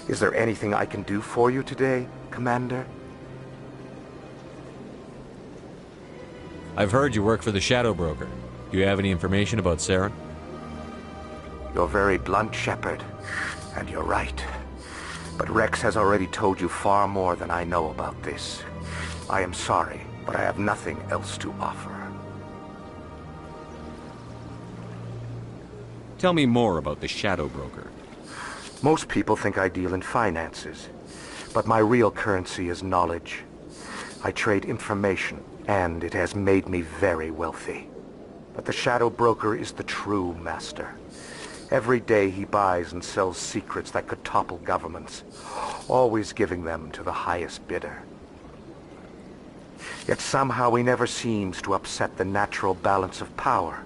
Is there anything I can do for you today, Commander? I've heard you work for the Shadow Broker. Do you have any information about Sarah? You're very blunt, Shepard, and you're right. But Rex has already told you far more than I know about this. I am sorry, but I have nothing else to offer. Tell me more about the Shadow Broker. Most people think I deal in finances, but my real currency is knowledge. I trade information, and it has made me very wealthy. But the Shadow Broker is the true master. Every day he buys and sells secrets that could topple governments, always giving them to the highest bidder. Yet somehow he never seems to upset the natural balance of power.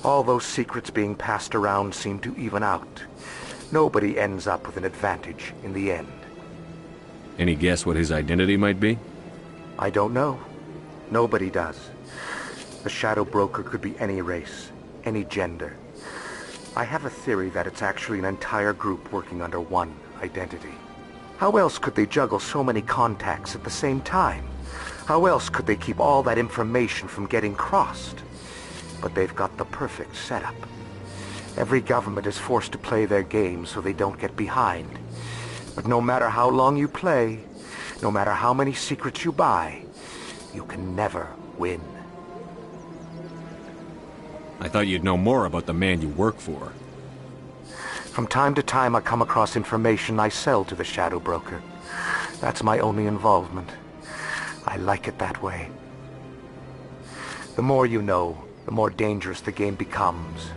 All those secrets being passed around seem to even out. Nobody ends up with an advantage in the end. Any guess what his identity might be? I don't know. Nobody does. The Shadow Broker could be any race, any gender. I have a theory that it's actually an entire group working under one identity. How else could they juggle so many contacts at the same time? How else could they keep all that information from getting crossed? But they've got the perfect setup. Every government is forced to play their game so they don't get behind. But no matter how long you play, no matter how many secrets you buy, you can never win. I thought you'd know more about the man you work for. From time to time I come across information I sell to the Shadow Broker. That's my only involvement. I like it that way. The more you know, the more dangerous the game becomes.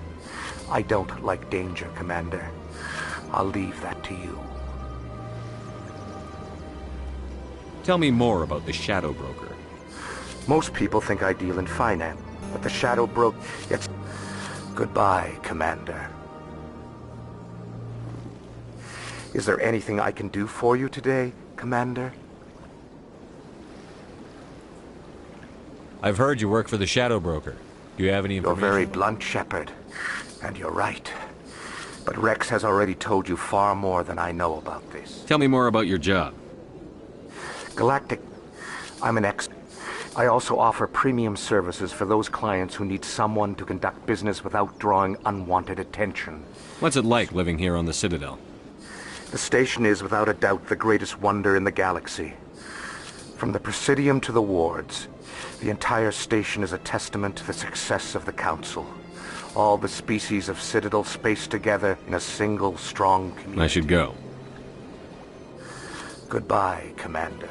I don't like danger, Commander. I'll leave that to you. Tell me more about the Shadow Broker. Most people think I deal in finance, but the Shadow Broker... It's... Goodbye, Commander. Is there anything I can do for you today, Commander? I've heard you work for the Shadow Broker. Do you have any information? You're very blunt, Shepard, and you're right. But Rex has already told you far more than I know about this. Tell me more about your job. Galactic... I'm an expert. I also offer premium services for those clients who need someone to conduct business without drawing unwanted attention. What's it like living here on the Citadel? The station is, without a doubt, the greatest wonder in the galaxy. From the Presidium to the wards, the entire station is a testament to the success of the Council. All the species of Citadel spaced together in a single strong community. I should go. Goodbye, Commander.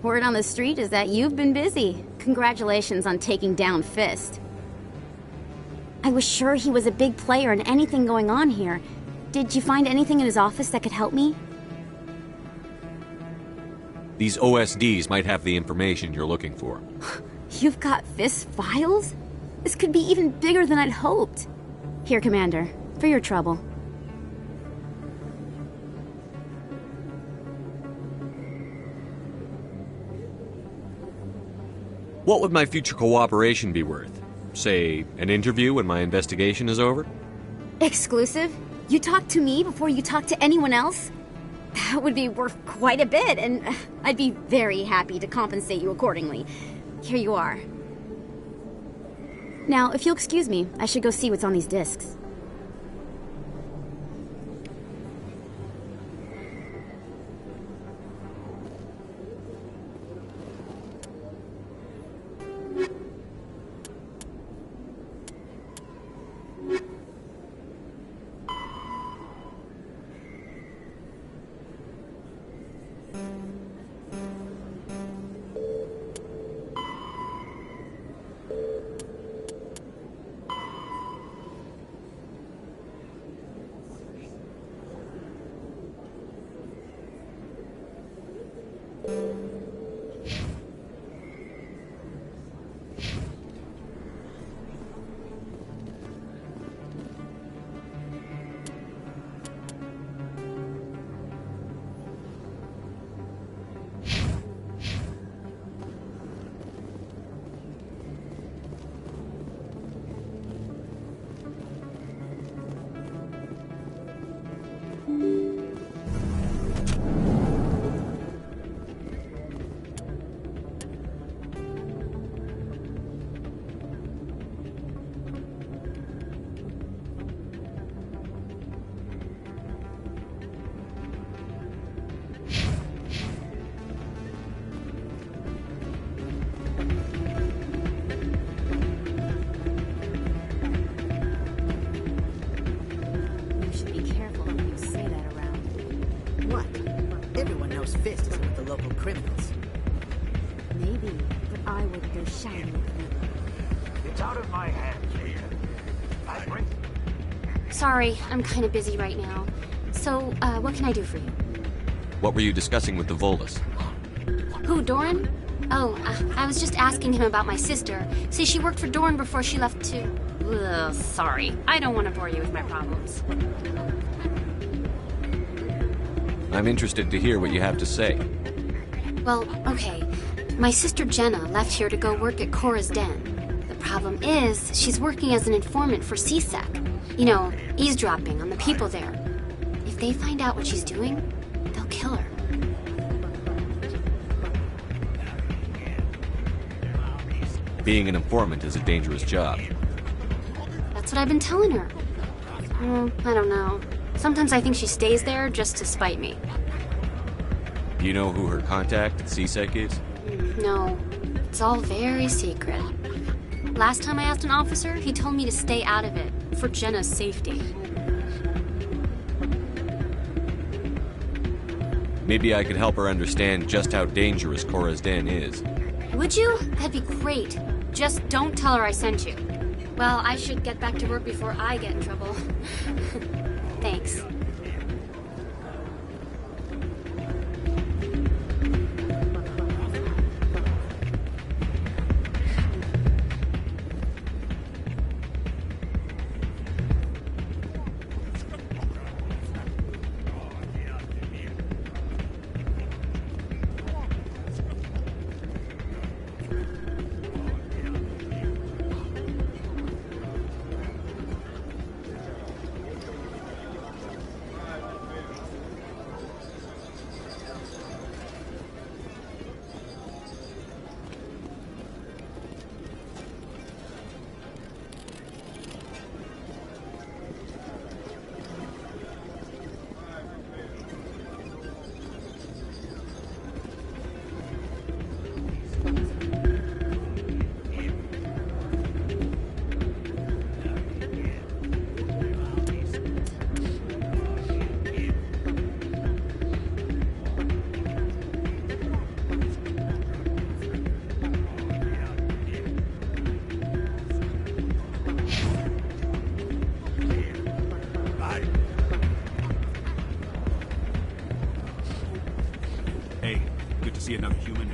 Word on the street is that you've been busy. Congratulations on taking down Fist. I was sure he was a big player in anything going on here. Did you find anything in his office that could help me? These OSDs might have the information you're looking for. You've got Fist's files? This could be even bigger than I'd hoped. Here, Commander, for your trouble. What would my future cooperation be worth? Say, an interview when my investigation is over? Exclusive? You talk to me before you talk to anyone else? That would be worth quite a bit, and I'd be very happy to compensate you accordingly. Here you are. Now, if you'll excuse me, I should go see what's on these discs. Fist is with the local criminals. Maybe, but I wouldn't go shouting at them. It's out of my hands, Leah. I bring... Sorry, I'm kind of busy right now. So, what can I do for you? What were you discussing with the Volus? Who, Doran? Oh, I was just asking him about my sister. See, she worked for Doran before she left to... Ugh, sorry. I don't want to bore you with my problems. I'm interested to hear what you have to say. Well, okay. My sister Jenna left here to go work at Cora's Den. The problem is, she's working as an informant for CSEC. You know, eavesdropping on the people there. If they find out what she's doing, they'll kill her. Being an informant is a dangerous job. That's what I've been telling her. I don't know. Sometimes I think she stays there just to spite me. Do you know who her contact at CSEC is? No. It's all very secret. Last time I asked an officer, he told me to stay out of it, for Jenna's safety. Maybe I could help her understand just how dangerous Cora's Den is. Would you? That'd be great. Just don't tell her I sent you. Well, I should get back to work before I get in trouble. Thanks. see another human.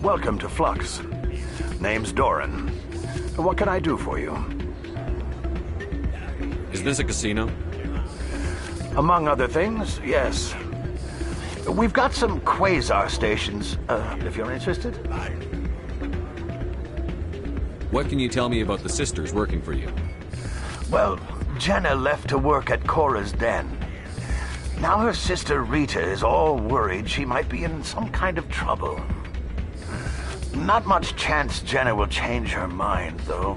Welcome to Flux. Name's Doran. What can I do for you? Is this a casino? Among other things, yes. We've got some quasar stations, if you're interested. What can you tell me about the sisters working for you? Well, Jenna left to work at Cora's Den. Now her sister Rita is all worried she might be in some kind of trouble. Not much chance Jenna will change her mind, though.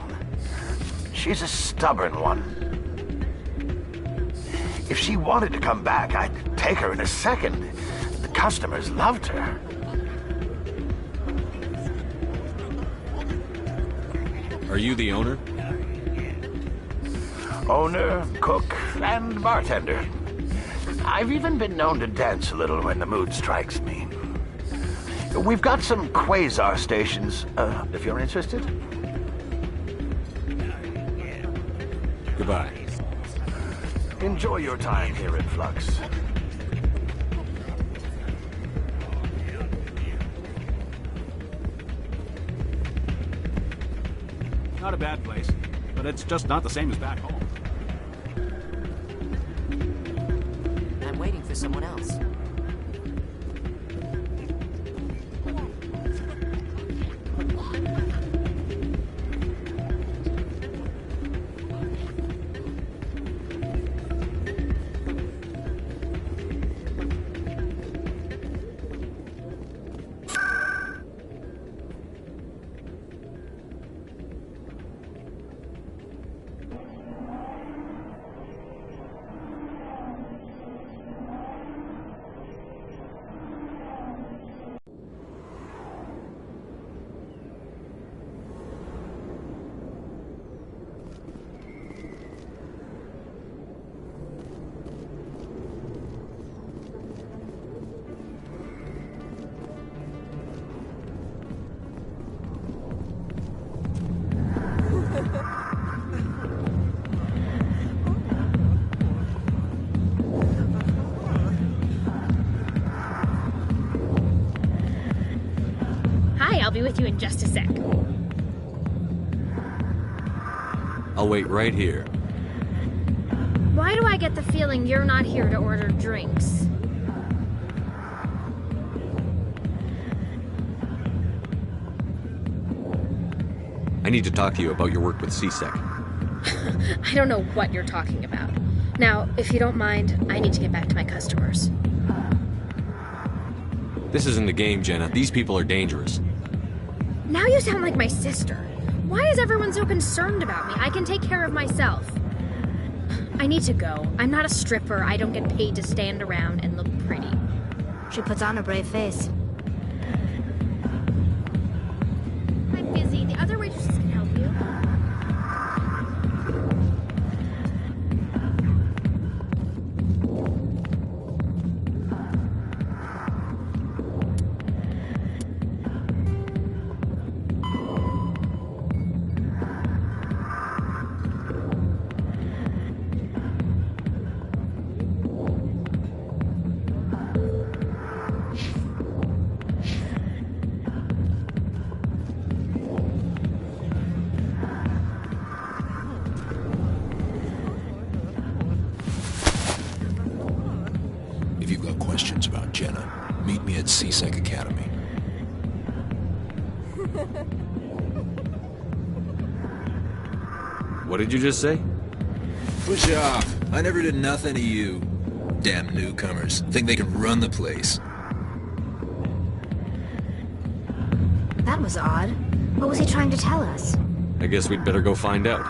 She's a stubborn one. If she wanted to come back, I'd take her in a second. The customers loved her. Are you the owner? Owner, cook, and bartender. I've even been known to dance a little when the mood strikes me. We've got some quasar stations, if you're interested. Goodbye. Enjoy your time here at Flux. Not a bad place, but it's just not the same as back home. I'm waiting for someone else. I'll be with you in just a sec. I'll wait right here. Why do I get the feeling you're not here to order drinks? I need to talk to you about your work with CSEC. I don't know what you're talking about. Now, if you don't mind, I need to get back to my customers. This isn't a game, Jenna. These people are dangerous. Now you sound like my sister. Why is everyone so concerned about me? I can take care of myself. I need to go. I'm not a stripper. I don't get paid to stand around and look pretty. She puts on a brave face. I'm busy. The other waitresses can help you. If you've got questions about Jenna, meet me at CSEC Academy. What did you just say? Push off. I never did nothing to you. Damn newcomers. Think they can run the place. That was odd. What was he trying to tell us? I guess we'd better go find out.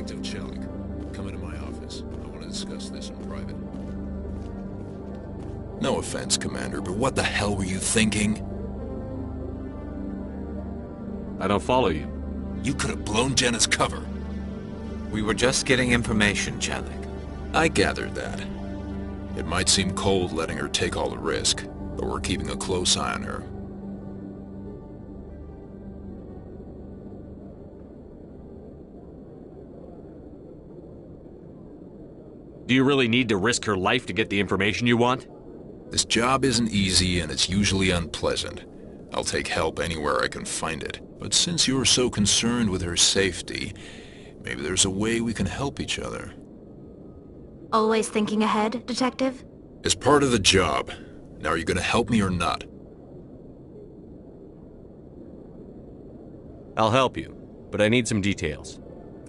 Detective Chelik, come into my office. I want to discuss this in private. No offense, Commander, but what the hell were you thinking? I don't follow you. You could have blown Jenna's cover. We were just getting information, Chelik. I gathered that. It might seem cold letting her take all the risk, but we're keeping a close eye on her. Do you really need to risk her life to get the information you want? This job isn't easy and it's usually unpleasant. I'll take help anywhere I can find it. But since you're so concerned with her safety, maybe there's a way we can help each other. Always thinking ahead, Detective? As part of the job. Now, are you gonna help me or not? I'll help you, but I need some details.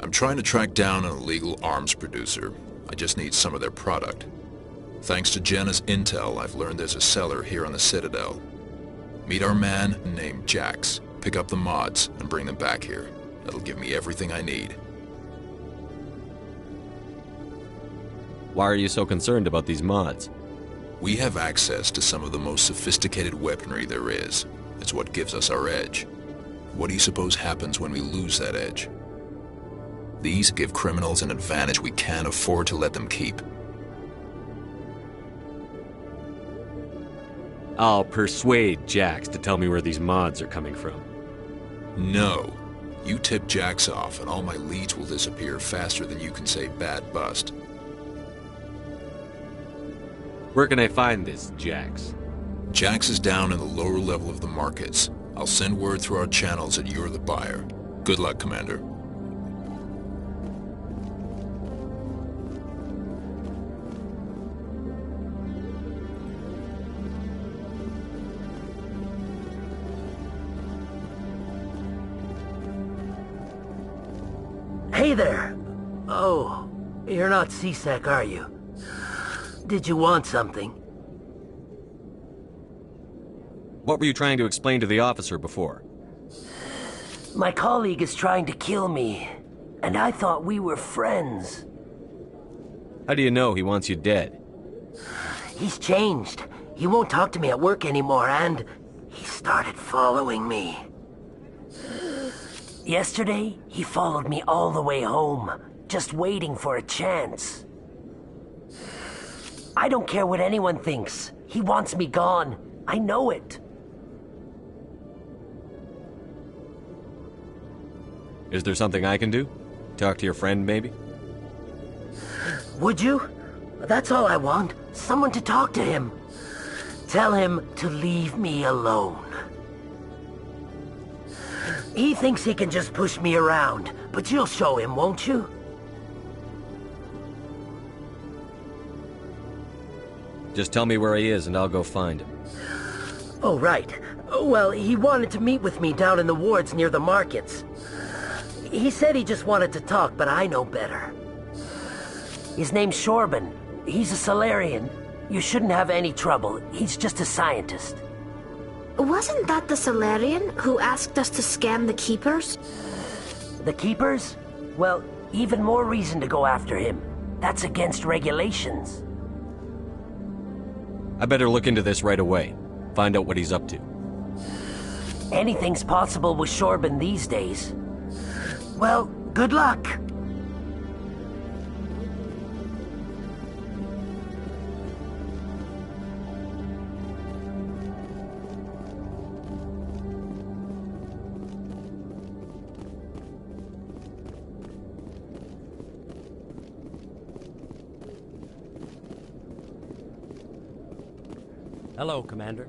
I'm trying to track down an illegal arms producer. I just need some of their product. Thanks to Jenna's intel, I've learned there's a seller here on the Citadel. Meet our man named Jax. Pick up the mods and bring them back here. That'll give me everything I need. Why are you so concerned about these mods? We have access to some of the most sophisticated weaponry there is. It's what gives us our edge. What do you suppose happens when we lose that edge? These give criminals an advantage we can't afford to let them keep. I'll persuade Jax to tell me where these mods are coming from. No. You tip Jax off and all my leads will disappear faster than you can say bad bust. Where can I find this Jax? Jax is down in the lower level of the markets. I'll send word through our channels that you're the buyer. Good luck, Commander. Hey there! Oh, you're not C-Sec, are you? Did you want something? What were you trying to explain to the officer before? My colleague is trying to kill me, and I thought we were friends. How do you know he wants you dead? He's changed. He won't talk to me at work anymore, and he started following me. Yesterday, he followed me all the way home, just waiting for a chance. I don't care what anyone thinks. He wants me gone. I know it. Is there something I can do? Talk to your friend, maybe? Would you? That's all I want. Someone to talk to him. Tell him to leave me alone. He thinks he can just push me around, but you'll show him, won't you? Just tell me where he is and I'll go find him. Oh, right. Well, he wanted to meet with me down in the wards near the markets. He said he just wanted to talk, but I know better. His name's Shorban. He's a Solarian. You shouldn't have any trouble. He's just a scientist. Wasn't that the Solarian who asked us to scan the Keepers? The Keepers? Well, even more reason to go after him. That's against regulations. I better look into this right away. Find out what he's up to. Anything's possible with Shorban these days. Well, good luck. Hello, Commander.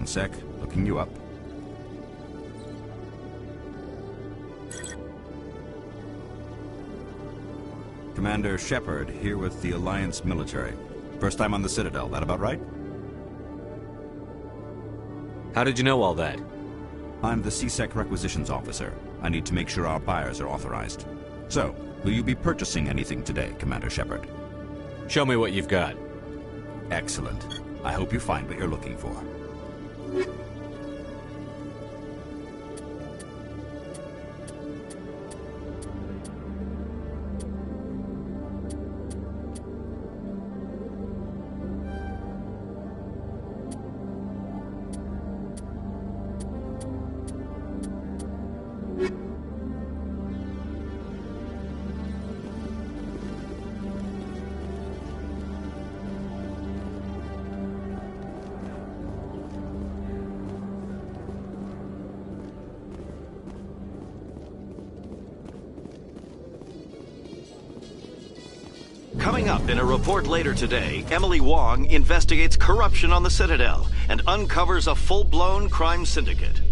sec. Looking you up. Commander Shepard, here with the Alliance military. First time on the Citadel, that about right? How did you know all that? I'm the CSEC requisitions officer. I need to make sure our buyers are authorized. So, will you be purchasing anything today, Commander Shepard? Show me what you've got. Excellent. I hope you find what you're looking for. Coming up in a report later today, Emily Wong investigates corruption on the Citadel and uncovers a full-blown crime syndicate.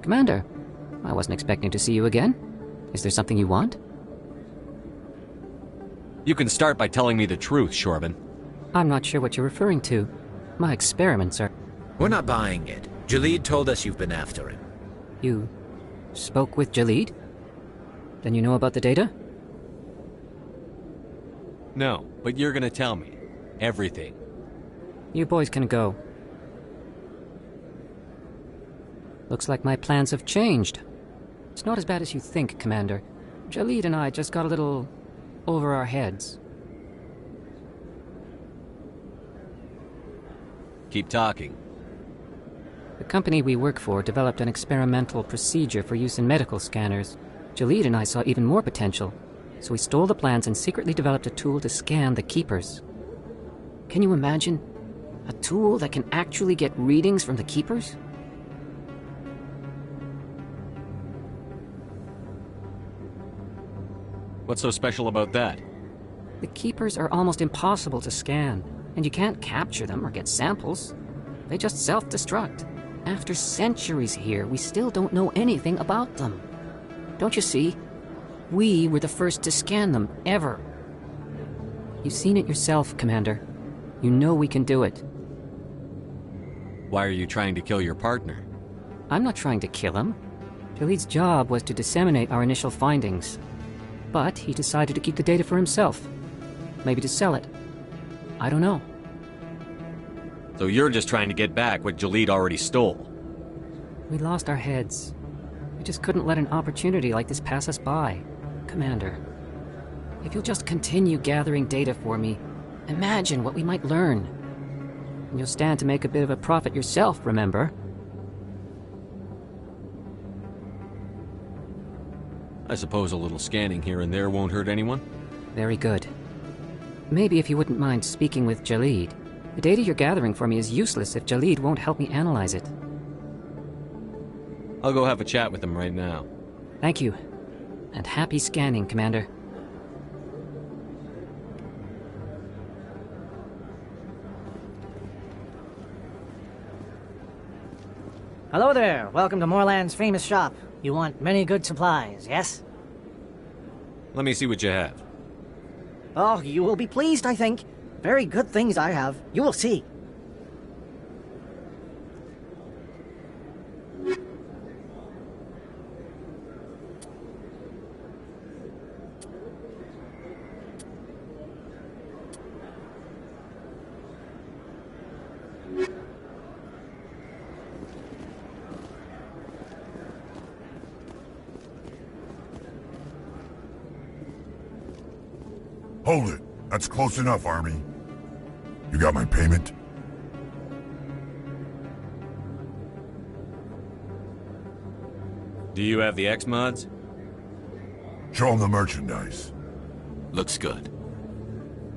Commander, I wasn't expecting to see you again. Is there something you want? You can start by telling me the truth, Shorban. I'm not sure what you're referring to. My experiments are... We're not buying it. Jalid told us you've been after him. You spoke with Jalid? Then you know about the data? No, but you're gonna tell me. Everything. You boys can go. Looks like my plans have changed. It's not as bad as you think, Commander. Jalid and I just got a little over our heads. Keep talking. The company we work for developed an experimental procedure for use in medical scanners. Jalid and I saw even more potential, so we stole the plans and secretly developed a tool to scan the Keepers. Can you imagine? A tool that can actually get readings from the Keepers? What's so special about that? The Keepers are almost impossible to scan, and you can't capture them or get samples. They just self-destruct. After centuries here, we still don't know anything about them. Don't you see? We were the first to scan them, ever. You've seen it yourself, Commander. You know we can do it. Why are you trying to kill your partner? I'm not trying to kill him. Jalid's job was to disseminate our initial findings. But he decided to keep the data for himself. Maybe to sell it. I don't know. So you're just trying to get back what Jalid already stole? We lost our heads. We just couldn't let an opportunity like this pass us by. Commander, if you'll just continue gathering data for me, imagine what we might learn. And you'll stand to make a bit of a profit yourself, remember? I suppose a little scanning here and there won't hurt anyone? Very good. Maybe if you wouldn't mind speaking with Jalid. The data you're gathering for me is useless if Jalid won't help me analyze it. I'll go have a chat with him right now. Thank you. And happy scanning, Commander. Hello there. Welcome to Moorland's famous shop. You want many good supplies, yes? Let me see what you have. Oh, you will be pleased, I think. Very good things I have. You will see. Hold it. That's close enough, Army. You got my payment? Do you have the X-Mods? Show them the merchandise. Looks good.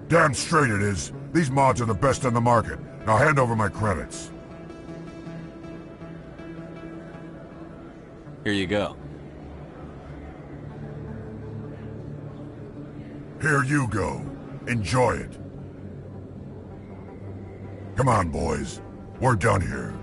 Damn straight it is. These mods are the best on the market. Now hand over my credits. Here you go. Here you go. Enjoy it. Come on, boys. We're done here.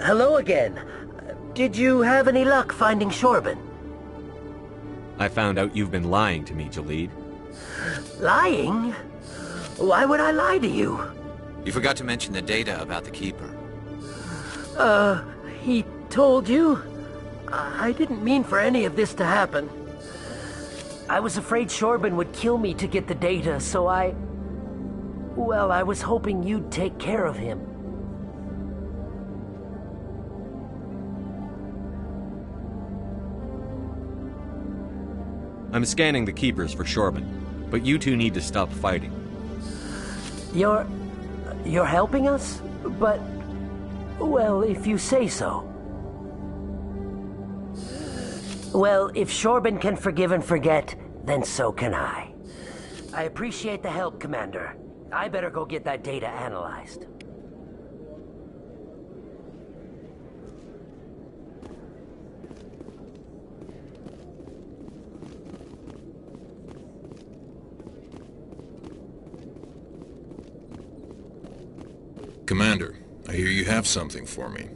Hello again. Did you have any luck finding Shorban? I found out you've been lying to me, Jalid. Lying? Why would I lie to you? You forgot to mention the data about the Keeper. He told you? I didn't mean for any of this to happen. I was afraid Shorban would kill me to get the data, so well, I was hoping you'd take care of him. I'm scanning the Keepers for Shorban, but you two need to stop fighting. You're helping us? But, well, if you say so. Well, if Shorban can forgive and forget, then so can I. I appreciate the help, Commander. I better go get that data analyzed. Commander, I hear you have something for me.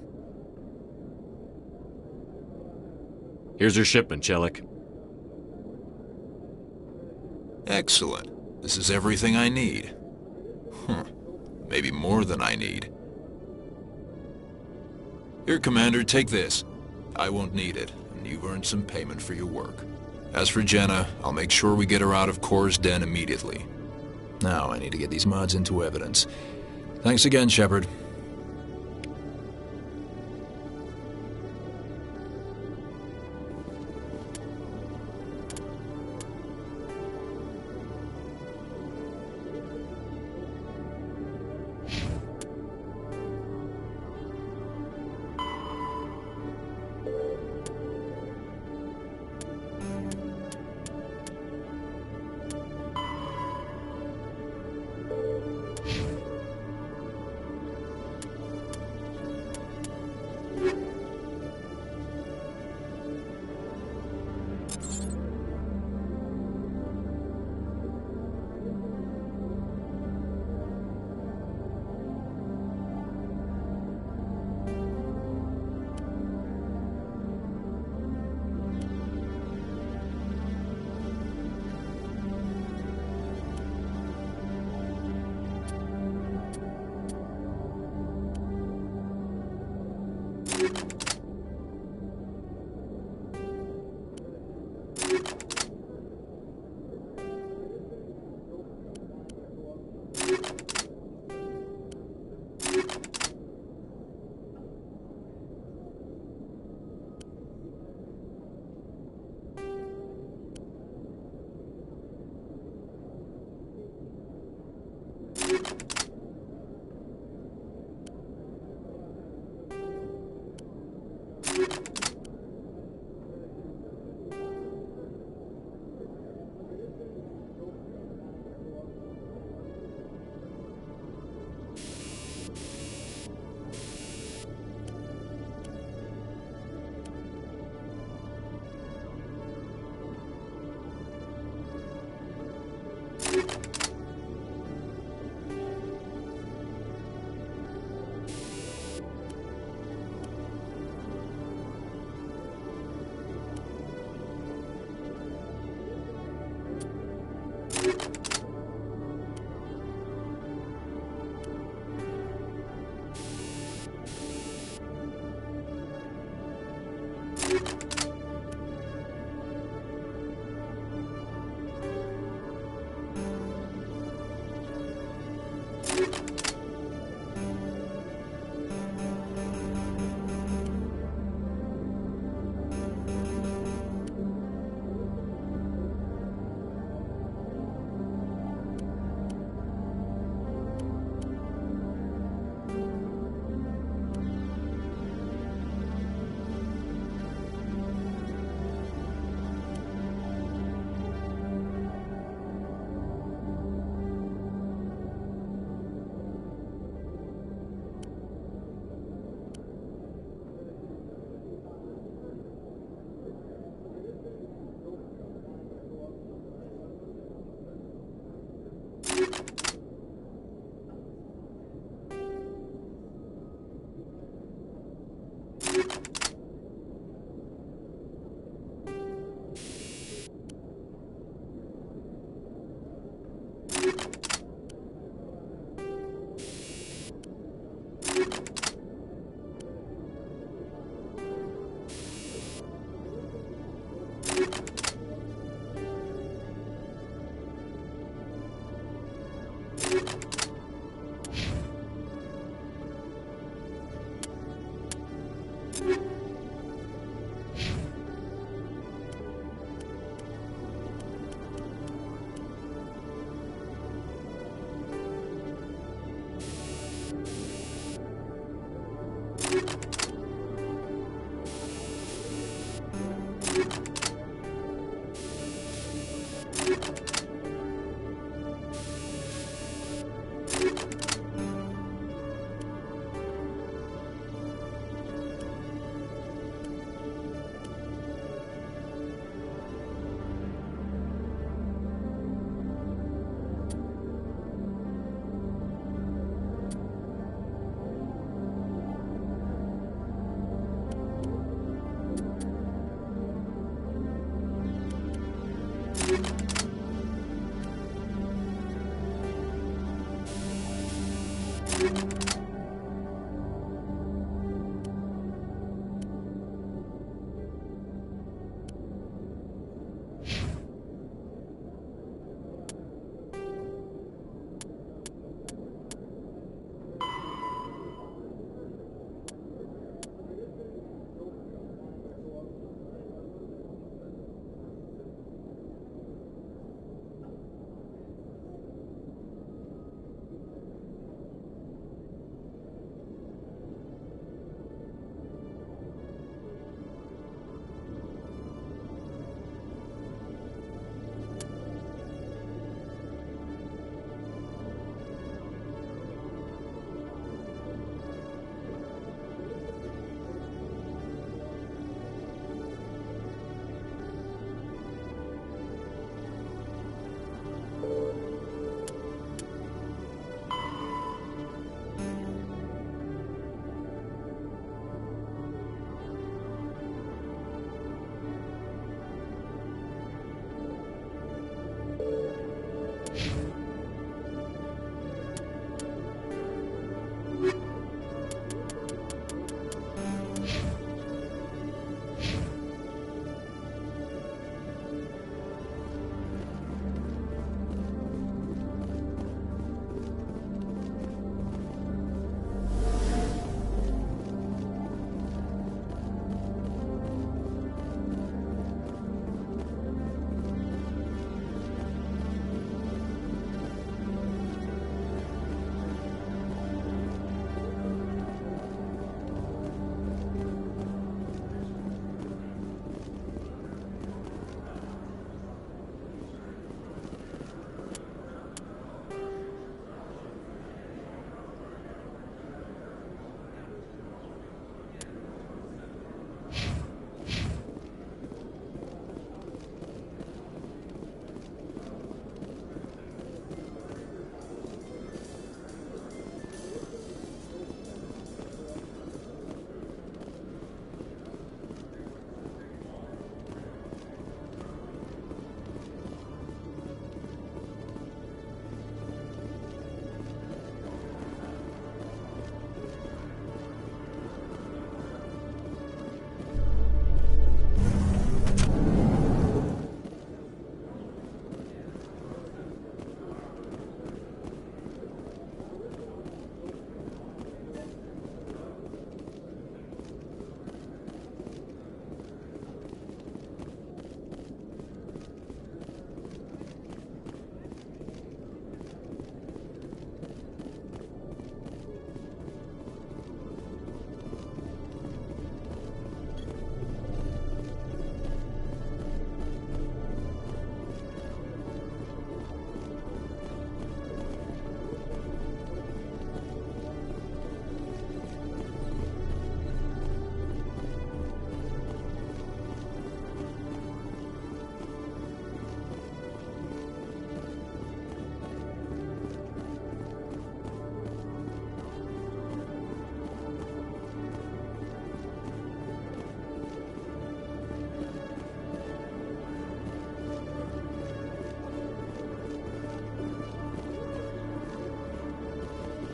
Here's your shipment, Chelik. Excellent. This is everything I need. Maybe more than I need. Here, Commander, take this. I won't need it, and you've earned some payment for your work. As for Jenna, I'll make sure we get her out of Cora's den immediately. Now I need to get these mods into evidence. Thanks again, Shepard.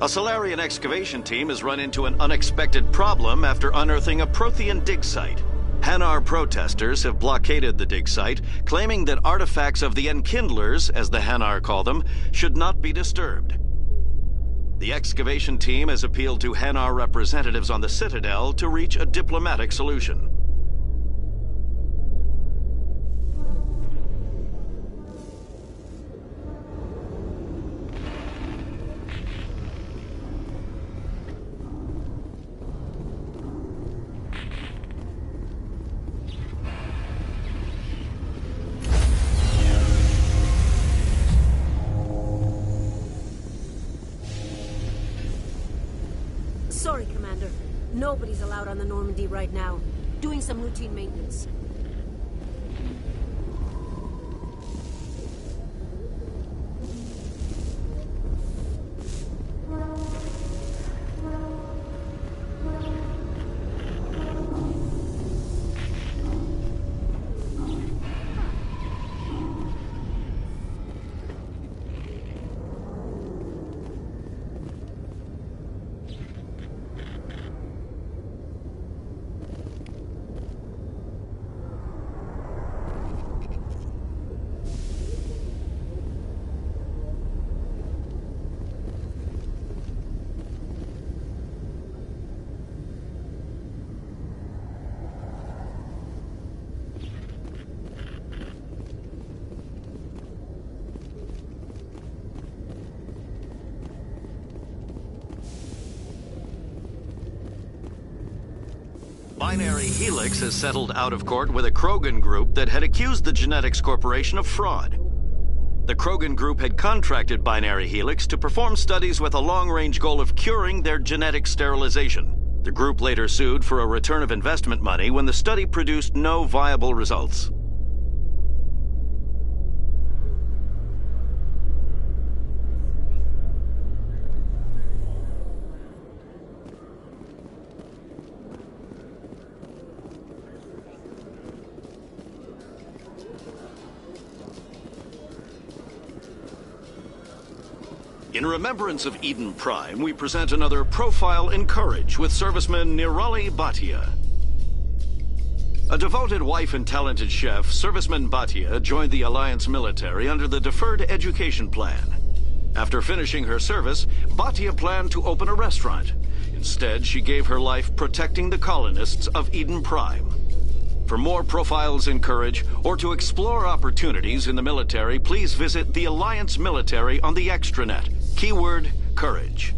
A Solarian excavation team has run into an unexpected problem after unearthing a Prothean dig site. Hanar protesters have blockaded the dig site, claiming that artifacts of the Enkindlers, as the Hanar call them, should not be disturbed. The excavation team has appealed to Hanar representatives on the Citadel to reach a diplomatic solution. Sorry, Commander. Nobody's allowed on the Normandy right now. Doing some routine maintenance. Binary Helix has settled out of court with a Krogan group that had accused the Genetics Corporation of fraud. The Krogan group had contracted Binary Helix to perform studies with a long-range goal of curing their genetic sterilization. The group later sued for a return of investment money when the study produced no viable results. In remembrance of Eden Prime, we present another profile in courage with serviceman Nirali Bhatia. A devoted wife and talented chef, serviceman Bhatia joined the Alliance military under the Deferred Education Plan. After finishing her service, Bhatia planned to open a restaurant. Instead, she gave her life protecting the colonists of Eden Prime. For more profiles in courage, or to explore opportunities in the military, please visit the Alliance Military on the extranet. Keyword, courage.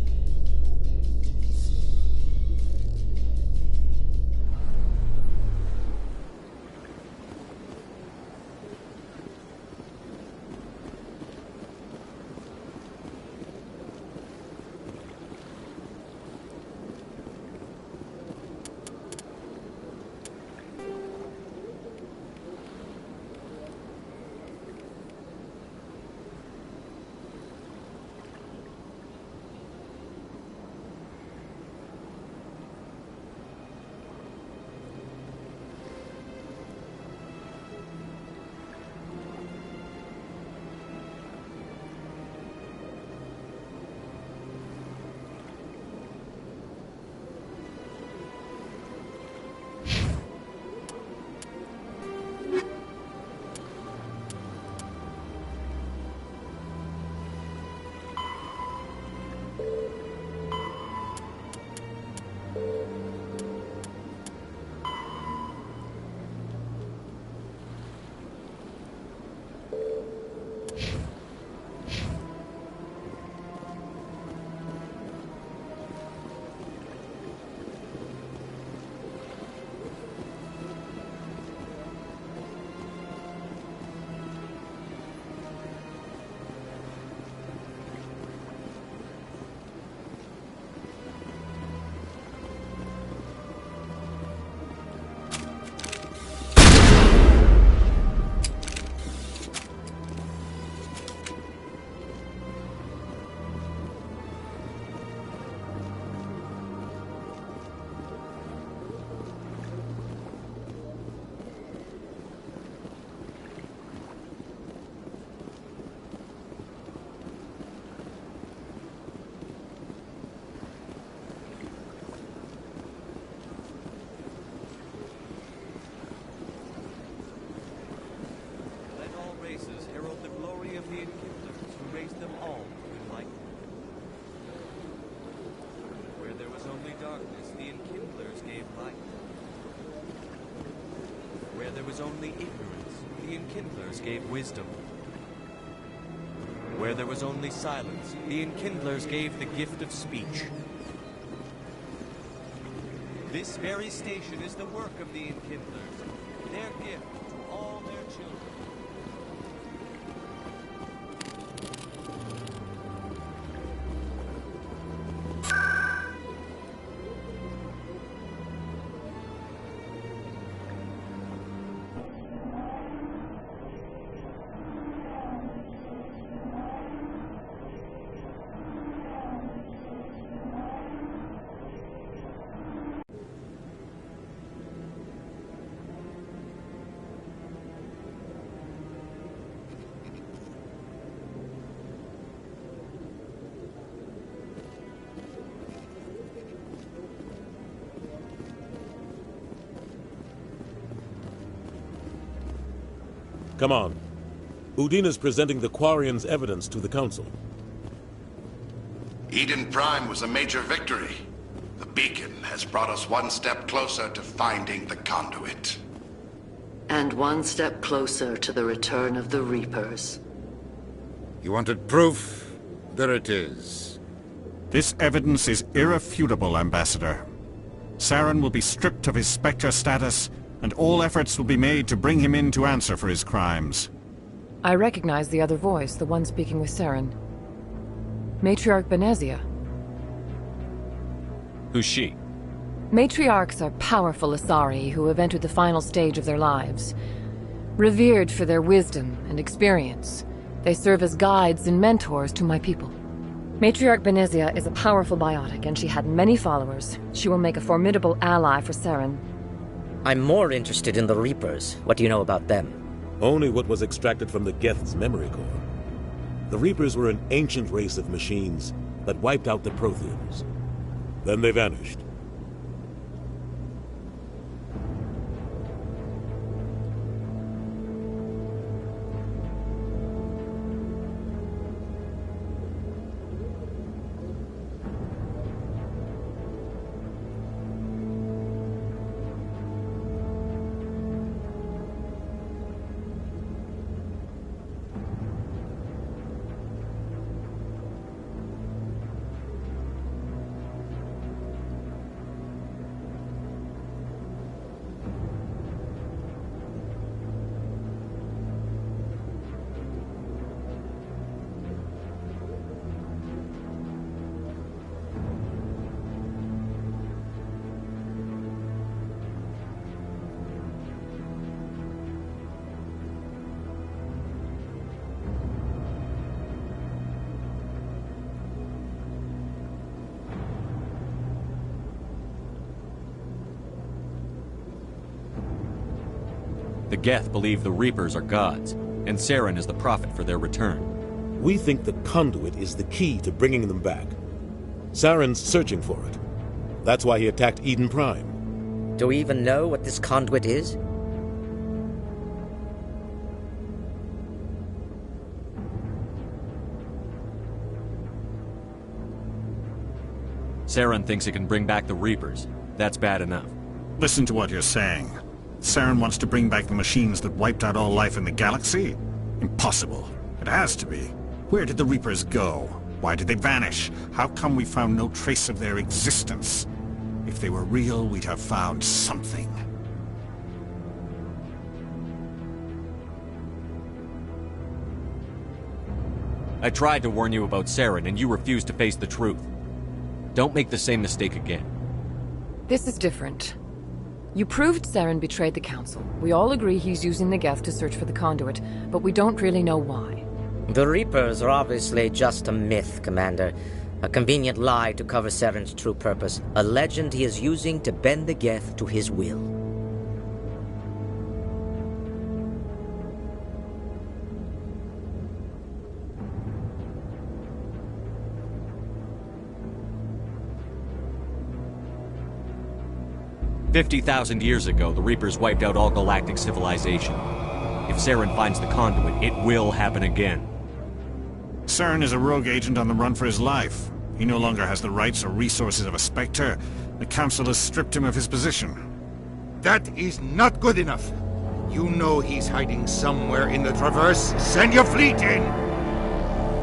Only ignorance, the Enkindlers gave wisdom. Where there was only silence, the Enkindlers gave the gift of speech. This very station is the work of the Enkindlers, their gift to all their children. Come on. Udina's presenting the Quarians' evidence to the Council. Eden Prime was a major victory. The beacon has brought us one step closer to finding the conduit. And one step closer to the return of the Reapers. You wanted proof? There it is. This evidence is irrefutable, Ambassador. Saren will be stripped of his Spectre status, and all efforts will be made to bring him in to answer for his crimes. I recognize the other voice, the one speaking with Saren. Matriarch Benezia. Who's she? Matriarchs are powerful Asari who have entered the final stage of their lives. Revered for their wisdom and experience, they serve as guides and mentors to my people. Matriarch Benezia is a powerful biotic, and she had many followers. She will make a formidable ally for Saren. I'm more interested in the Reapers. What do you know about them? Only what was extracted from the Geth's memory core. The Reapers were an ancient race of machines that wiped out the Protheans. Then they vanished. The Geth believe the Reapers are gods, and Saren is the prophet for their return. We think the conduit is the key to bringing them back. Saren's searching for it. That's why he attacked Eden Prime. Do we even know what this conduit is? Saren thinks it can bring back the Reapers. That's bad enough. Listen to what you're saying. Saren wants to bring back the machines that wiped out all life in the galaxy? Impossible. It has to be. Where did the Reapers go? Why did they vanish? How come we found no trace of their existence? If they were real, we'd have found something. I tried to warn you about Saren, and you refused to face the truth. Don't make the same mistake again. This is different. You proved Saren betrayed the Council. We all agree he's using the Geth to search for the conduit, but we don't really know why. The Reapers are obviously just a myth, Commander. A convenient lie to cover Saren's true purpose. A legend he is using to bend the Geth to his will. "50,000 years ago, the Reapers wiped out all galactic civilization. If Saren finds the conduit, it will happen again." Saren is a rogue agent on the run for his life. He no longer has the rights or resources of a Spectre. The Council has stripped him of his position. That is not good enough. You know he's hiding somewhere in the Traverse. Send your fleet in!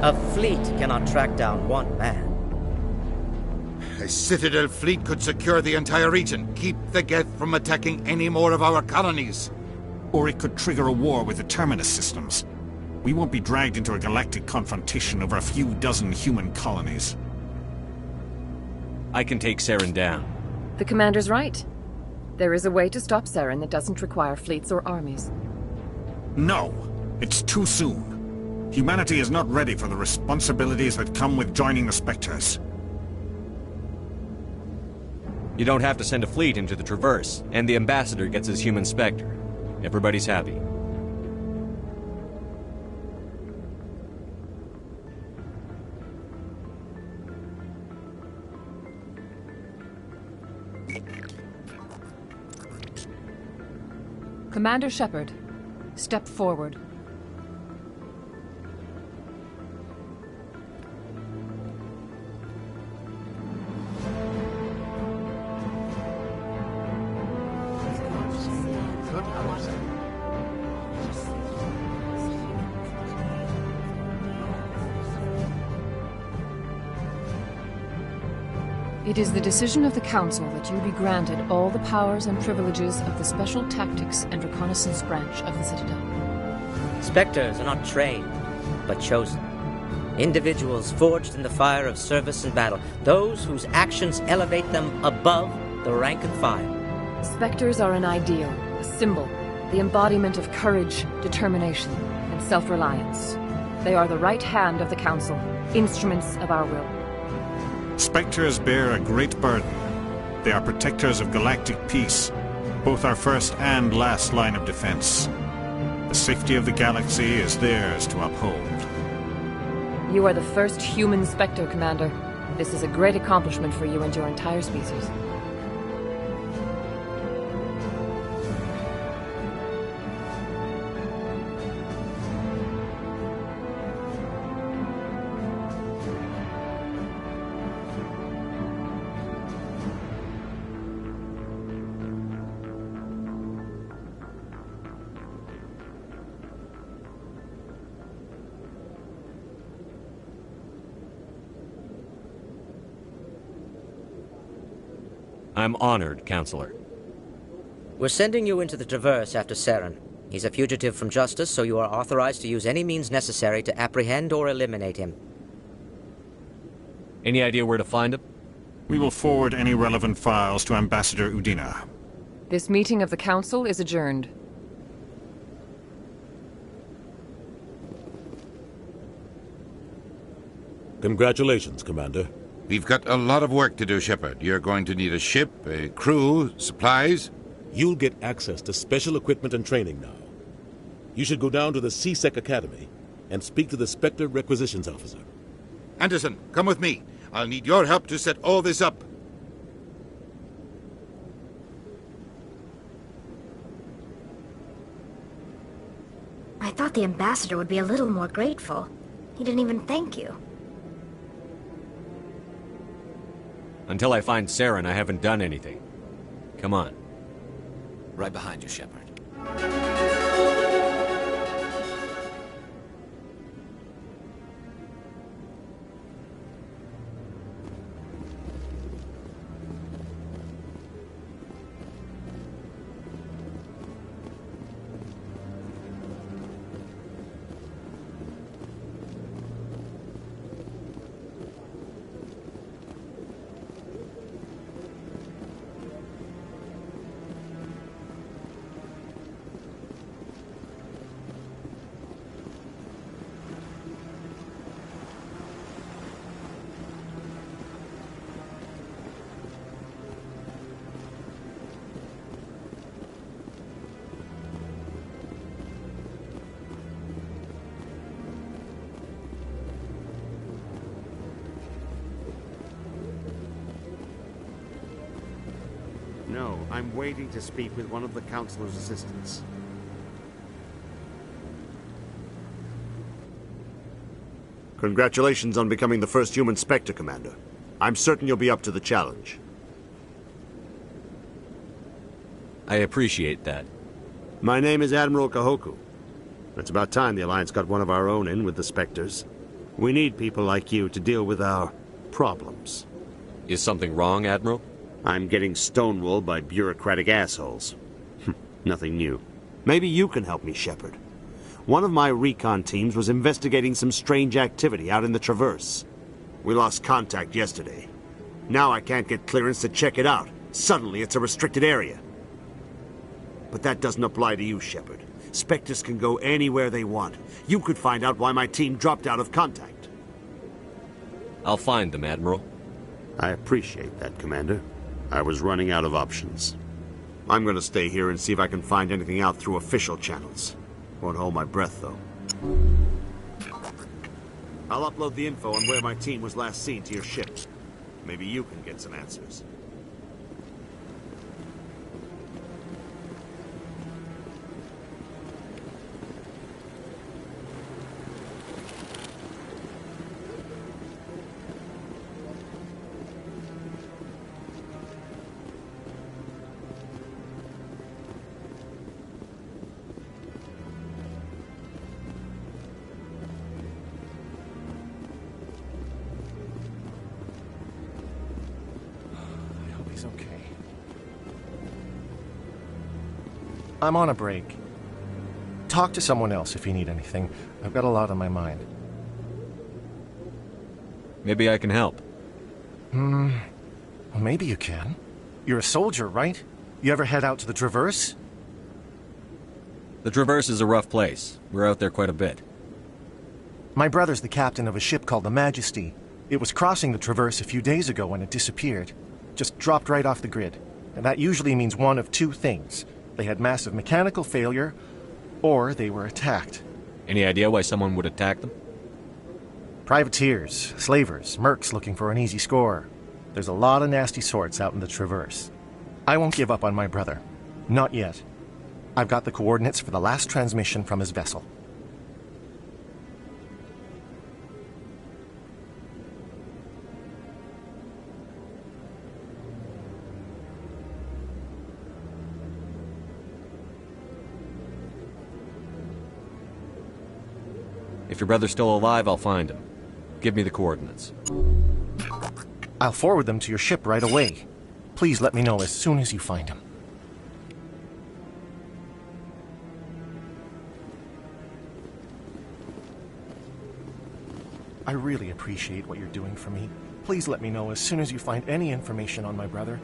A fleet cannot track down one man. A Citadel fleet could secure the entire region, keep the Geth from attacking any more of our colonies. Or it could trigger a war with the Terminus systems. We won't be dragged into a galactic confrontation over a few dozen human colonies. I can take Saren down. The Commander's right. There is a way to stop Saren that doesn't require fleets or armies. No, it's too soon. Humanity is not ready for the responsibilities that come with joining the Spectres. You don't have to send a fleet into the Traverse, and the Ambassador gets his human Spectre. Everybody's happy. Commander Shepard, step forward. It is the decision of the Council that you be granted all the powers and privileges of the Special Tactics and Reconnaissance Branch of the Citadel. Spectres are not trained, but chosen. Individuals forged in the fire of service and battle, those whose actions elevate them above the rank and file. Spectres are an ideal, a symbol, the embodiment of courage, determination, and self-reliance. They are the right hand of the Council, instruments of our will. Spectres bear a great burden. They are protectors of galactic peace, both our first and last line of defense. The safety of the galaxy is theirs to uphold. You are the first human Spectre, Commander. This is a great accomplishment for you and your entire species. I'm honored, Counselor. We're sending you into the Traverse after Saren. He's a fugitive from justice, so you are authorized to use any means necessary to apprehend or eliminate him. Any idea where to find him? We will forward any relevant files to Ambassador Udina. This meeting of the Council is adjourned. Congratulations, Commander. We've got a lot of work to do, Shepard. You're going to need a ship, a crew, supplies. You'll get access to special equipment and training now. You should go down to the C-Sec Academy and speak to the Spectre Requisitions Officer. Anderson, come with me. I'll need your help to set all this up. I thought the ambassador would be a little more grateful. He didn't even thank you. Until I find Saren, I haven't done anything. Come on. Right behind you, Shepard. No, I'm waiting to speak with one of the Councilor's assistants. Congratulations on becoming the first human Spectre, Commander. I'm certain you'll be up to the challenge. I appreciate that. My name is Admiral Kahoku. It's about time the Alliance got one of our own in with the Spectres. We need people like you to deal with our problems. Is something wrong, Admiral? I'm getting stonewalled by bureaucratic assholes. Nothing new. Maybe you can help me, Shepard. One of my recon teams was investigating some strange activity out in the Traverse. We lost contact yesterday. Now I can't get clearance to check it out. Suddenly it's a restricted area. But that doesn't apply to you, Shepard. Spectres can go anywhere they want. You could find out why my team dropped out of contact. I'll find them, Admiral. I appreciate that, Commander. I was running out of options. I'm gonna stay here and see if I can find anything out through official channels. Won't hold my breath, though. I'll upload the info on where my team was last seen to your ship. Maybe you can get some answers. He's okay. I'm on a break. Talk to someone else if you need anything. I've got a lot on my mind. Maybe I can help. Well, maybe you can. You're a soldier, right? You ever head out to the Traverse? The Traverse is a rough place. We're out there quite a bit. My brother's the captain of a ship called the Majesty. It was crossing the Traverse a few days ago when it disappeared. Just dropped right off the grid. And that usually means one of two things. They had massive mechanical failure, or they were attacked. Any idea why someone would attack them? Privateers, slavers, mercs looking for an easy score. There's a lot of nasty sorts out in the Traverse. I won't give up on my brother. Not yet. I've got the coordinates for the last transmission from his vessel. If your brother's still alive, I'll find him. Give me the coordinates. I'll forward them to your ship right away. Please let me know as soon as you find him. I really appreciate what you're doing for me. Please let me know as soon as you find any information on my brother.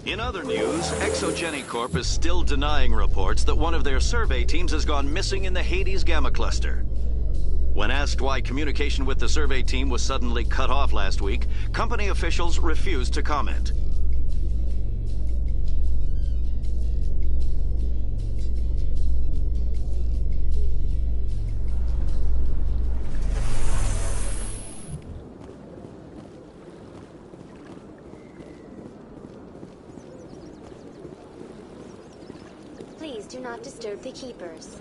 In other news, Exogeny Corp is still denying reports that one of their survey teams has gone missing in the Hades Gamma Cluster. When asked why communication with the survey team was suddenly cut off last week, company officials refused to comment. Please do not disturb the keepers.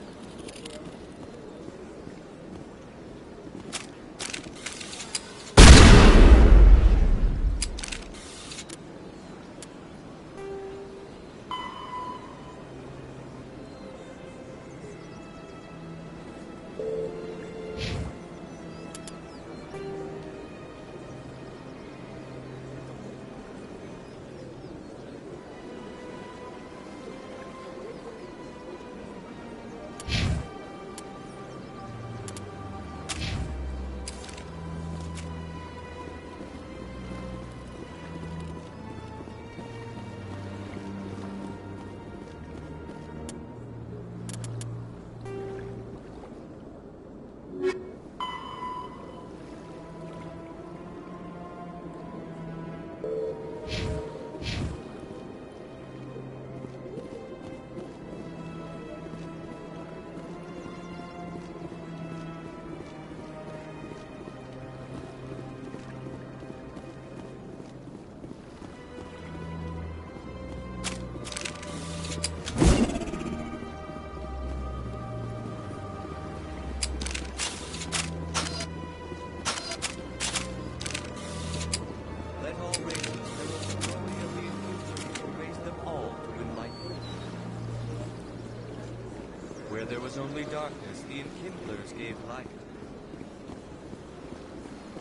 Where there was only darkness, the enkindlers gave light.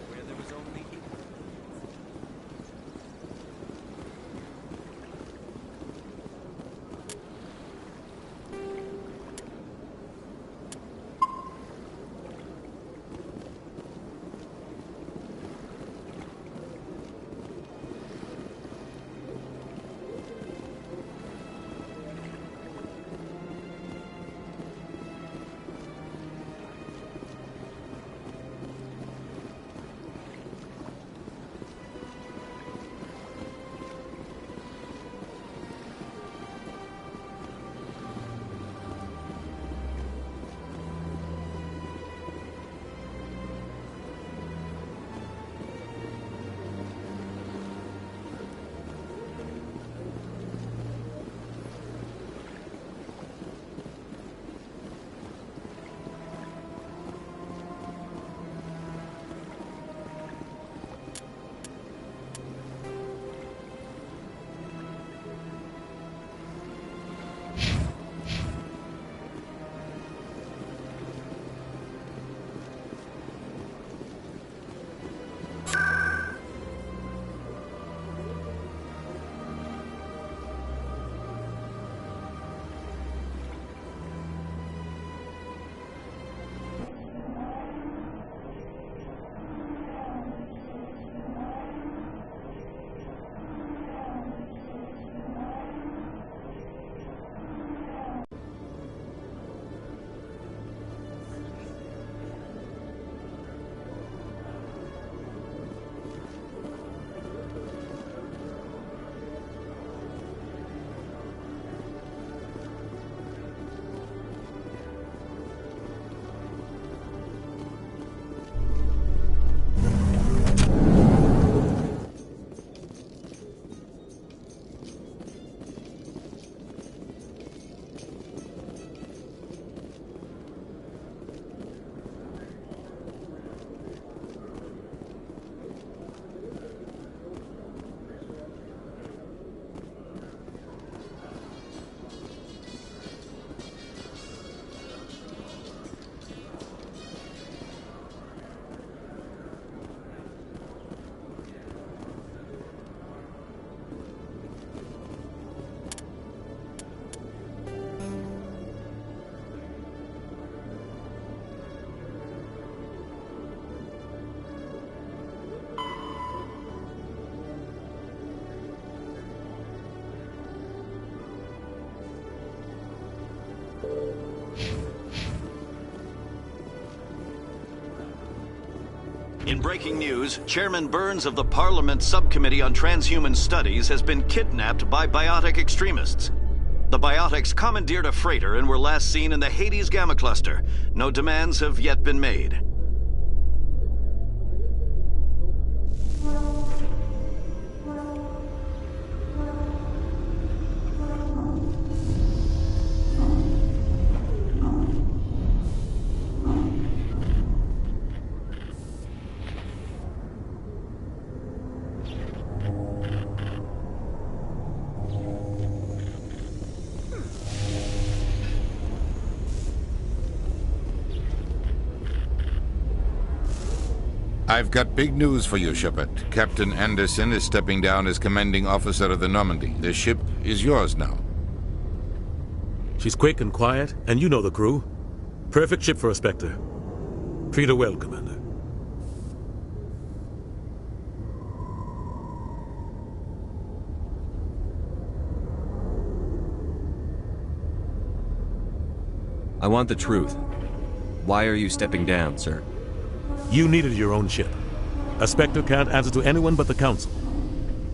Where there was only In breaking news, Chairman Burns of the Parliament Subcommittee on Transhuman Studies has been kidnapped by biotic extremists. The biotics commandeered a freighter and were last seen in the Hades Gamma Cluster. No demands have yet been made. I've got big news for you, Shepard. Captain Anderson is stepping down as commanding officer of the Normandy. The ship is yours now. She's quick and quiet, and you know the crew. Perfect ship for a Spectre. Treat her well, Commander. I want the truth. Why are you stepping down, sir? You needed your own ship. A Spectre can't answer to anyone but the Council.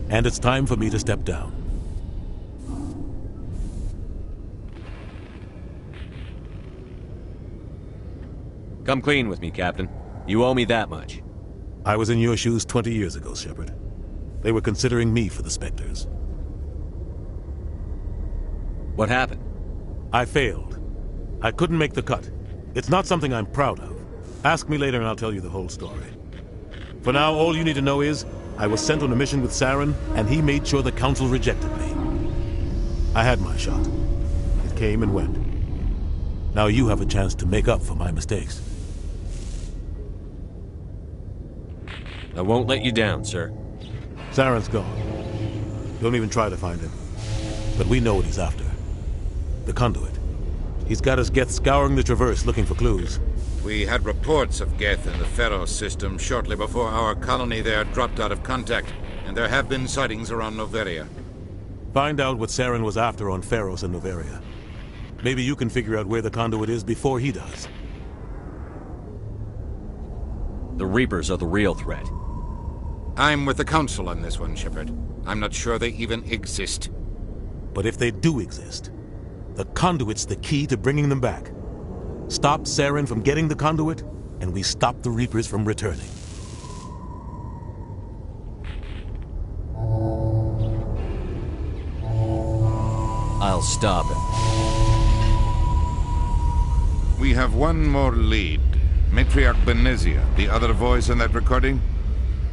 And it's time for me to step down. Come clean with me, Captain. You owe me that much. I was in your shoes 20 years ago, Shepard. They were considering me for the Spectres. What happened? I failed. I couldn't make the cut. It's not something I'm proud of. Ask me later and I'll tell you the whole story. For now, all you need to know is, I was sent on a mission with Saren, and he made sure the Council rejected me. I had my shot. It came and went. Now you have a chance to make up for my mistakes. I won't let you down, sir. Saren's gone. Don't even try to find him. But we know what he's after. The conduit. He's got his Geth scouring the Traverse looking for clues. We had reports of Geth in the Pharos system shortly before our colony there dropped out of contact, and there have been sightings around Noveria. Find out what Saren was after on Pharos and Noveria. Maybe you can figure out where the conduit is before he does. The Reapers are the real threat. I'm with the Council on this one, Shepard. I'm not sure they even exist. But if they do exist, the conduit's the key to bringing them back. Stop Saren from getting the conduit, and we stop the Reapers from returning. I'll stop him. We have one more lead. Matriarch Benezia, the other voice in that recording.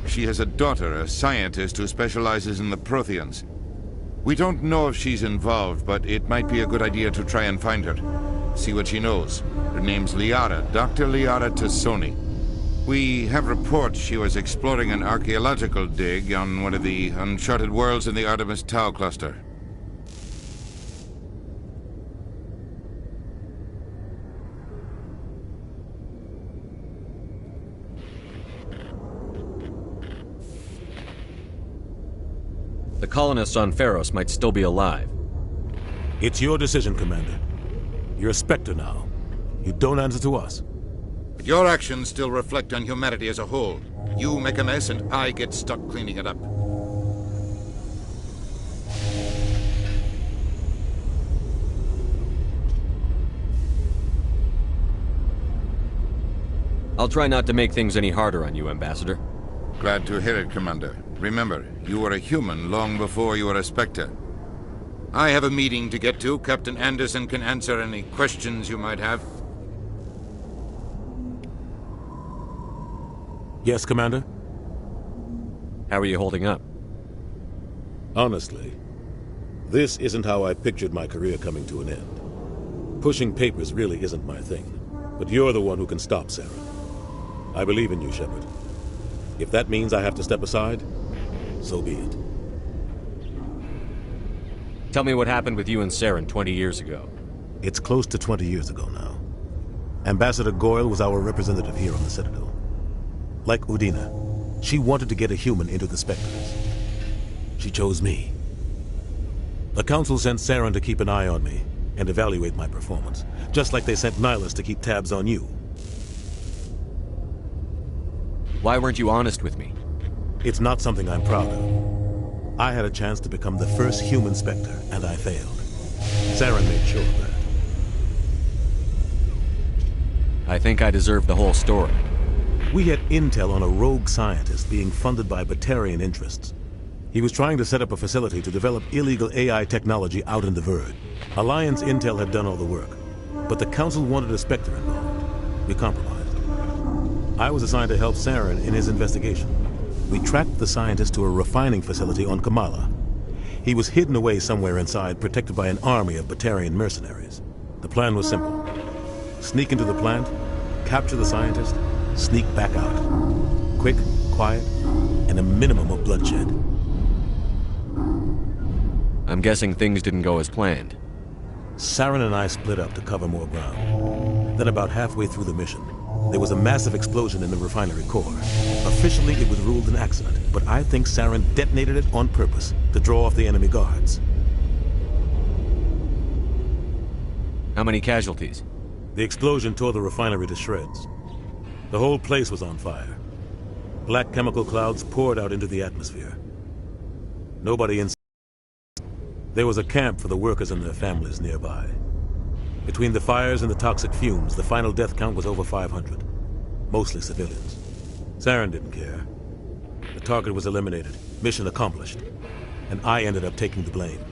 She has a daughter, a scientist who specializes in the Protheans. We don't know if she's involved, but it might be a good idea to try and find her. See what she knows. Her name's Liara, Dr. Liara Tassoni. We have reports she was exploring an archaeological dig on one of the uncharted worlds in the Artemis Tau cluster. The colonists on Pharos might still be alive. It's your decision, Commander. You're a Spectre now. You don't answer to us. But your actions still reflect on humanity as a whole. You make a mess and I get stuck cleaning it up. I'll try not to make things any harder on you, Ambassador. Glad to hear it, Commander. Remember, you were a human long before you were a Spectre. I have a meeting to get to. Captain Anderson can answer any questions you might have. Yes, Commander? How are you holding up? Honestly, this isn't how I pictured my career coming to an end. Pushing papers really isn't my thing. But you're the one who can stop Saren. I believe in you, Shepard. If that means I have to step aside, so be it. Tell me what happened with you and Saren 20 years ago. It's close to 20 years ago now. Ambassador Goyle was our representative here on the Citadel. Like Udina, she wanted to get a human into the Spectres. She chose me. The Council sent Saren to keep an eye on me and evaluate my performance, just like they sent Nihilus to keep tabs on you. Why weren't you honest with me? It's not something I'm proud of. I had a chance to become the first human Spectre, and I failed. Saren made sure of that. I think I deserve the whole story. We had intel on a rogue scientist being funded by Batarian interests. He was trying to set up a facility to develop illegal AI technology out in the Verd. Alliance intel had done all the work, but the Council wanted a Spectre involved. We compromised. I was assigned to help Saren in his investigation. We tracked the scientist to a refining facility on Kamala. He was hidden away somewhere inside, protected by an army of Batarian mercenaries. The plan was simple. Sneak into the plant, capture the scientist, sneak back out. Quick, quiet, and a minimum of bloodshed. I'm guessing things didn't go as planned. Saren and I split up to cover more ground. Then about halfway through the mission, there was a massive explosion in the refinery core. Officially, it was ruled an accident, but I think Saren detonated it on purpose to draw off the enemy guards. How many casualties? The explosion tore the refinery to shreds. The whole place was on fire. Black chemical clouds poured out into the atmosphere. Nobody inside. There was a camp for the workers and their families nearby. Between the fires and the toxic fumes, the final death count was over 500. Mostly civilians. Saren didn't care. The target was eliminated, mission accomplished, and I ended up taking the blame.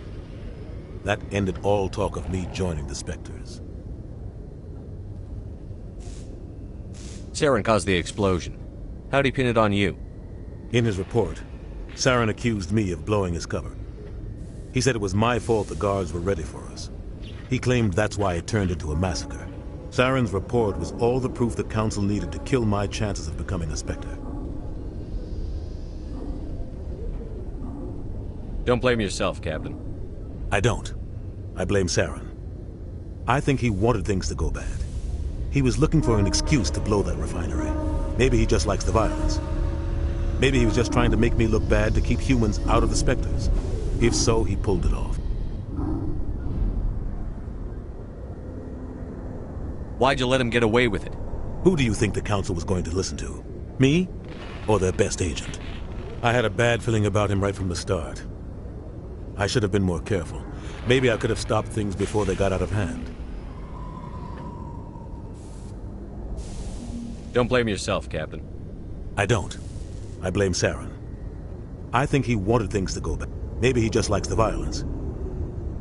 That ended all talk of me joining the Spectres. Saren caused the explosion. How'd he pin it on you? In his report, Saren accused me of blowing his cover. He said it was my fault the guards were ready for us. He claimed that's why it turned into a massacre. Saren's report was all the proof the Council needed to kill my chances of becoming a Spectre. Don't blame yourself, Captain. I don't. I blame Saren. I think he wanted things to go bad. He was looking for an excuse to blow that refinery. Maybe he just likes the violence. Maybe he was just trying to make me look bad to keep humans out of the Spectres. If so, he pulled it off. Why'd you let him get away with it? Who do you think the Council was going to listen to? Me? Or their best agent? I had a bad feeling about him right from the start. I should have been more careful. Maybe I could have stopped things before they got out of hand. Don't blame yourself, Captain. I don't. I blame Saren. I think he wanted things to go bad. Maybe he just likes the violence.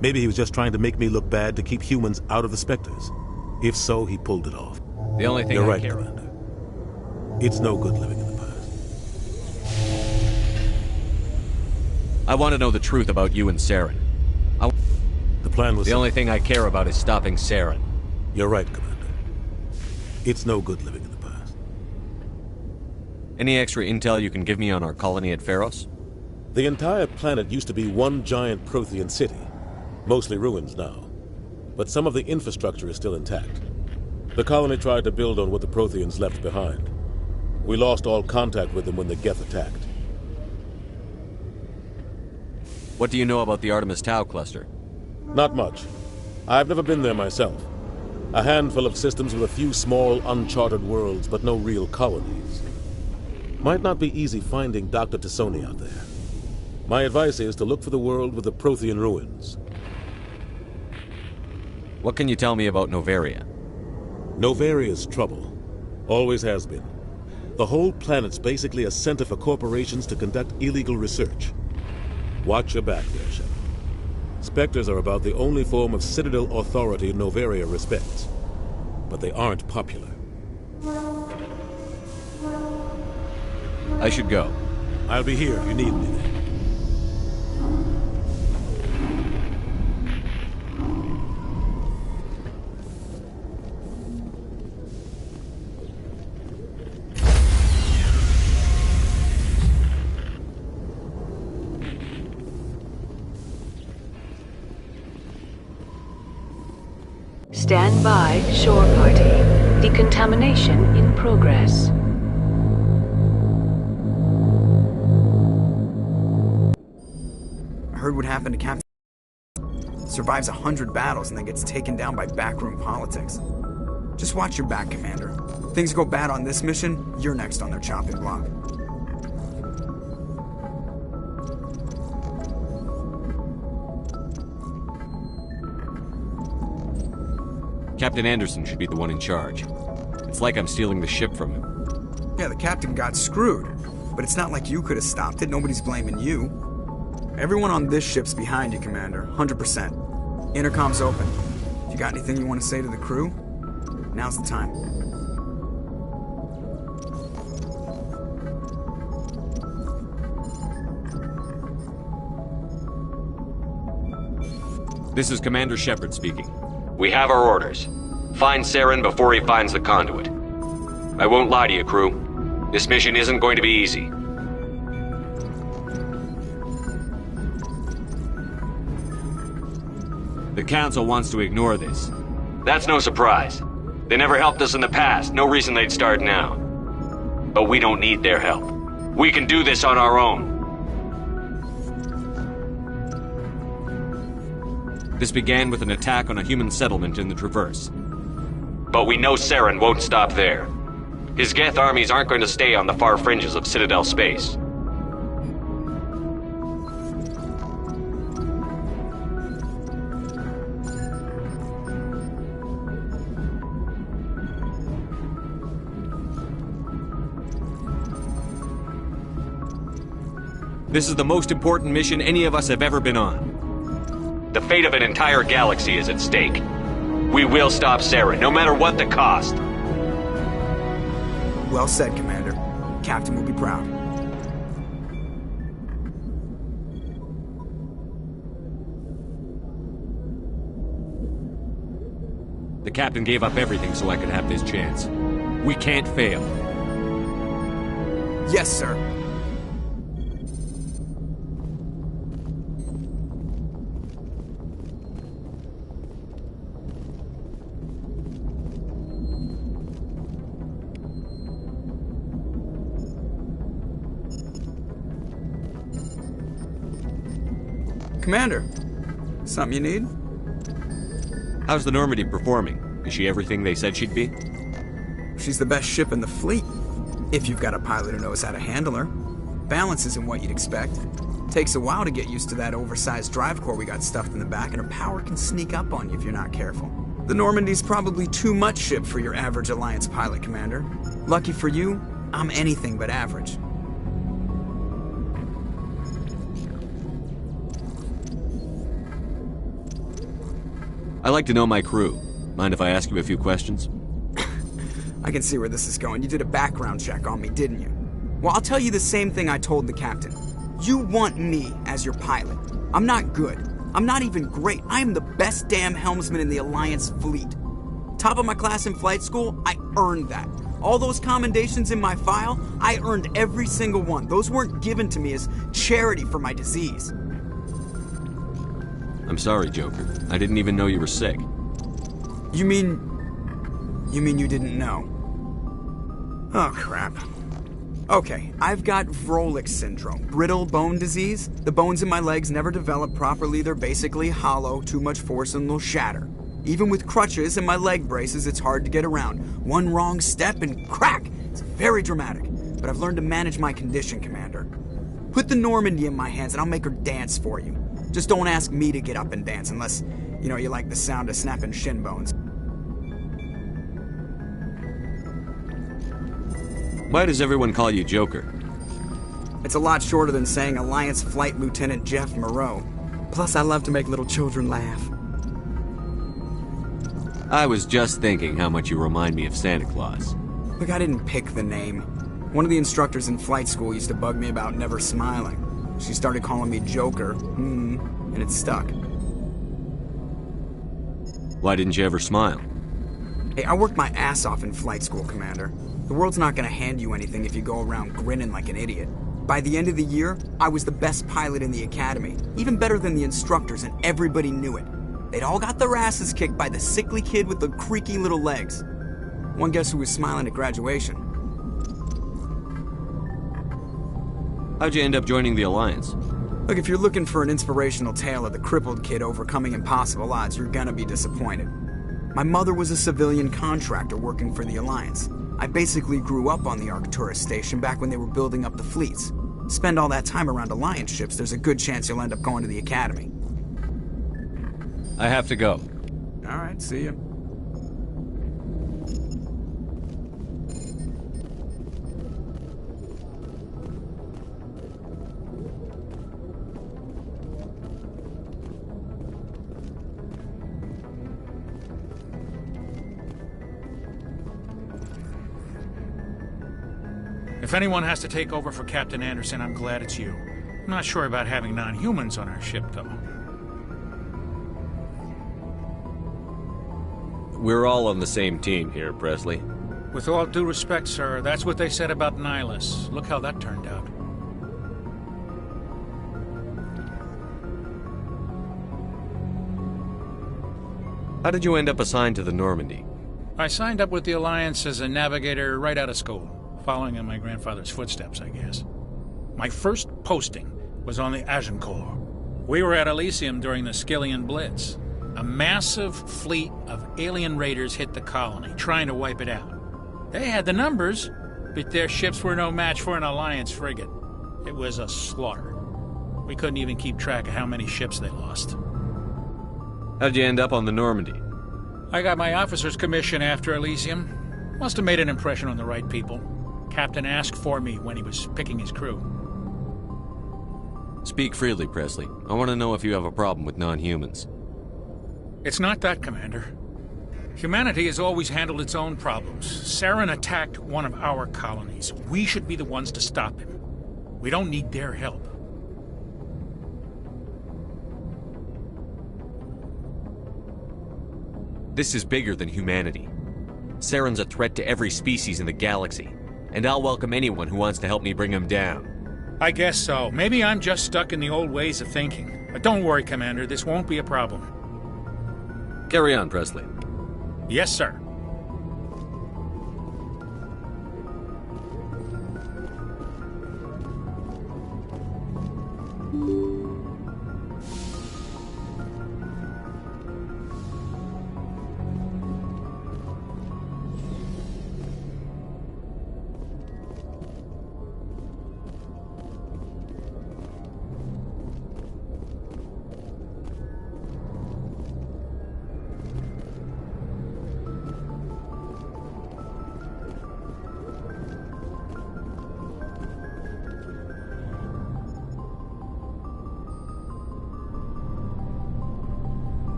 Maybe he was just trying to make me look bad to keep humans out of the Spectres. If so, he pulled it off. The only thing You're I right, care Commander. It's no good living in the past. I want to know the truth about you and Saren. The plan was... The only thing I care about is stopping Saren. You're right, Commander. It's no good living in the past. Any extra intel you can give me on our colony at Pharos? The entire planet used to be one giant Prothean city. Mostly ruins now. But some of the infrastructure is still intact. The colony tried to build on what the Protheans left behind. We lost all contact with them when the Geth attacked. What do you know about the Artemis Tau cluster? Not much. I've never been there myself. A handful of systems with a few small, uncharted worlds, but no real colonies. Might not be easy finding Dr. Tassoni out there. My advice is to look for the world with the Prothean ruins. What can you tell me about Novaria? Novaria's trouble. Always has been. The whole planet's basically a center for corporations to conduct illegal research. Watch your back there, Shepard. Spectres are about the only form of Citadel authority Novaria respects. But they aren't popular. I should go. I'll be here if you need me. Stand by, shore party. Decontamination in progress. I heard what happened to Captain. Survives 100 battles and then gets taken down by backroom politics. Just watch your back, Commander. Things go bad on this mission, you're next on their chopping block. Captain Anderson should be the one in charge. It's like I'm stealing the ship from him. Yeah, the captain got screwed. But it's not like you could have stopped it. Nobody's blaming you. Everyone on this ship's behind you, Commander. 100%. Intercom's open. If you got anything you want to say to the crew, now's the time. This is Commander Shepard speaking. We have our orders. Find Saren before he finds the conduit. I won't lie to you, crew. This mission isn't going to be easy. The Council wants to ignore this. That's no surprise. They never helped us in the past, no reason they'd start now. But we don't need their help. We can do this on our own. This began with an attack on a human settlement in the Traverse. But we know Saren won't stop there. His Geth armies aren't going to stay on the far fringes of Citadel space. This is the most important mission any of us have ever been on. The fate of an entire galaxy is at stake. We will stop Saren, no matter what the cost. Well said, Commander. Captain will be proud. The Captain gave up everything so I could have this chance. We can't fail. Yes, sir. Commander, something you need? How's the Normandy performing? Is she everything they said she'd be? She's the best ship in the fleet, if you've got a pilot who knows how to handle her. Balance isn't what you'd expect. Takes a while to get used to that oversized drive core we got stuffed in the back, and her power can sneak up on you if you're not careful. The Normandy's probably too much ship for your average Alliance pilot, Commander. Lucky for you, I'm anything but average. I like to know my crew. Mind if I ask you a few questions? I can see where this is going. You did a background check on me, didn't you? Well, I'll tell you the same thing I told the captain. You want me as your pilot. I'm not good. I'm not even great. I am the best damn helmsman in the Alliance fleet. Top of my class in flight school, I earned that. All those commendations in my file, I earned every single one. Those weren't given to me as charity for my disease. I'm sorry, Joker. I didn't even know you were sick. You mean you didn't know? Oh, crap. Okay, I've got Vrolik syndrome, brittle bone disease. The bones in my legs never develop properly. They're basically hollow, too much force and they'll shatter. Even with crutches and my leg braces, it's hard to get around. One wrong step and crack! It's very dramatic. But I've learned to manage my condition, Commander. Put the Normandy in my hands and I'll make her dance for you. Just don't ask me to get up and dance unless, you like the sound of snapping shin bones. Why does everyone call you Joker? It's a lot shorter than saying Alliance Flight Lieutenant Jeff Moreau. Plus, I love to make little children laugh. I was just thinking how much you remind me of Santa Claus. Look, I didn't pick the name. One of the instructors in flight school used to bug me about never smiling. She started calling me Joker, and it stuck. Why didn't you ever smile? Hey, I worked my ass off in flight school, Commander. The world's not gonna hand you anything if you go around grinning like an idiot. By the end of the year, I was the best pilot in the academy, even better than the instructors, and everybody knew it. They'd all got their asses kicked by the sickly kid with the creaky little legs. One guess who was smiling at graduation? How'd you end up joining the Alliance? Look, if you're looking for an inspirational tale of the crippled kid overcoming impossible odds, you're gonna be disappointed. My mother was a civilian contractor working for the Alliance. I basically grew up on the Arcturus station back when they were building up the fleets. Spend all that time around Alliance ships, there's a good chance you'll end up going to the Academy. I have to go. Alright, see ya. If anyone has to take over for Captain Anderson, I'm glad it's you. I'm not sure about having non-humans on our ship, though. We're all on the same team here, Presley. With all due respect, sir, that's what they said about Nihilus. Look how that turned out. How did you end up assigned to the Normandy? I signed up with the Alliance as a navigator right out of school, following in my grandfather's footsteps, I guess. My first posting was on the Agincourt. We were at Elysium during the Skillian Blitz. A massive fleet of alien raiders hit the colony, trying to wipe it out. They had the numbers, but their ships were no match for an Alliance frigate. It was a slaughter. We couldn't even keep track of how many ships they lost. How'd you end up on the Normandy? I got my officer's commission after Elysium. Must have made an impression on the right people. Captain asked for me when he was picking his crew. Speak freely, Presley. I want to know if you have a problem with non-humans. It's not that, Commander. Humanity has always handled its own problems. Saren attacked one of our colonies. We should be the ones to stop him. We don't need their help. This is bigger than humanity. Saren's a threat to every species in the galaxy, and I'll welcome anyone who wants to help me bring him down. I guess so. Maybe I'm just stuck in the old ways of thinking. But don't worry, Commander. This won't be a problem. Carry on, Presley. Yes, sir.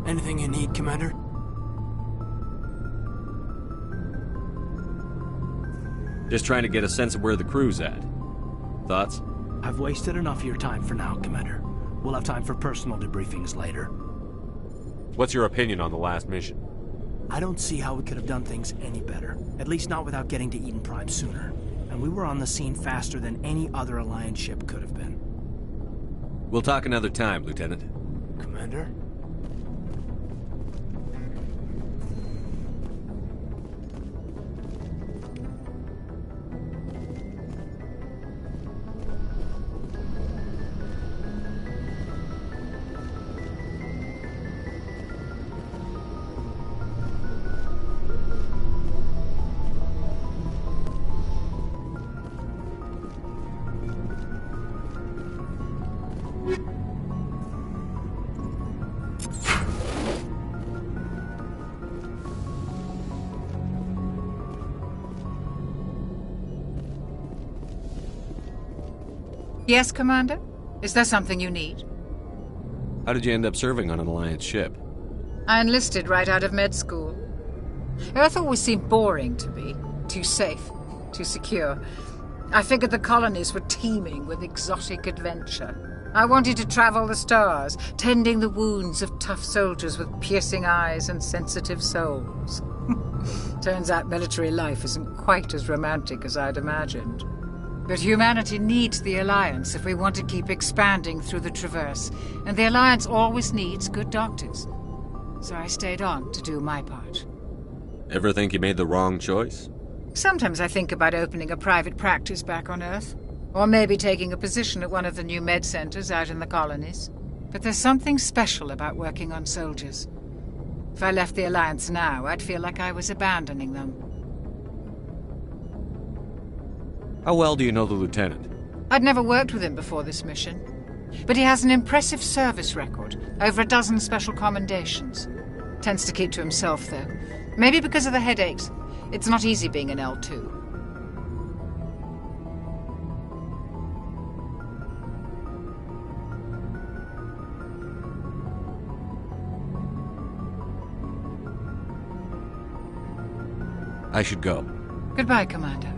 Anything you need, Commander? Just trying to get a sense of where the crew's at. Thoughts? I've wasted enough of your time for now, Commander. We'll have time for personal debriefings later. What's your opinion on the last mission? I don't see how we could have done things any better. At least not without getting to Eden Prime sooner. And we were on the scene faster than any other Alliance ship could have been. We'll talk another time, Lieutenant. Commander? Yes, Commander? Is there something you need? How did you end up serving on an Alliance ship? I enlisted right out of med school. Earth always seemed boring to me. Too safe, too secure. I figured the colonies were teeming with exotic adventure. I wanted to travel the stars, tending the wounds of tough soldiers with piercing eyes and sensitive souls. Turns out military life isn't quite as romantic as I'd imagined. But humanity needs the Alliance if we want to keep expanding through the Traverse, and the Alliance always needs good doctors. So I stayed on to do my part. Ever think you made the wrong choice? Sometimes I think about opening a private practice back on Earth, or maybe taking a position at one of the new med centers out in the colonies. But there's something special about working on soldiers. If I left the Alliance now, I'd feel like I was abandoning them. How well do you know the Lieutenant? I'd never worked with him before this mission. But he has an impressive service record, over a dozen special commendations. Tends to keep to himself, though. Maybe because of the headaches. It's not easy being an L2. I should go. Goodbye, Commander.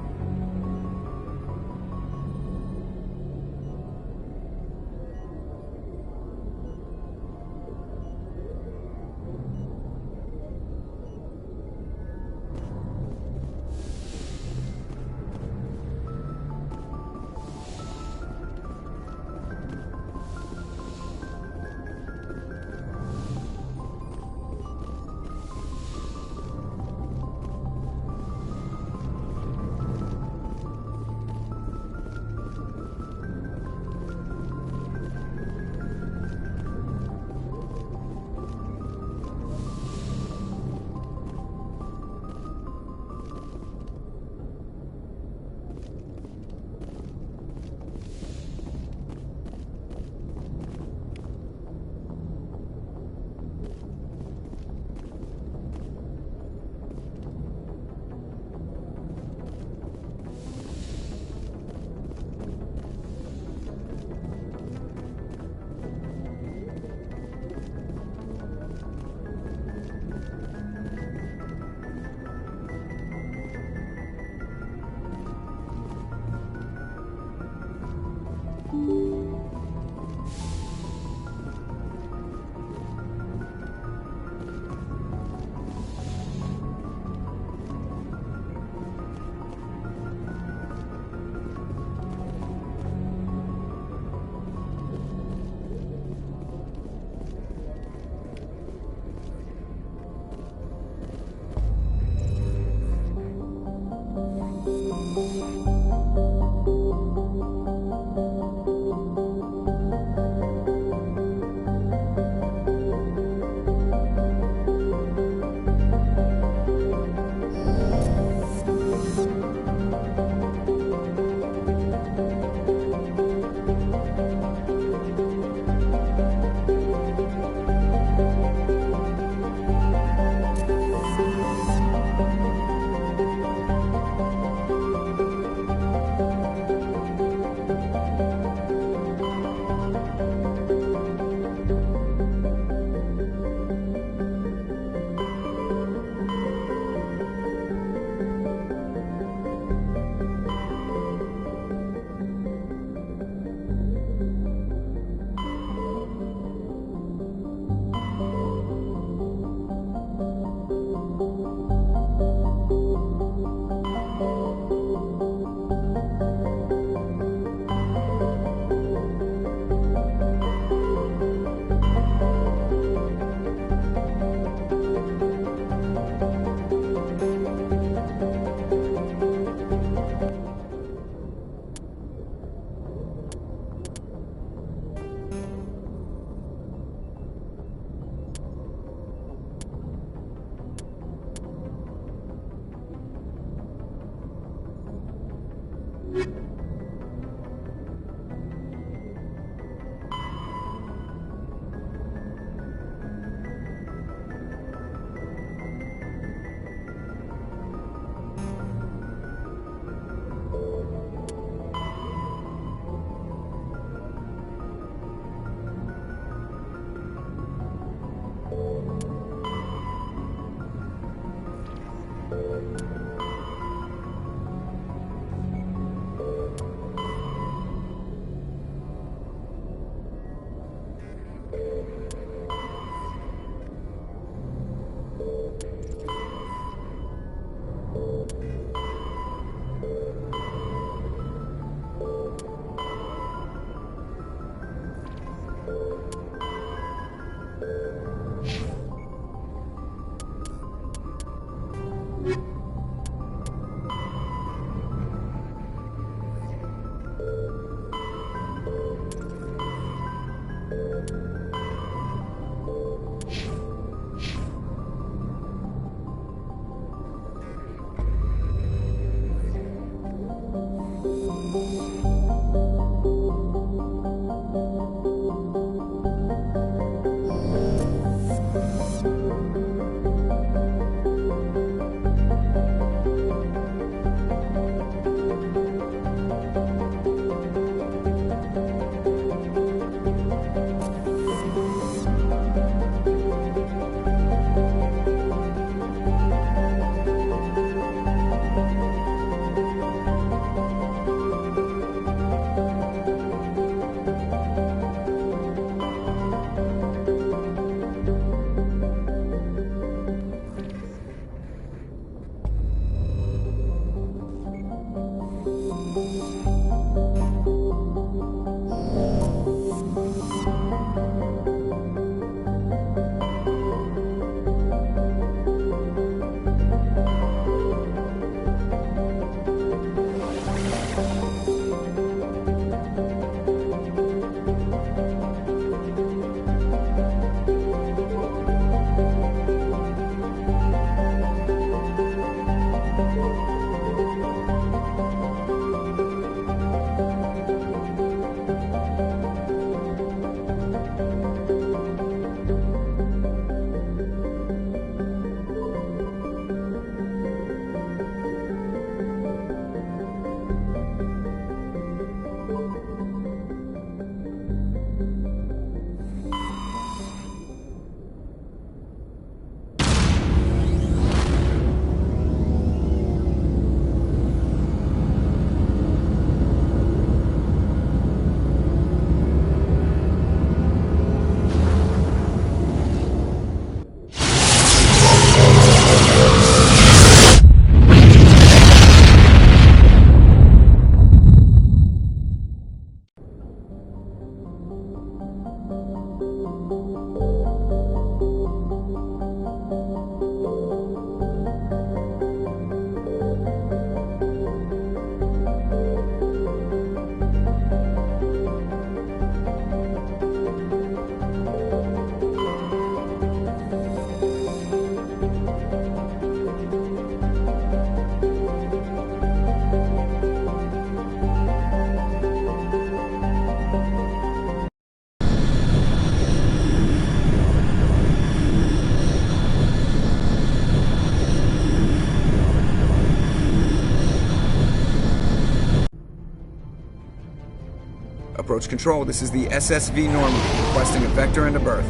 Approach Control, this is the SSV Normandy, requesting a vector and a berth.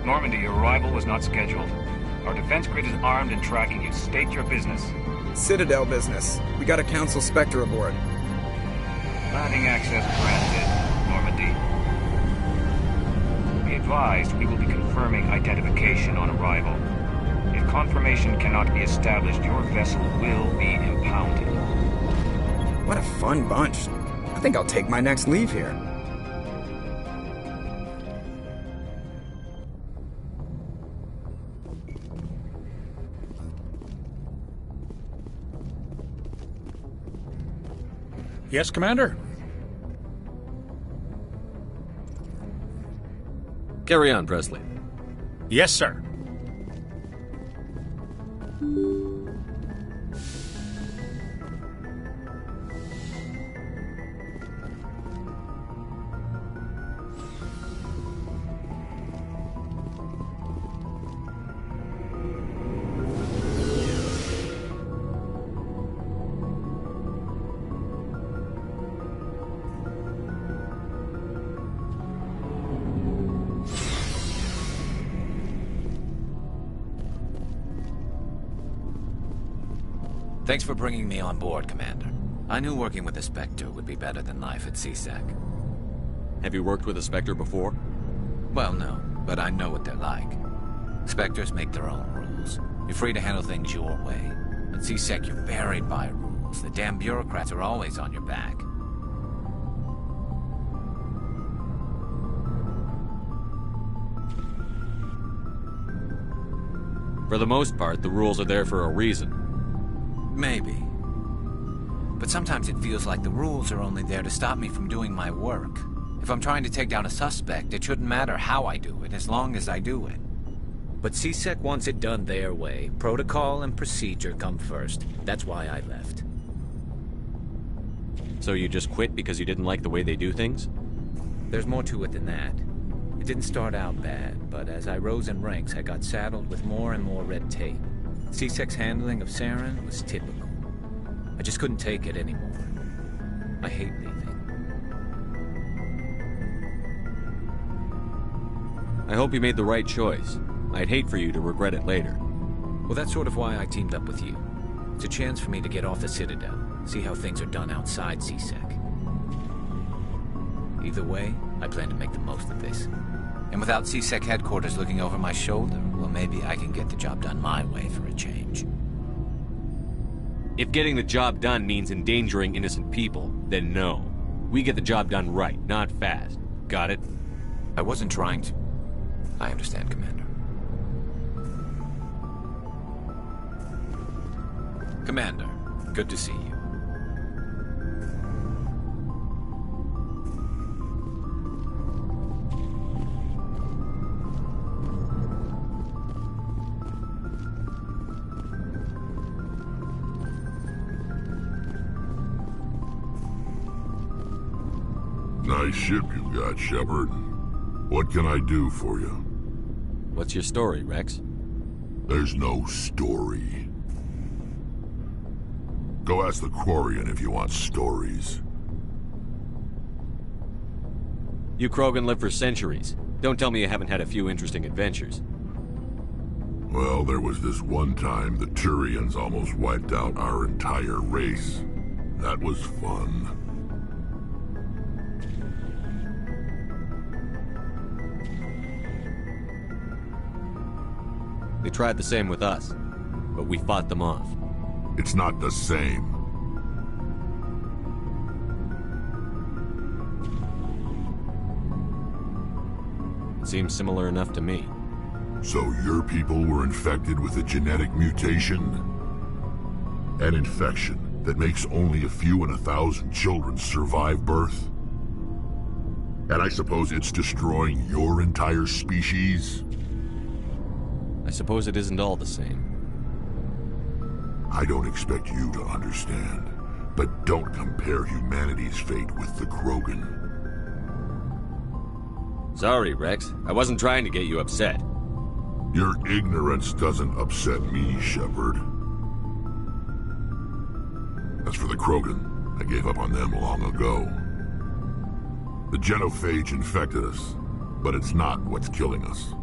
Normandy, your arrival was not scheduled. Our defense grid is armed and tracking you. State your business. Citadel business. We got a Council Spectre aboard. Landing access granted, Normandy. Be advised, we will be confirming identification on arrival. If confirmation cannot be established, your vessel will be impounded. What a fun bunch. I think I'll take my next leave here. Yes, Commander? Carry on, Presley. Yes, sir. Thanks for bringing me on board, Commander. I knew working with a Spectre would be better than life at CSEC. Have you worked with a Spectre before? Well, no, but I know what they're like. Spectres make their own rules. You're free to handle things your way. At CSEC, you're buried by rules. The damn bureaucrats are always on your back. For the most part, the rules are there for a reason. Maybe. But sometimes it feels like the rules are only there to stop me from doing my work. If I'm trying to take down a suspect, it shouldn't matter how I do it, as long as I do it. But CSEC wants it done their way. Protocol and procedure come first. That's why I left. So you just quit because you didn't like the way they do things? There's more to it than that. It didn't start out bad, but as I rose in ranks, I got saddled with more and more red tape. CSEC's handling of Saren was typical. I just couldn't take it anymore. I hate leaving. I hope you made the right choice. I'd hate for you to regret it later. Well, that's sort of why I teamed up with you. It's a chance for me to get off the Citadel, see how things are done outside CSEC. Either way, I plan to make the most of this. And without CSEC headquarters looking over my shoulder, well, maybe I can get the job done my way for a change. If getting the job done means endangering innocent people, then no. We get the job done right, not fast. Got it? I wasn't trying to. I understand, Commander. Commander, good to see you. Nice ship you got, Shepard. What can I do for you? What's your story, Rex? There's no story. Go ask the Quarian if you want stories. You Krogan live for centuries. Don't tell me you haven't had a few interesting adventures. Well, there was this one time the Turians almost wiped out our entire race. That was fun. They tried the same with us, but we fought them off. It's not the same. Seems similar enough to me. So your people were infected with a genetic mutation? An infection that makes only a few in 1,000 children survive birth? And I suppose it's destroying your entire species? I suppose it isn't all the same. I don't expect you to understand, but don't compare humanity's fate with the Krogan. Sorry, Rex. I wasn't trying to get you upset. Your ignorance doesn't upset me, Shepard. As for the Krogan, I gave up on them long ago. The genophage infected us, but it's not what's killing us.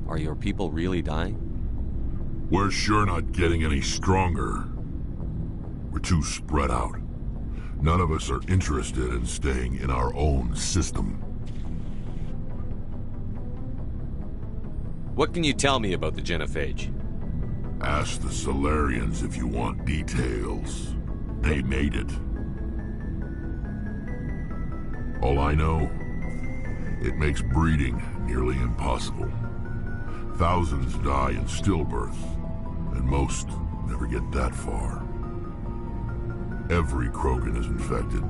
Are your people really dying? We're sure not getting any stronger. We're too spread out. None of us are interested in staying in our own system. What can you tell me about the genophage? Ask the Solarians if you want details. They made it. All I know, it makes breeding nearly impossible. Thousands die in stillbirth, and most never get that far. Every Krogan is infected,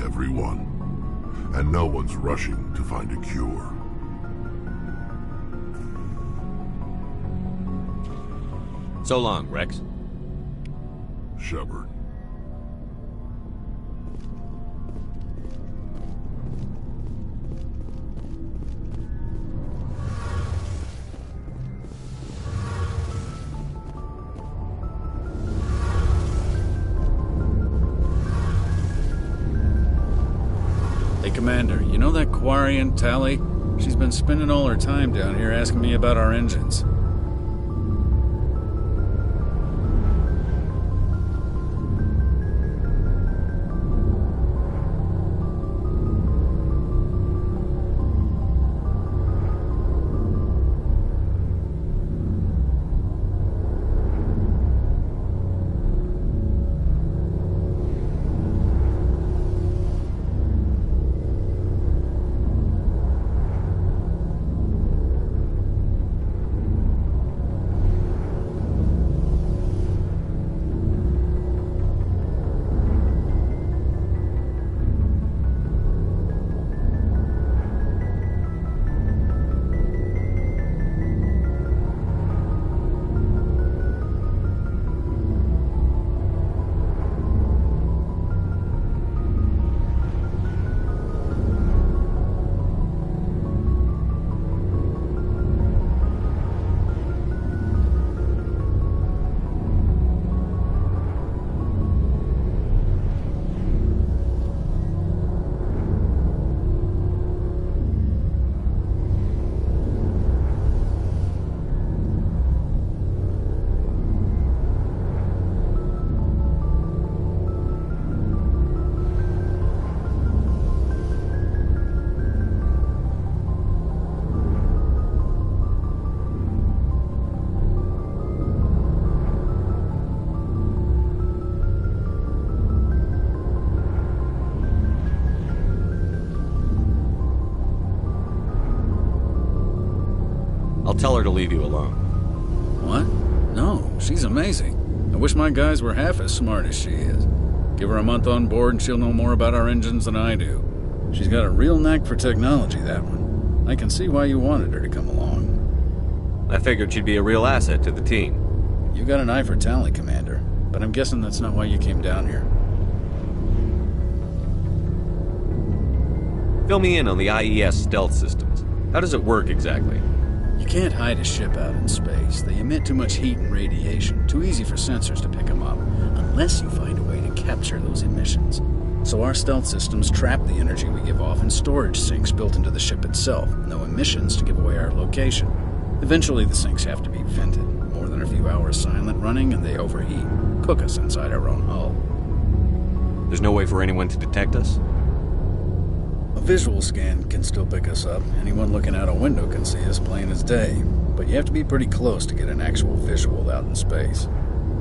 every one, and no one's rushing to find a cure. So long, Rex. Shepard. Hey, Commander, you know that Quarian, Tally? She's been spending all her time down here asking me about our engines. I'll tell her to leave you alone. What? No, she's amazing. I wish my guys were half as smart as she is. Give her a month on board and she'll know more about our engines than I do. She's got a real knack for technology, that one. I can see why you wanted her to come along. I figured she'd be a real asset to the team. You got an eye for talent, Commander, but I'm guessing that's not why you came down here. Fill me in on the IES stealth systems. How does it work exactly? You can't hide a ship out in space. They emit too much heat and radiation. Too easy for sensors to pick them up, unless you find a way to capture those emissions. So our stealth systems trap the energy we give off in storage sinks built into the ship itself. No emissions to give away our location. Eventually the sinks have to be vented. More than a few hours silent running and they overheat. Cook us inside our own hull. There's no way for anyone to detect us? A visual scan can still pick us up. Anyone looking out a window can see us plain as day. But you have to be pretty close to get an actual visual out in space.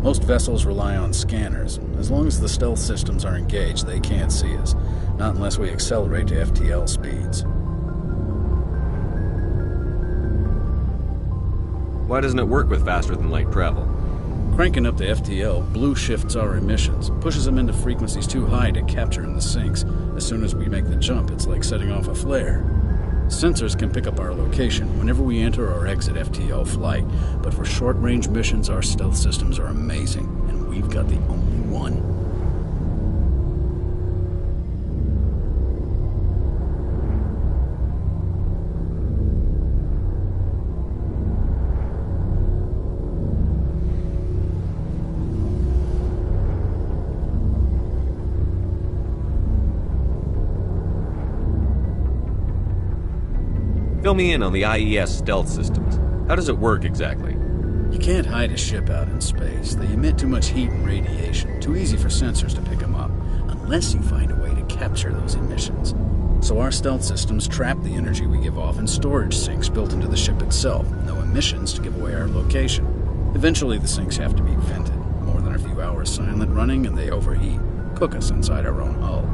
Most vessels rely on scanners. As long as the stealth systems are engaged, they can't see us. Not unless we accelerate to FTL speeds. Why doesn't it work with faster-than-light travel? Cranking up the FTL blue shifts our emissions, pushes them into frequencies too high to capture in the sinks. As soon as we make the jump, it's like setting off a flare. Sensors can pick up our location whenever we enter or exit FTL flight, but for short-range missions, our stealth systems are amazing, and we've got the only one. Fill me in on the IES stealth systems. How does it work exactly? You can't hide a ship out in space. They emit too much heat and radiation. Too easy for sensors to pick them up, unless you find a way to capture those emissions. So our stealth systems trap the energy we give off in storage sinks built into the ship itself. No emissions to give away our location. Eventually the sinks have to be vented. More than a few hours silent running and they overheat. Cook us inside our own hull.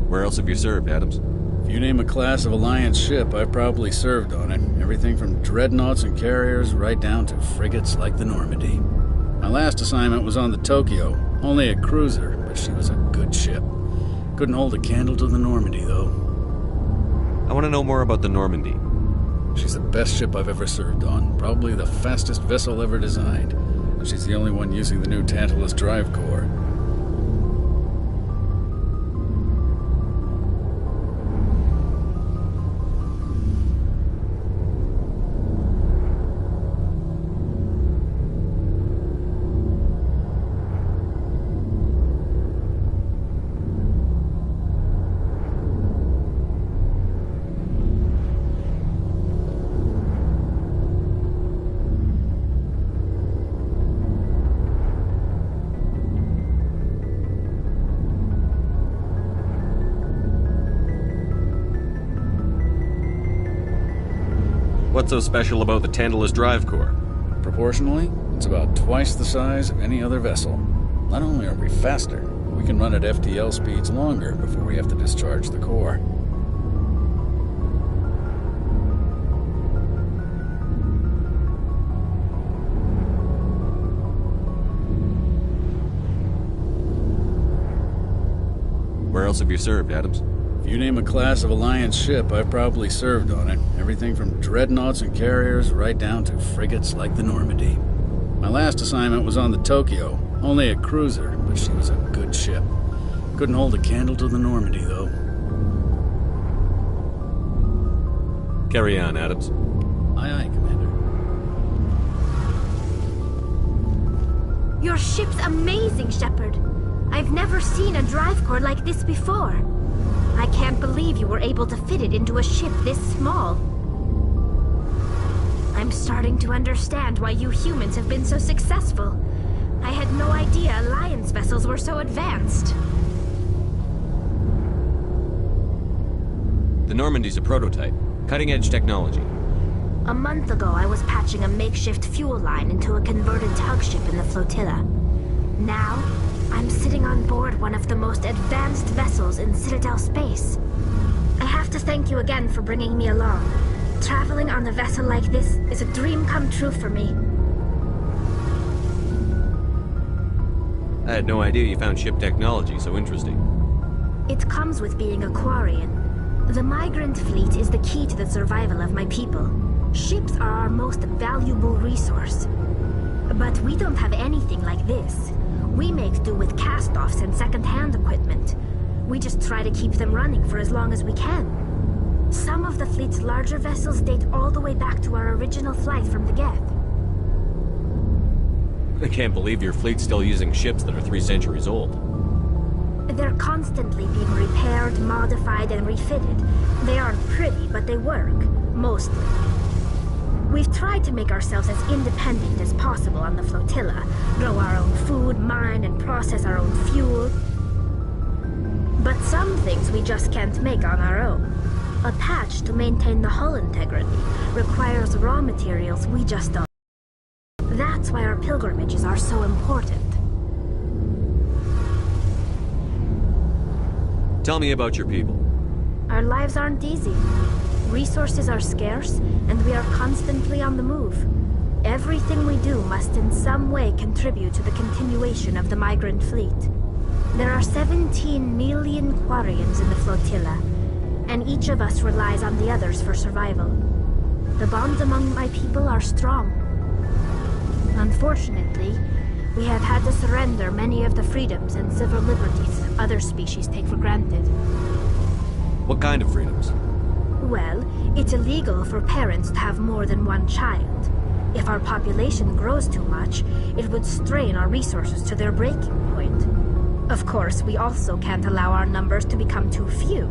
Where else have you served, Adams? If you name a class of Alliance ship, I've probably served on it. Everything from dreadnoughts and carriers right down to frigates like the Normandy. My last assignment was on the Tokyo, only a cruiser, but she was a good ship. Couldn't hold a candle to the Normandy, though. I want to know more about the Normandy. She's the best ship I've ever served on, probably the fastest vessel ever designed. And she's the only one using the new Tantalus drive core. What's so special about the Tantalus drive core? Proportionally, it's about twice the size of any other vessel. Not only are we faster, we can run at FTL speeds longer before we have to discharge the core. Where else have you served, Adams? If you name a class of Alliance ship, I've probably served on it. Everything from dreadnoughts and carriers right down to frigates like the Normandy. My last assignment was on the Tokyo, only a cruiser, but she was a good ship. Couldn't hold a candle to the Normandy, though. Carry on, Adams. Aye, aye, Commander. Your ship's amazing, Shepard. I've never seen a drive core like this before. I can't believe you were able to fit it into a ship this small. I'm starting to understand why you humans have been so successful. I had no idea Alliance vessels were so advanced. The Normandy's a prototype. Cutting-edge technology. A month ago, I was patching a makeshift fuel line into a converted tug ship in the flotilla. Now, I'm sitting on board one of the most advanced vessels in Citadel space. I have to thank you again for bringing me along. Traveling on a vessel like this is a dream come true for me. I had no idea you found ship technology so interesting. It comes with being a Quarian. The migrant fleet is the key to the survival of my people. Ships are our most valuable resource. But we don't have anything like this. We make do with cast-offs and second-hand equipment. We just try to keep them running for as long as we can. Some of the fleet's larger vessels date all the way back to our original flight from the Geth. I can't believe your fleet's still using ships that are 3 centuries old. They're constantly being repaired, modified, and refitted. They aren't pretty, but they work. Mostly. We've tried to make ourselves as independent as possible on the flotilla. Grow our own food, mine, and process our own fuel. But some things we just can't make on our own. A patch to maintain the hull integrity requires raw materials we just don't. That's why our pilgrimages are so important. Tell me about your people. Our lives aren't easy. Resources are scarce, and we are constantly on the move. Everything we do must in some way contribute to the continuation of the migrant fleet. There are 17 million Quarians in the flotilla, and each of us relies on the others for survival. The bonds among my people are strong. Unfortunately, we have had to surrender many of the freedoms and civil liberties other species take for granted. What kind of freedoms? Well, it's illegal for parents to have more than one child. If our population grows too much, it would strain our resources to their breaking point. Of course, we also can't allow our numbers to become too few.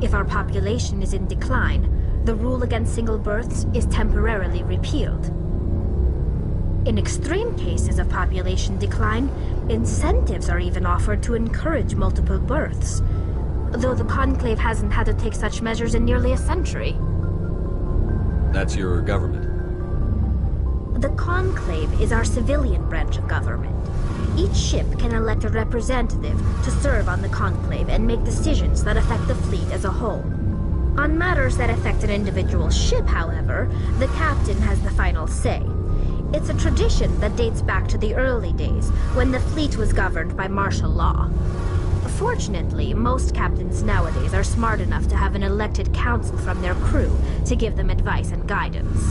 If our population is in decline, the rule against single births is temporarily repealed. In extreme cases of population decline, incentives are even offered to encourage multiple births, though the Conclave hasn't had to take such measures in nearly a century. That's your government. The Conclave is our civilian branch of government. Each ship can elect a representative to serve on the Conclave and make decisions that affect the fleet as a whole. On matters that affect an individual ship, however, the captain has the final say. It's a tradition that dates back to the early days, when the fleet was governed by martial law. Fortunately, most captains nowadays are smart enough to have an elected council from their crew to give them advice and guidance.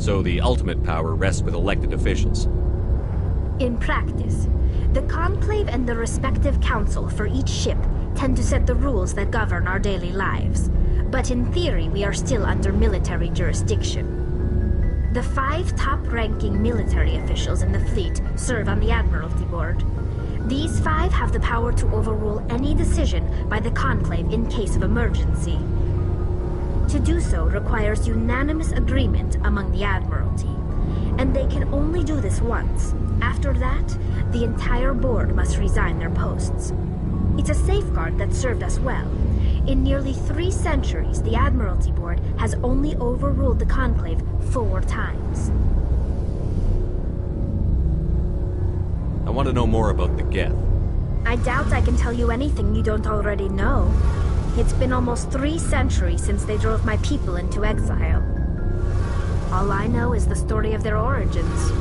So the ultimate power rests with elected officials. In practice, the Conclave and the respective council for each ship tend to set the rules that govern our daily lives. But in theory, we are still under military jurisdiction. The 5 top-ranking military officials in the fleet serve on the Admiralty Board. These 5 have the power to overrule any decision by the Conclave in case of emergency. To do so requires unanimous agreement among the Admiralty, and they can only do this once. After that, the entire board must resign their posts. It's a safeguard that served us well. In nearly 3 centuries, the Admiralty Board has only overruled the Conclave 4 times. I want to know more about the Geth. I doubt I can tell you anything you don't already know. It's been almost 3 centuries since they drove my people into exile. All I know is the story of their origins,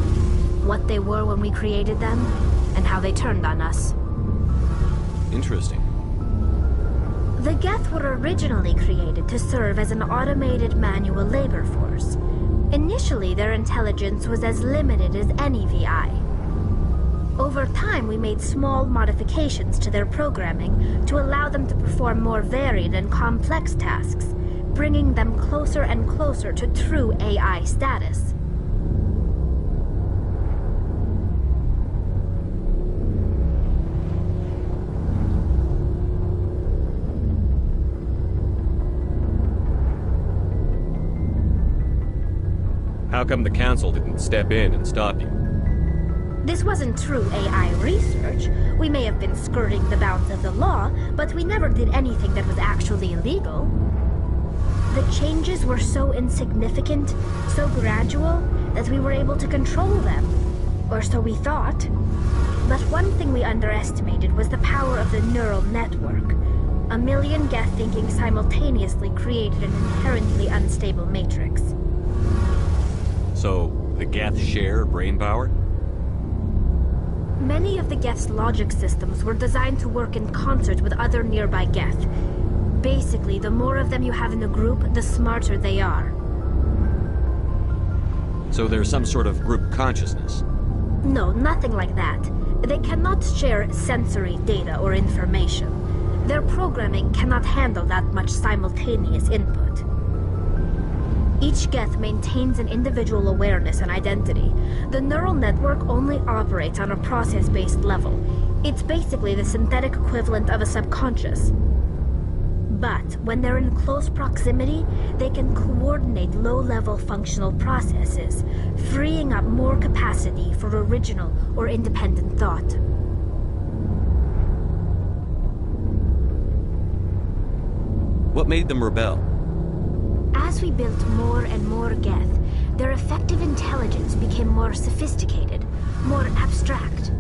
what they were when we created them, and how they turned on us. Interesting. The Geth were originally created to serve as an automated manual labor force. Initially, their intelligence was as limited as any VI. Over time, we made small modifications to their programming to allow them to perform more varied and complex tasks, bringing them closer and closer to true AI status. How come the Council didn't step in and stop you? This wasn't true AI research. We may have been skirting the bounds of the law, but we never did anything that was actually illegal. The changes were so insignificant, so gradual, that we were able to control them. Or so we thought. But one thing we underestimated was the power of the neural network. A million Geth thinking simultaneously created an inherently unstable matrix. So, the Geth share brainpower? Many of the Geth's logic systems were designed to work in concert with other nearby Geth. Basically, the more of them you have in a group, the smarter they are. So there's some sort of group consciousness? No, nothing like that. They cannot share sensory data or information. Their programming cannot handle that much simultaneous input. Each Geth maintains an individual awareness and identity. The neural network only operates on a process-based level. It's basically the synthetic equivalent of a subconscious. But when they're in close proximity, they can coordinate low-level functional processes, freeing up more capacity for original or independent thought. What made them rebel? As we built more and more Geth, their effective intelligence became more sophisticated, more abstract.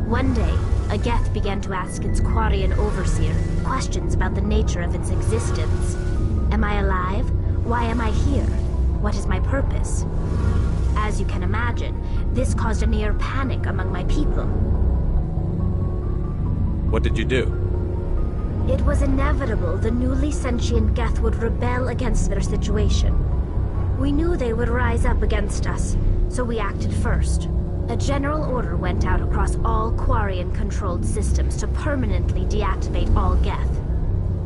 One day, a Geth began to ask its Quarian overseer questions about the nature of its existence. Am I alive? Why am I here? What is my purpose? As you can imagine, this caused a near panic among my people. What did you do? It was inevitable the newly sentient Geth would rebel against their situation. We knew they would rise up against us, so we acted first. A general order went out across all Quarian-controlled systems to permanently deactivate all Geth.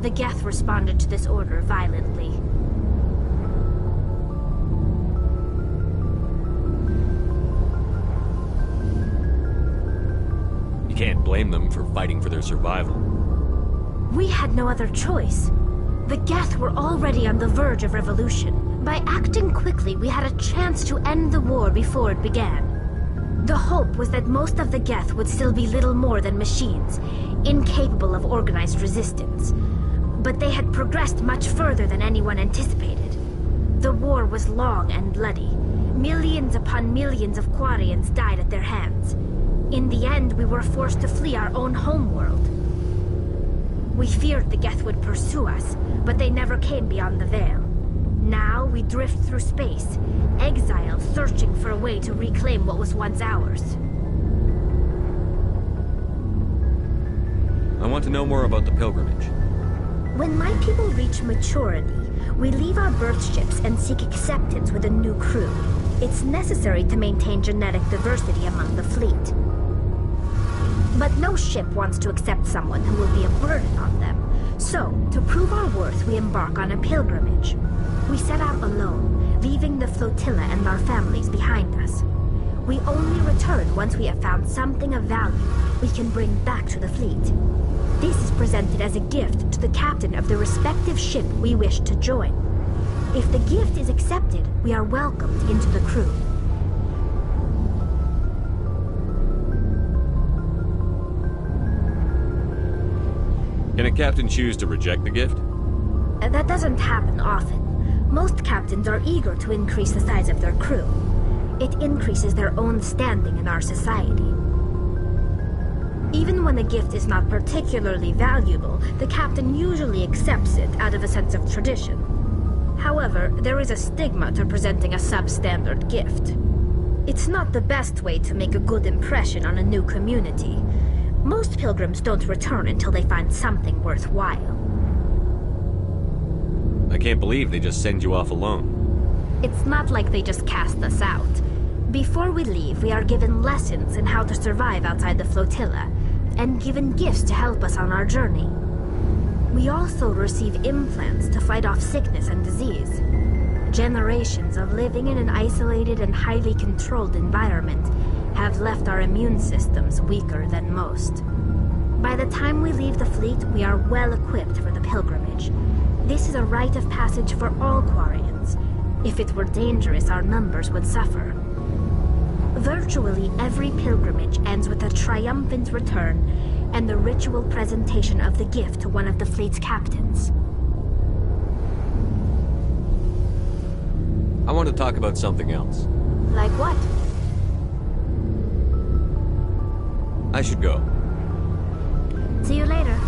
The Geth responded to this order violently. blame them for fighting for their survival. We had no other choice. The Geth were already on the verge of revolution. By acting quickly, we had a chance to end the war before it began. The hope was that most of the Geth would still be little more than machines, incapable of organized resistance. But they had progressed much further than anyone anticipated. The war was long and bloody. Millions upon millions of Quarians died at their hands. In the end, we were forced to flee our own homeworld. We feared the Geth would pursue us, but they never came beyond the Veil. Now we drift through space, exiled, searching for a way to reclaim what was once ours. I want to know more about the pilgrimage. When my people reach maturity, we leave our birth ships and seek acceptance with a new crew. It's necessary to maintain genetic diversity among the fleet. But no ship wants to accept someone who will be a burden on them. So, to prove our worth, we embark on a pilgrimage. We set out alone, leaving the flotilla and our families behind us. We only return once we have found something of value we can bring back to the fleet. This is presented as a gift to the captain of the respective ship we wish to join. If the gift is accepted, we are welcomed into the crew. Can a captain choose to reject the gift? That doesn't happen often. Most captains are eager to increase the size of their crew. It increases their own standing in our society. Even when a gift is not particularly valuable, the captain usually accepts it out of a sense of tradition. However, there is a stigma to presenting a substandard gift. It's not the best way to make a good impression on a new community. Most pilgrims don't return until they find something worthwhile. I can't believe they just send you off alone. It's not like they just cast us out. Before we leave, we are given lessons in how to survive outside the flotilla, and given gifts to help us on our journey. We also receive implants to fight off sickness and disease. Generations of living in an isolated and highly controlled environment have left our immune systems weaker than most. By the time we leave the fleet, we are well equipped for the pilgrimage. This is a rite of passage for all Quarians. If it were dangerous, our numbers would suffer. Virtually every pilgrimage ends with a triumphant return and the ritual presentation of the gift to one of the fleet's captains. I want to talk about something else. Like what? I should go. See you later.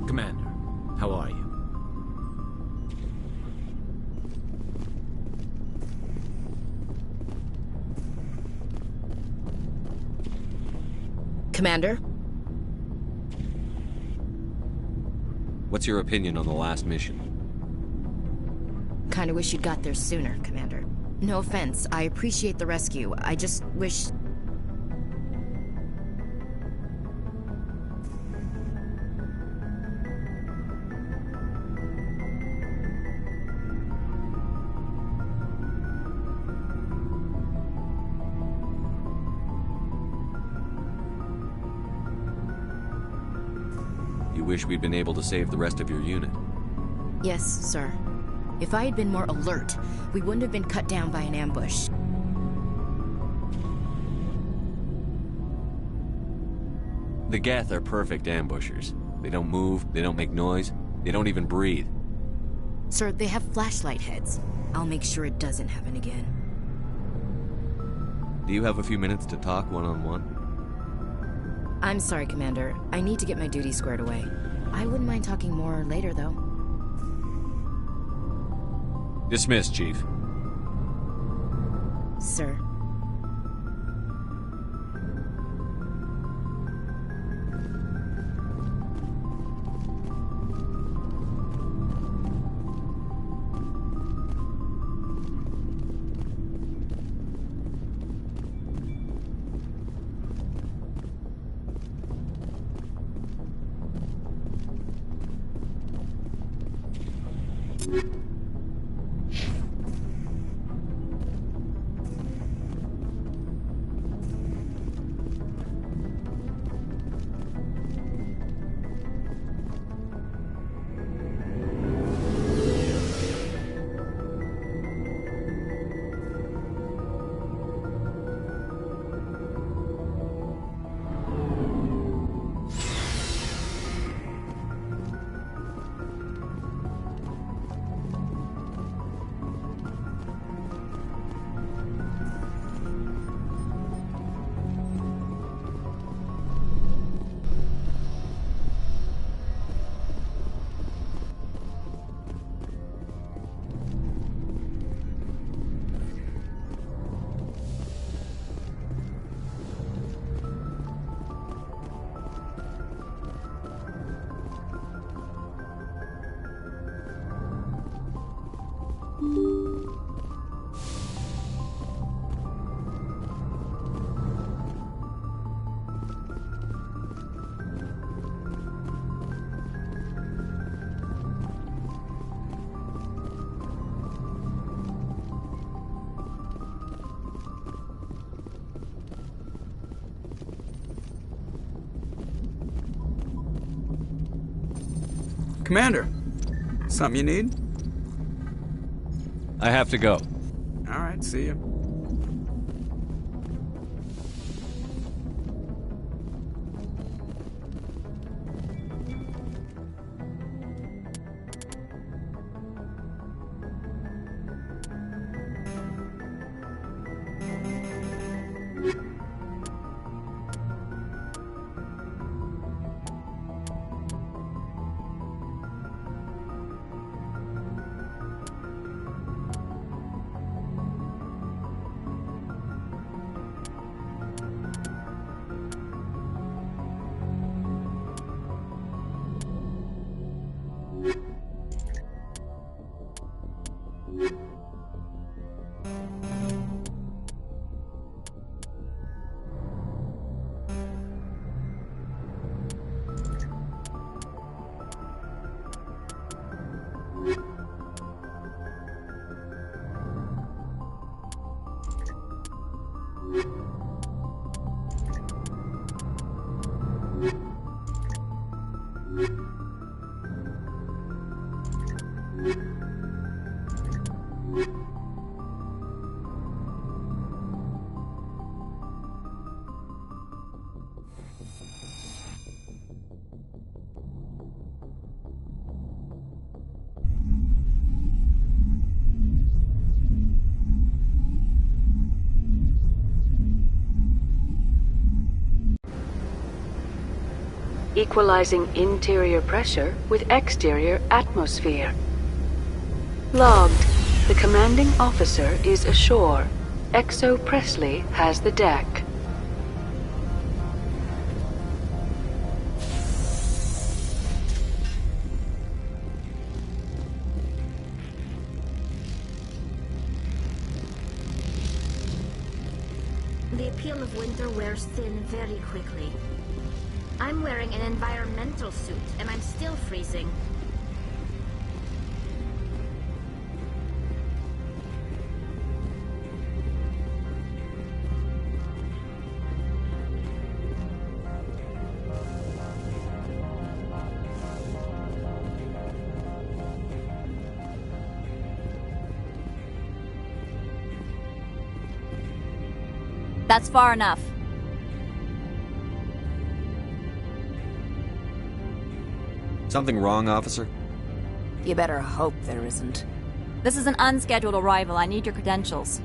Commander, how are you? Commander? What's your opinion on the last mission? Kinda wish you'd got there sooner, Commander. No offense, I appreciate the rescue. I just wish... You wish we'd been able to save the rest of your unit? Yes, sir. If I had been more alert, we wouldn't have been cut down by an ambush. The Geth are perfect ambushers. They don't move, they don't make noise, they don't even breathe. Sir, they have flashlight heads. I'll make sure it doesn't happen again. Do you have a few minutes to talk one-on-one? I'm sorry, Commander. I need to get my duty squared away. I wouldn't mind talking more later, though. Dismissed, Chief. Sir. Commander, something you need? I have to go. All right, see you. Equalizing interior pressure with exterior atmosphere. Logged. The commanding officer is ashore. Exo Presley has the deck. The appeal of winter wears thin very quickly. I'm wearing an environmental suit, and I'm still freezing. That's far enough. Something wrong, officer? You better hope there isn't. This is an unscheduled arrival. I need your credentials.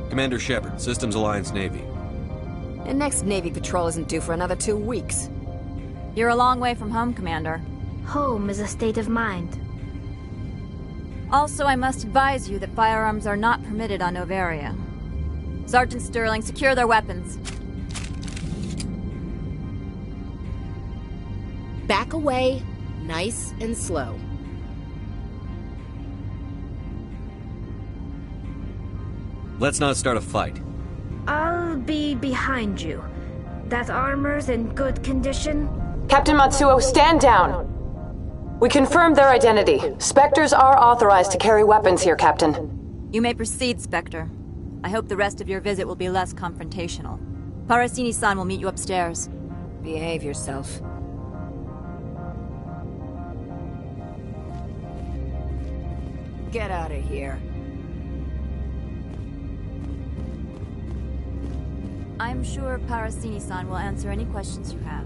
Commander Shepard, Systems Alliance Navy. The next Navy patrol isn't due for another 2 weeks. You're a long way from home, Commander. Home is a state of mind. Also, I must advise you that firearms are not permitted on Noveria. Sergeant Sterling, secure their weapons. Back away, nice and slow. Let's not start a fight. I'll be behind you. That armor's in good condition? Captain Matsuo, stand down! We confirmed their identity. Spectres are authorized to carry weapons here, Captain. You may proceed, Spectre. I hope the rest of your visit will be less confrontational. Parasini-san will meet you upstairs. Behave yourself. Get out of here. I'm sure Parasini-san will answer any questions you have.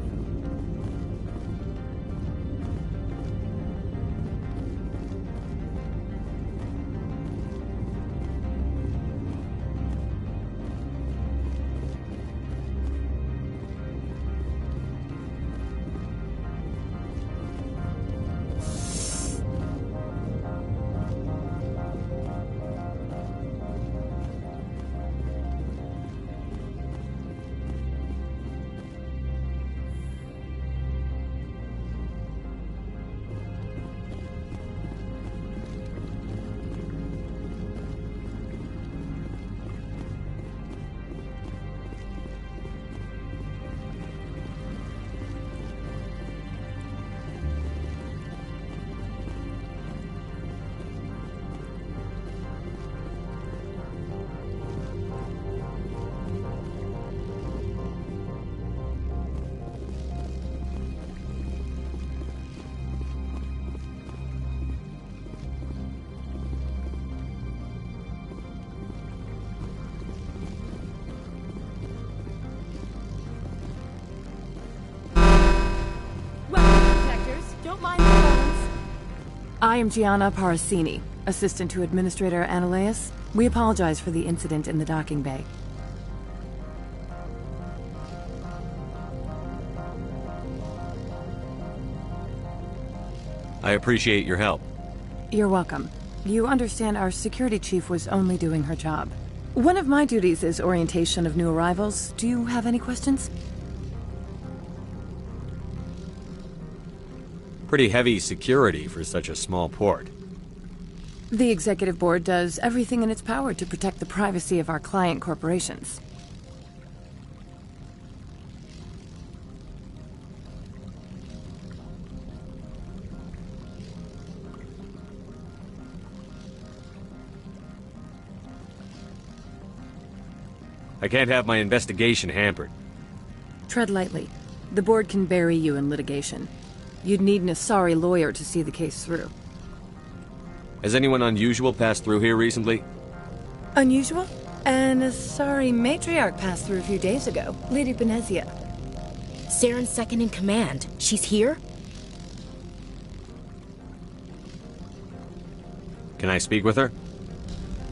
I am Gianna Parasini, assistant to Administrator Ananias. We apologize for the incident in the docking bay. I appreciate your help. You're welcome. You understand our security chief was only doing her job. One of my duties is orientation of new arrivals. Do you have any questions? Pretty heavy security for such a small port. The Executive Board does everything in its power to protect the privacy of our client corporations. I can't have my investigation hampered. Tread lightly. The board can bury you in litigation. You'd need an Asari lawyer to see the case through. Has anyone unusual passed through here recently? Unusual? An Asari matriarch passed through a few days ago. Lady Benezia. Saren's second in command. She's here? Can I speak with her?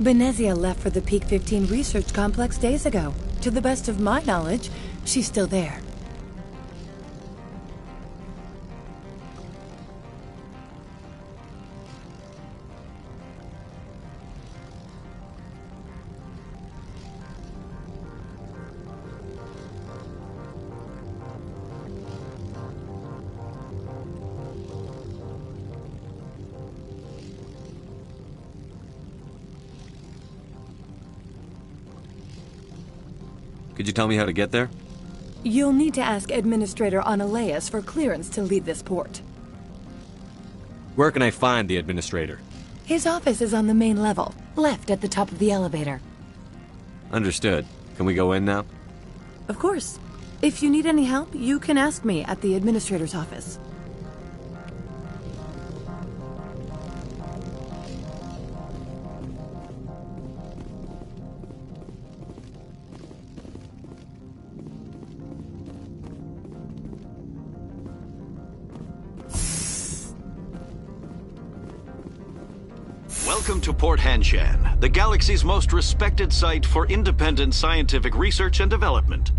Benezia left for the Peak 15 research complex days ago. To the best of my knowledge, she's still there. Could you tell me how to get there? You'll need to ask Administrator Ananias for clearance to leave this port. Where can I find the administrator? His office is on the main level, left at the top of the elevator. Understood. Can we go in now? Of course. If you need any help, you can ask me at the Administrator's office. Welcome to Port Hanshan, the galaxy's most respected site for independent scientific research and development.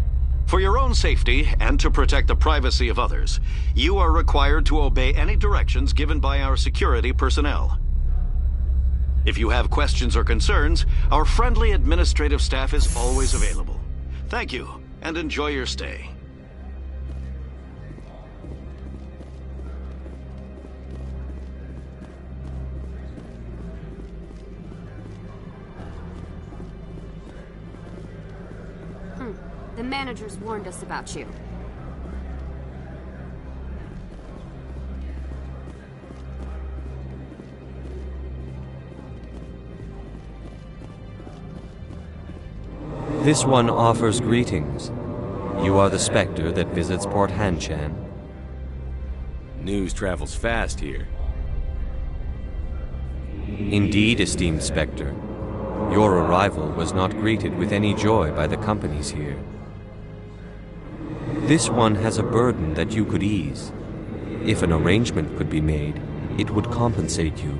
For your own safety and to protect the privacy of others, you are required to obey any directions given by our security personnel. If you have questions or concerns, our friendly administrative staff is always available. Thank you, and enjoy your stay. The managers warned us about you. This one offers greetings. You are the Spectre that visits Port Hanshan. News travels fast here. Indeed, esteemed Spectre. Your arrival was not greeted with any joy by the companies here. This one has a burden that you could ease. If an arrangement could be made, it would compensate you.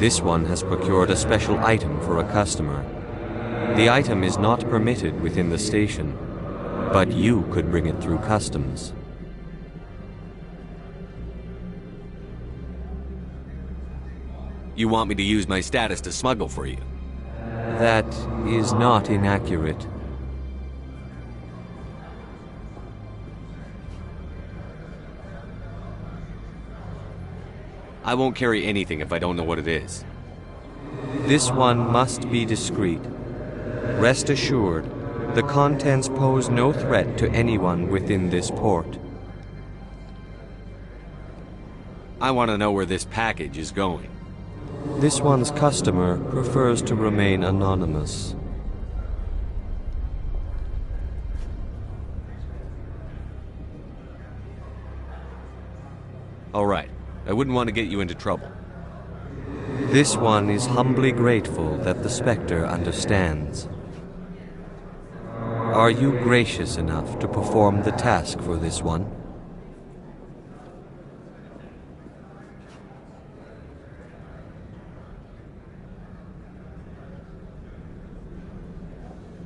This one has procured a special item for a customer. The item is not permitted within the station, but you could bring it through customs. You want me to use my status to smuggle for you? That is not inaccurate. I won't carry anything if I don't know what it is. This one must be discreet. Rest assured, the contents pose no threat to anyone within this port. I want to know where this package is going. This one's customer prefers to remain anonymous. All right. I wouldn't want to get you into trouble. This one is humbly grateful that the Spectre understands. Are you gracious enough to perform the task for this one?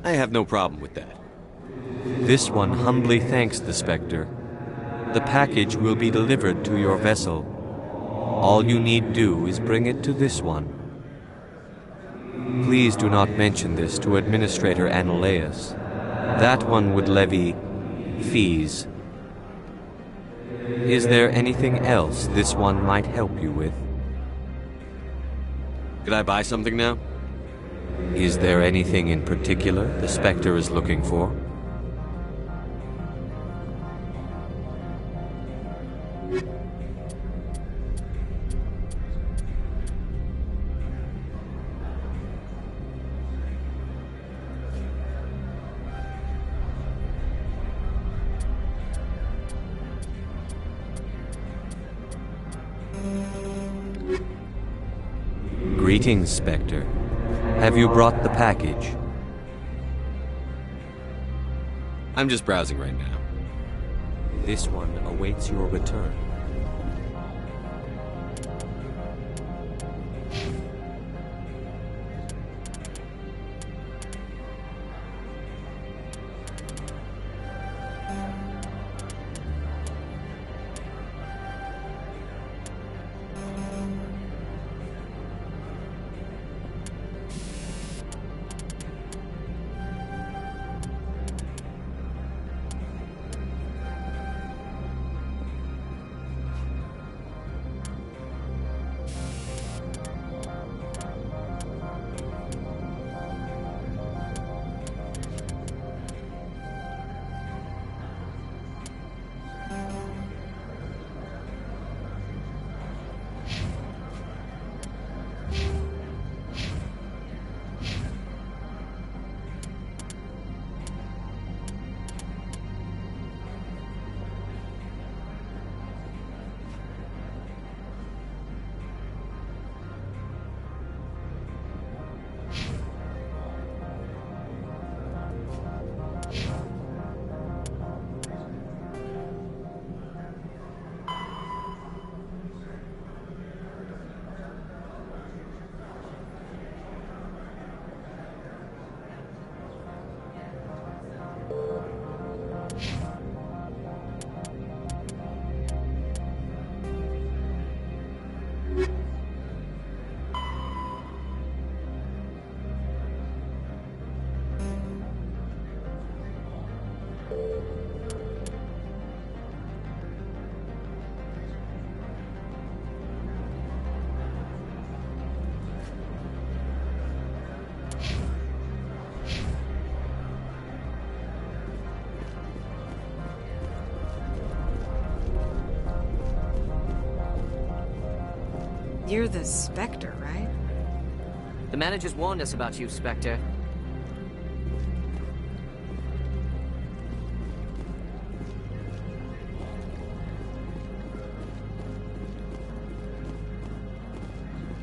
I have no problem with that. This one humbly thanks the Spectre. The package will be delivered to your vessel. All you need do is bring it to this one. Please do not mention this to Administrator Annaleus. That one would levy fees. Is there anything else this one might help you with? Could I buy something now? Is there anything in particular the Spectre is looking for? Greetings, Spectre. Have you brought the package? I'm just browsing right now. This one awaits your return. You're the Spectre, right? The managers warned us about you, Spectre.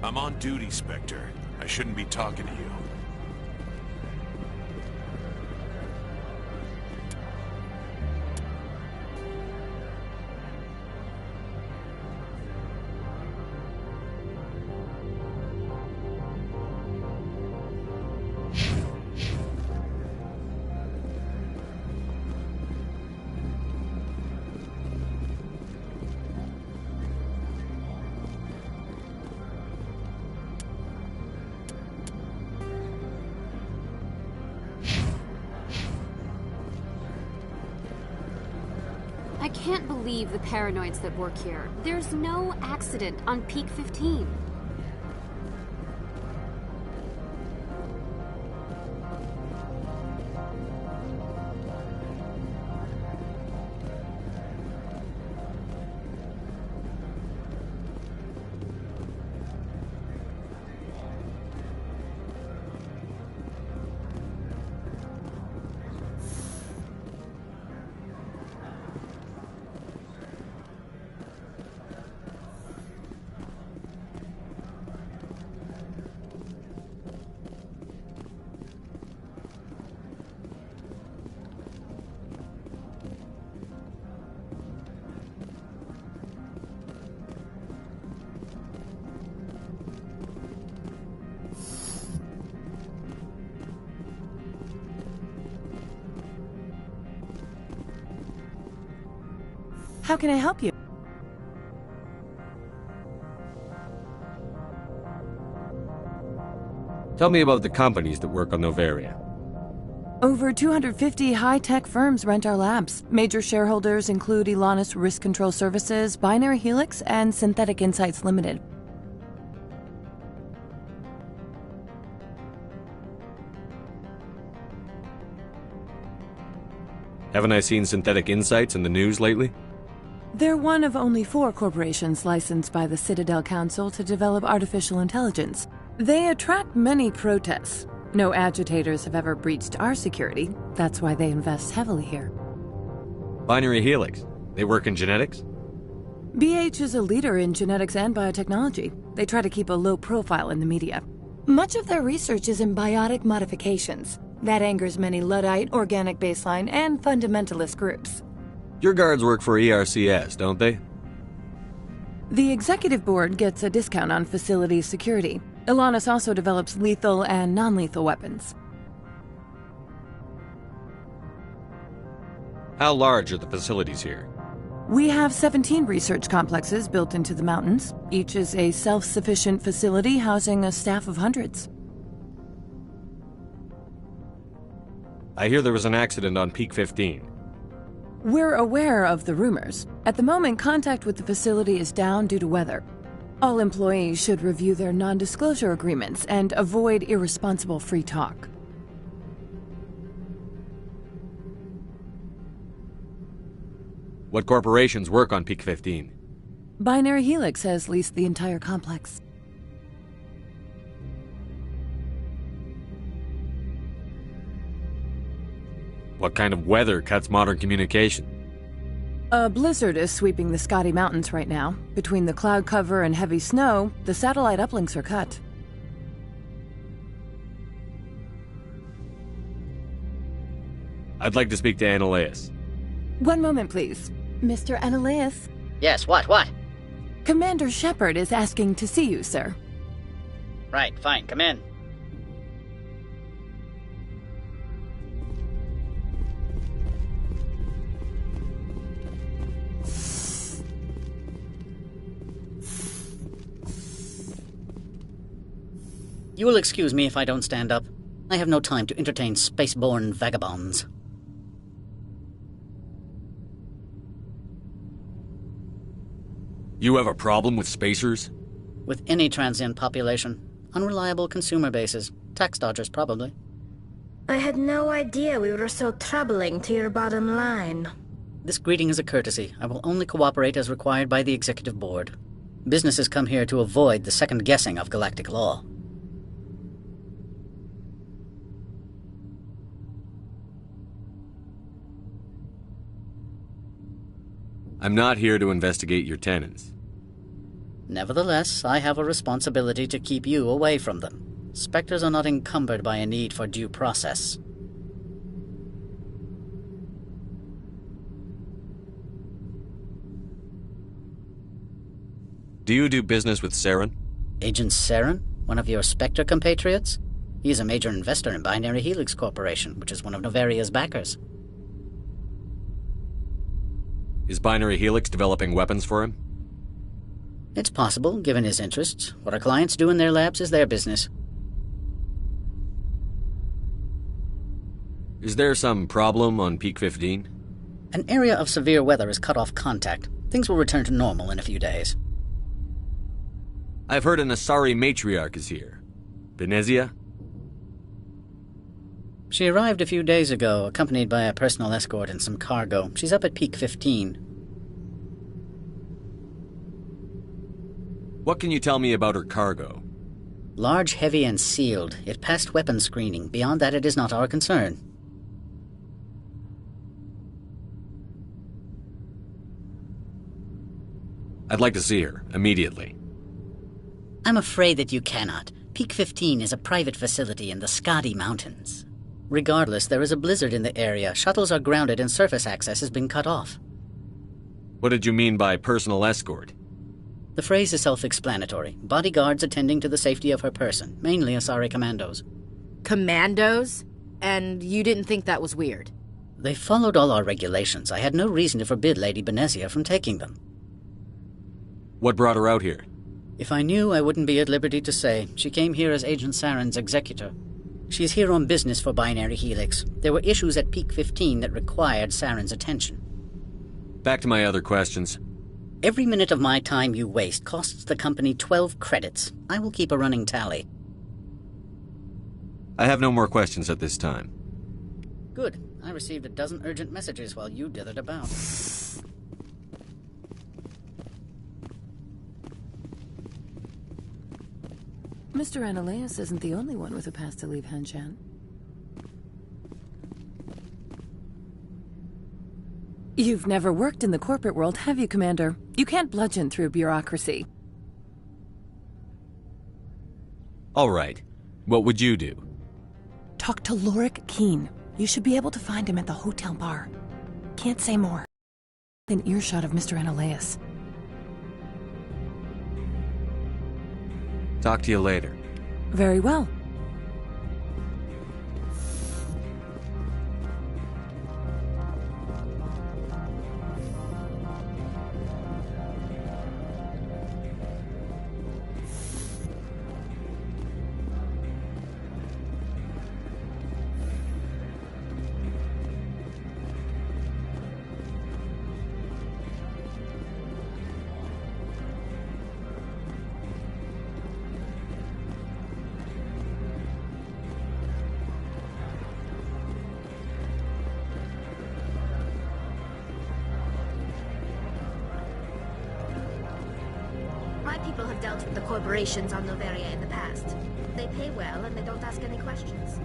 I'm on duty, Spectre. I shouldn't be talking to you. I can't believe the paranoids that work here. There's no accident on Peak 15. How can I help you? Tell me about the companies that work on Novaria. Over 250 high-tech firms rent our labs. Major shareholders include Elanus Risk Control Services, Binary Helix, and Synthetic Insights Limited. Haven't I seen Synthetic Insights in the news lately? They're one of only 4 corporations licensed by the Citadel Council to develop artificial intelligence. They attract many protests. No agitators have ever breached our security. That's why they invest heavily here. Binary Helix. They work in genetics? BH is a leader in genetics and biotechnology. They try to keep a low profile in the media. Much of their research is in biotic modifications. That angers many Luddite, organic baseline, and fundamentalist groups. Your guards work for ERCS, don't they? The executive board gets a discount on facility security. Elanus also develops lethal and non-lethal weapons. How large are the facilities here? We have 17 research complexes built into the mountains. Each is a self-sufficient facility housing a staff of hundreds. I hear there was an accident on Peak 15. We're aware of the rumors. At the moment, contact with the facility is down due to weather. All employees should review their non-disclosure agreements and avoid irresponsible free talk. What corporations work on Peak 15? Binary Helix has leased the entire complex. What kind of weather cuts modern communication? A blizzard is sweeping the Scotty Mountains right now. Between the cloud cover and heavy snow, the satellite uplinks are cut. I'd like to speak to Annaleus. One moment, please. Mr. Annaleus? Yes, what? Commander Shepard is asking to see you, sir. Right, fine, come in. You will excuse me if I don't stand up. I have no time to entertain spaceborne vagabonds. You have a problem with spacers? With any transient population. Unreliable consumer bases. Tax dodgers, probably. I had no idea we were so troubling to your bottom line. This greeting is a courtesy. I will only cooperate as required by the Executive Board. Businesses come here to avoid the second guessing of galactic law. I'm not here to investigate your tenants. Nevertheless, I have a responsibility to keep you away from them. Spectres are not encumbered by a need for due process. Do you do business with Saren? Agent Saren? One of your Spectre compatriots? He's a major investor in Binary Helix Corporation, which is one of Novaria's backers. Is Binary Helix developing weapons for him? It's possible, given his interests. What our clients do in their labs is their business. Is there some problem on Peak 15? An area of severe weather has cut off contact. Things will return to normal in a few days. I've heard an Asari matriarch is here. Benezia? She arrived a few days ago, accompanied by a personal escort and some cargo. She's up at Peak 15. What can you tell me about her cargo? Large, heavy, and sealed. It passed weapons screening. Beyond that, it is not our concern. I'd like to see her, immediately. I'm afraid that you cannot. Peak 15 is a private facility in the Skadi Mountains. Regardless, there is a blizzard in the area. Shuttles are grounded and surface access has been cut off. What did you mean by personal escort? The phrase is self-explanatory. Bodyguards attending to the safety of her person, mainly Asari commandos. Commandos? And you didn't think that was weird? They followed all our regulations. I had no reason to forbid Lady Benezia from taking them. What brought her out here? If I knew, I wouldn't be at liberty to say. She came here as Agent Saren's executor. She's here on business for Binary Helix. There were issues at Peak 15 that required Saren's attention. Back to my other questions. Every minute of my time you waste costs the company 12 credits. I will keep a running tally. I have no more questions at this time. Good. I received a dozen urgent messages while you dithered about. Mr. Ananias isn't the only one with a pass to leave Hanshan. You've never worked in the corporate world, have you, Commander? You can't bludgeon through bureaucracy. All right. What would you do? Talk to Lorik Keen. You should be able to find him at the hotel bar. Can't say more. An earshot of Mr. Ananias. Talk to you later. Very well. My people have dealt with the corporations on Novaria in the past. They pay well and they don't ask any questions.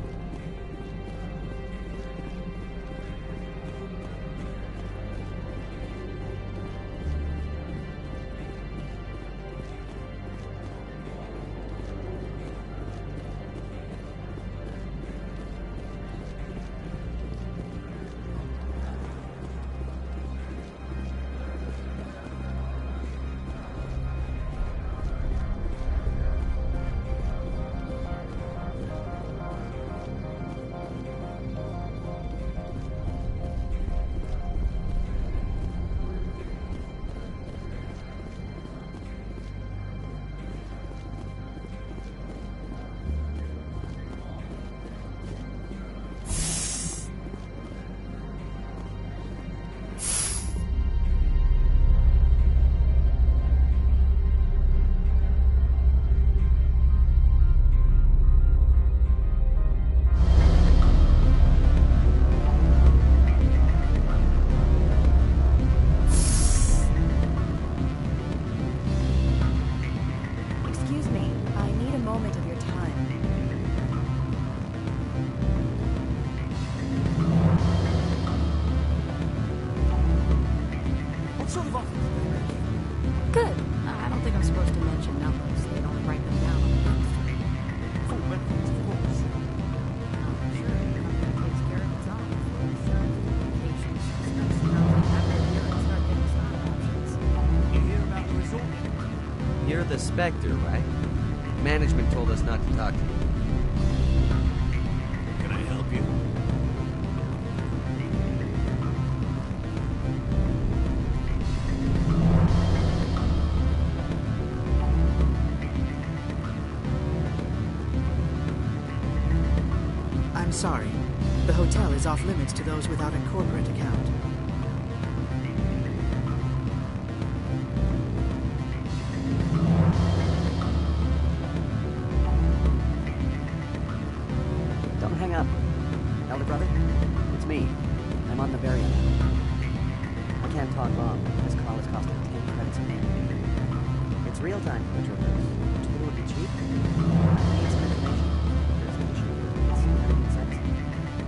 Spectre, right? Management told us not to talk to you. Can I help you? I'm sorry. The hotel is off limits to those without a corporate account. Don't hang up. Elder brother, it's me. I'm on the Bavaria now. I can't talk long. This call is costing 10 credits a minute. It's real time for the troopers. Do you think it would be cheap? I need some information. There's an issue with synthetic insects.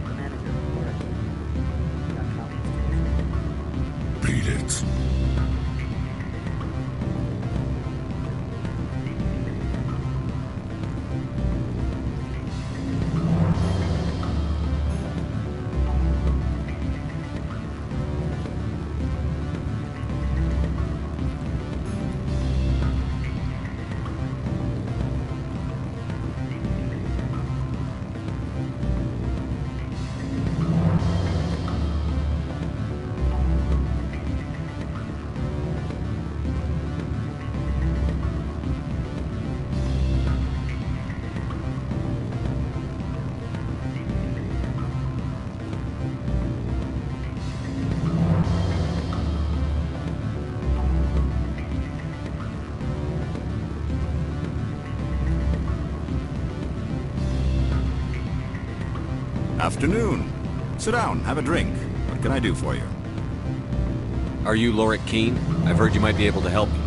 The manager, Laura Key, got copies. Beat it. Afternoon. Sit down, have a drink. What can I do for you? Are you Lorik Keen? I've heard you might be able to help me.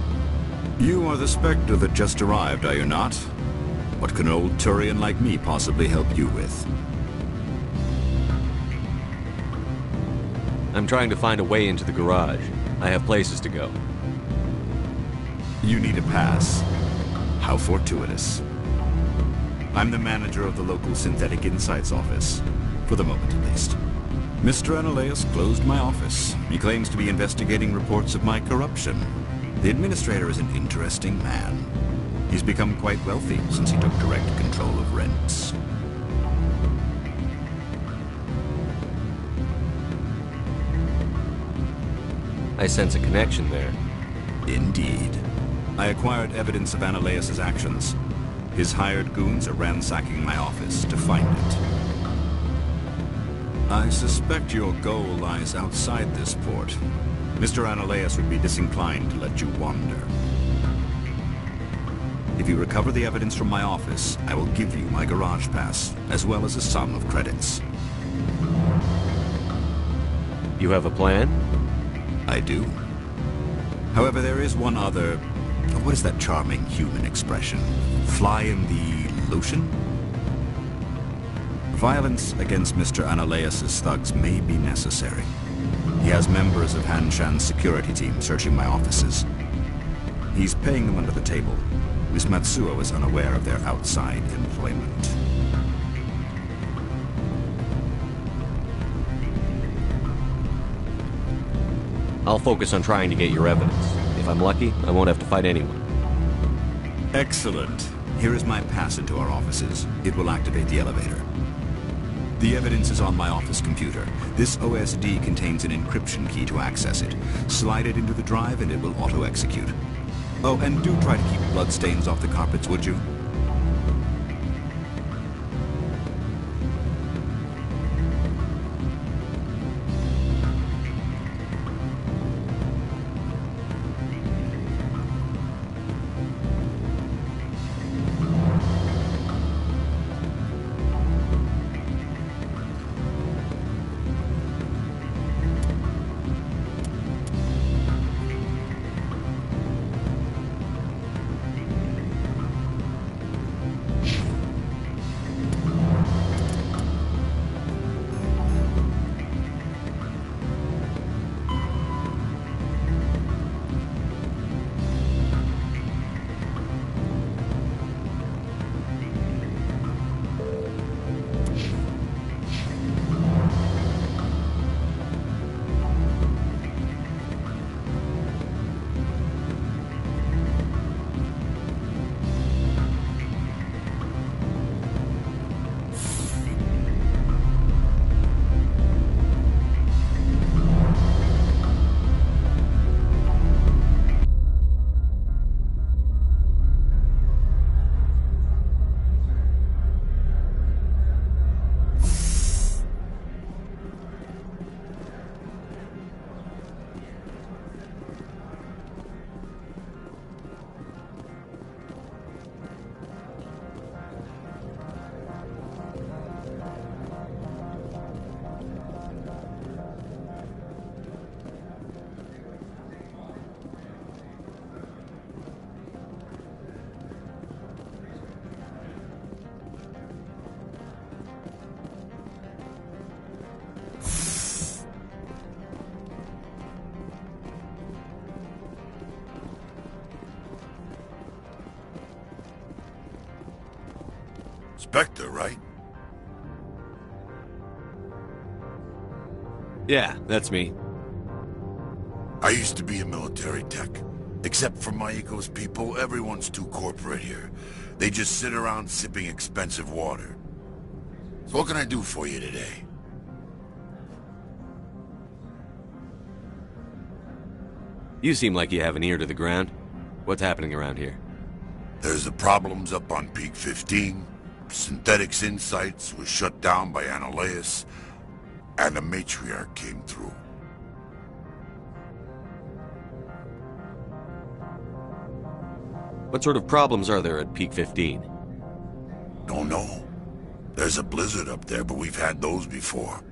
You are the Spectre that just arrived, are you not? What can an old Turian like me possibly help you with? I'm trying to find a way into the garage. I have places to go. You need a pass. How fortuitous. I'm the manager of the local Synthetic Insights office. For the moment, at least. Mr. Analaeus closed my office. He claims to be investigating reports of my corruption. The administrator is an interesting man. He's become quite wealthy since he took direct control of rents. I sense a connection there. Indeed. I acquired evidence of Analaeus' actions. His hired goons are ransacking my office to find it. I suspect your goal lies outside this port. Mr. Analaeus would be disinclined to let you wander. If you recover the evidence from my office, I will give you my garage pass, as well as a sum of credits. You have a plan? I do. However, there is one other... What is that charming human expression? Fly in the lotion? Violence against Mr. Analaeus' thugs may be necessary. He has members of Han Shan's security team searching my offices. He's paying them under the table. Miss Matsuo is unaware of their outside employment. I'll focus on trying to get your evidence. If I'm lucky, I won't have to fight anyone. Excellent. Here is my pass into our offices. It will activate the elevator. The evidence is on my office computer. This OSD contains an encryption key to access it. Slide it into the drive and it will auto-execute. Oh, and do try to keep bloodstains off the carpets, would you? Spectre, right? Yeah, that's me. I used to be a military tech. Except for my eco's people, everyone's too corporate here. They just sit around sipping expensive water. So what can I do for you today? You seem like you have an ear to the ground. What's happening around here? There's the problems up on Peak 15. Synthetics Insights was shut down by Analeus. And the matriarch came through. What sort of problems are there at Peak 15? Don't know. There's a blizzard up there, but we've had those before.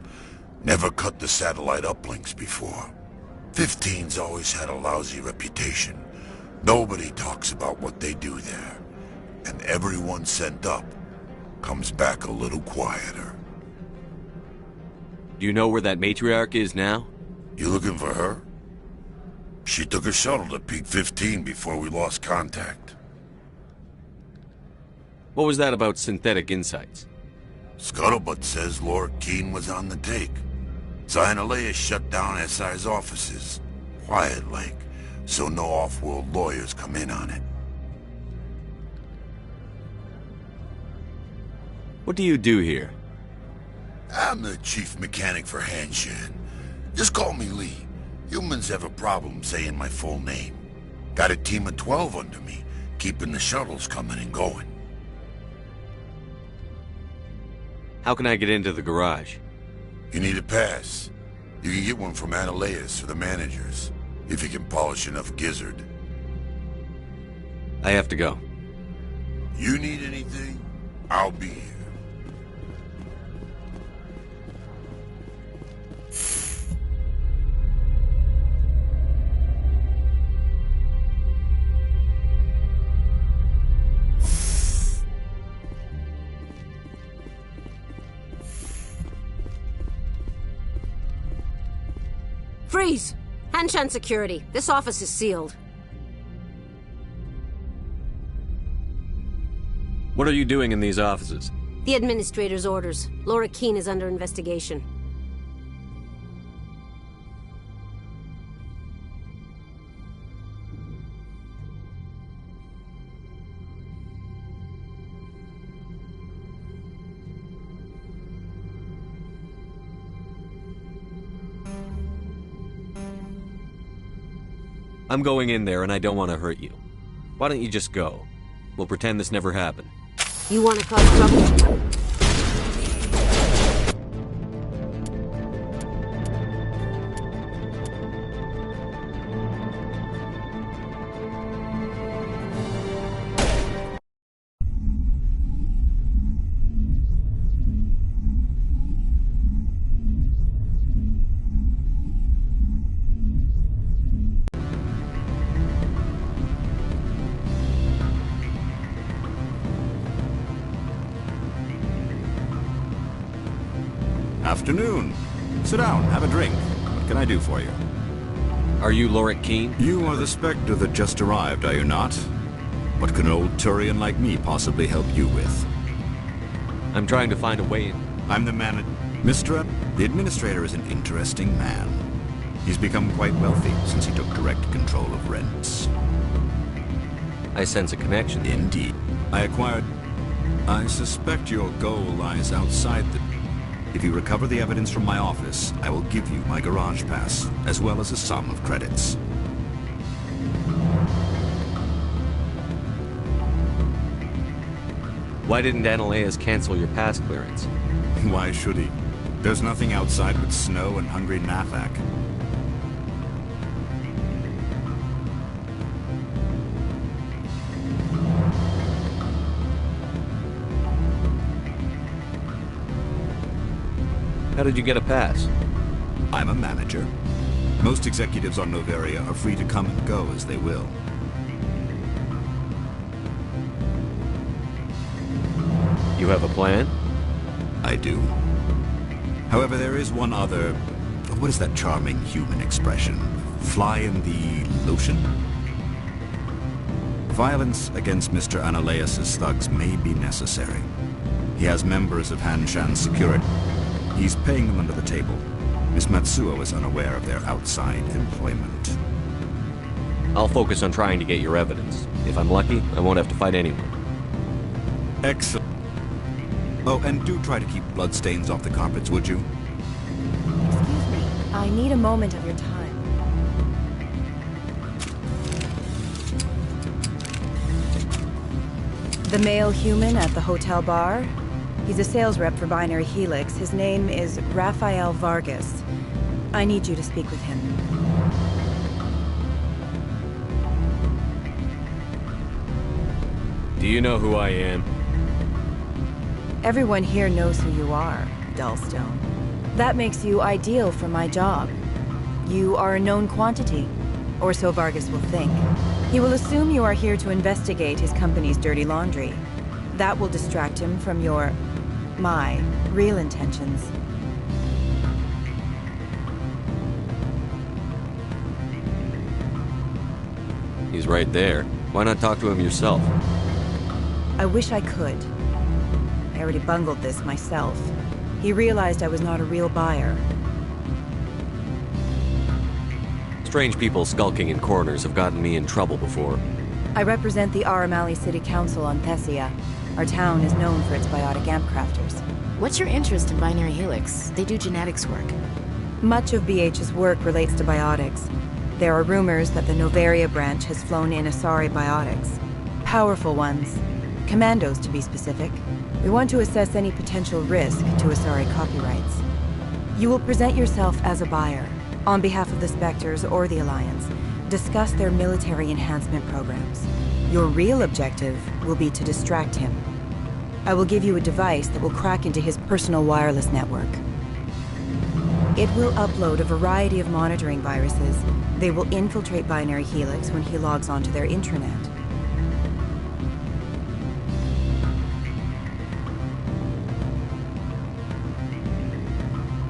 Never cut the satellite uplinks before. 15's always had a lousy reputation. Nobody talks about what they do there. And everyone sent up comes back a little quieter. Do you know where that matriarch is now? You looking for her? She took a shuttle to Peak 15 before we lost contact. What was that about Synthetic Insights? Scuttlebutt says Laura Keene was on the take. So Analeus shut down SI's offices. Quiet-like, so no off-world lawyers come in on it. What do you do here? I'm the chief mechanic for Hanshan. Just call me Lee. Humans have a problem saying my full name. Got a team of 12 under me, keeping the shuttles coming and going. How can I get into the garage? You need a pass. You can get one from Analeus or the managers, if you can polish enough gizzard. I have to go. You need anything? I'll be here. Freeze! Hanshan security. This office is sealed. What are you doing in these offices? The administrator's orders. Laura Keene is under investigation. I'm going in there and I don't want to hurt you. Why don't you just go? We'll pretend this never happened. You want to cause trouble? Afternoon. Sit down, have a drink. What can I do for you? Are you Laura Keene? You are the Spectre that just arrived, are you not? What can an old Turian like me possibly help you with? I'm trying to find a way in. I'm the manager. Mr. The administrator is an interesting man. He's become quite wealthy since he took direct control of rents. I sense a connection. Indeed. I suspect your goal lies outside the... If you recover the evidence from my office, I will give you my garage pass, as well as a sum of credits. Why didn't Analeus cancel your pass clearance? Why should he? There's nothing outside but snow and hungry Nathak. How did you get a pass? I'm a manager. Most executives on Noveria are free to come and go as they will. You have a plan? I do. However, there is one other... What is that charming human expression? Fly in the lotion? Violence against Mr. Analeus' thugs may be necessary. He has members of Hanshan's security. He's paying them under the table. Miss Matsuo is unaware of their outside employment. I'll focus on trying to get your evidence. If I'm lucky, I won't have to fight anyone. Excellent. Oh, and do try to keep bloodstains off the carpets, would you? Excuse me. I need a moment of your time. The male human at the hotel bar? He's a sales rep for Binary Helix. His name is Rafael Vargas. I need you to speak with him. Do you know who I am? Everyone here knows who you are, Dullstone. That makes you ideal for my job. You are a known quantity, or so Vargas will think. He will assume you are here to investigate his company's dirty laundry. That will distract him from my real intentions. He's right there. Why not talk to him yourself? I wish I could. I already bungled this myself. He realized I was not a real buyer. Strange people skulking in corners have gotten me in trouble before. I represent the Aramali City Council on Thessia. Our town is known for its biotic amp crafters. What's your interest in Binary Helix? They do genetics work. Much of BH's work relates to biotics. There are rumors that the Novaria branch has flown in Asari biotics. Powerful ones. Commandos, to be specific. We want to assess any potential risk to Asari copyrights. You will present yourself as a buyer, on behalf of the Spectres or the Alliance. Discuss their military enhancement programs. Your real objective will be to distract him. I will give you a device that will crack into his personal wireless network. It will upload a variety of monitoring viruses. They will infiltrate Binary Helix when he logs onto their intranet.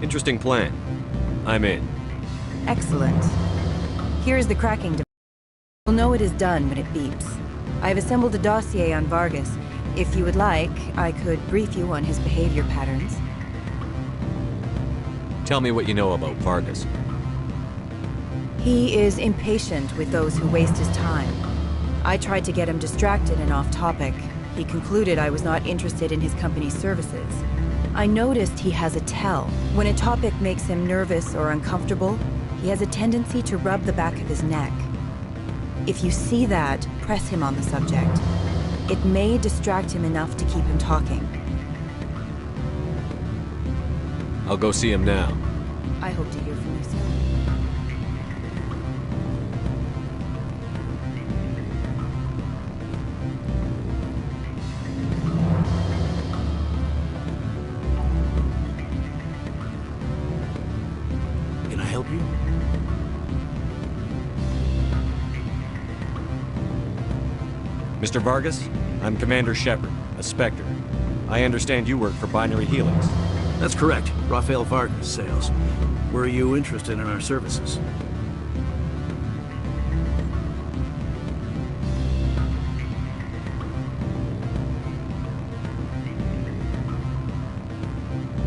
Interesting plan. I'm in. Excellent. Here's the cracking device. You'll know it is done when it beeps. I've assembled a dossier on Vargas. If you would like, I could brief you on his behavior patterns. Tell me what you know about Vargas. He is impatient with those who waste his time. I tried to get him distracted and off topic. He concluded I was not interested in his company's services. I noticed he has a tell. When a topic makes him nervous or uncomfortable, he has a tendency to rub the back of his neck. If you see that, press him on the subject. It may distract him enough to keep him talking. I'll go see him now. I hope to hear from you soon. Can I help you? Mr. Vargas, I'm Commander Shepard, a Spectre. I understand you work for Binary Helix. That's correct. Rafael Vargas, sales. Were you interested in our services?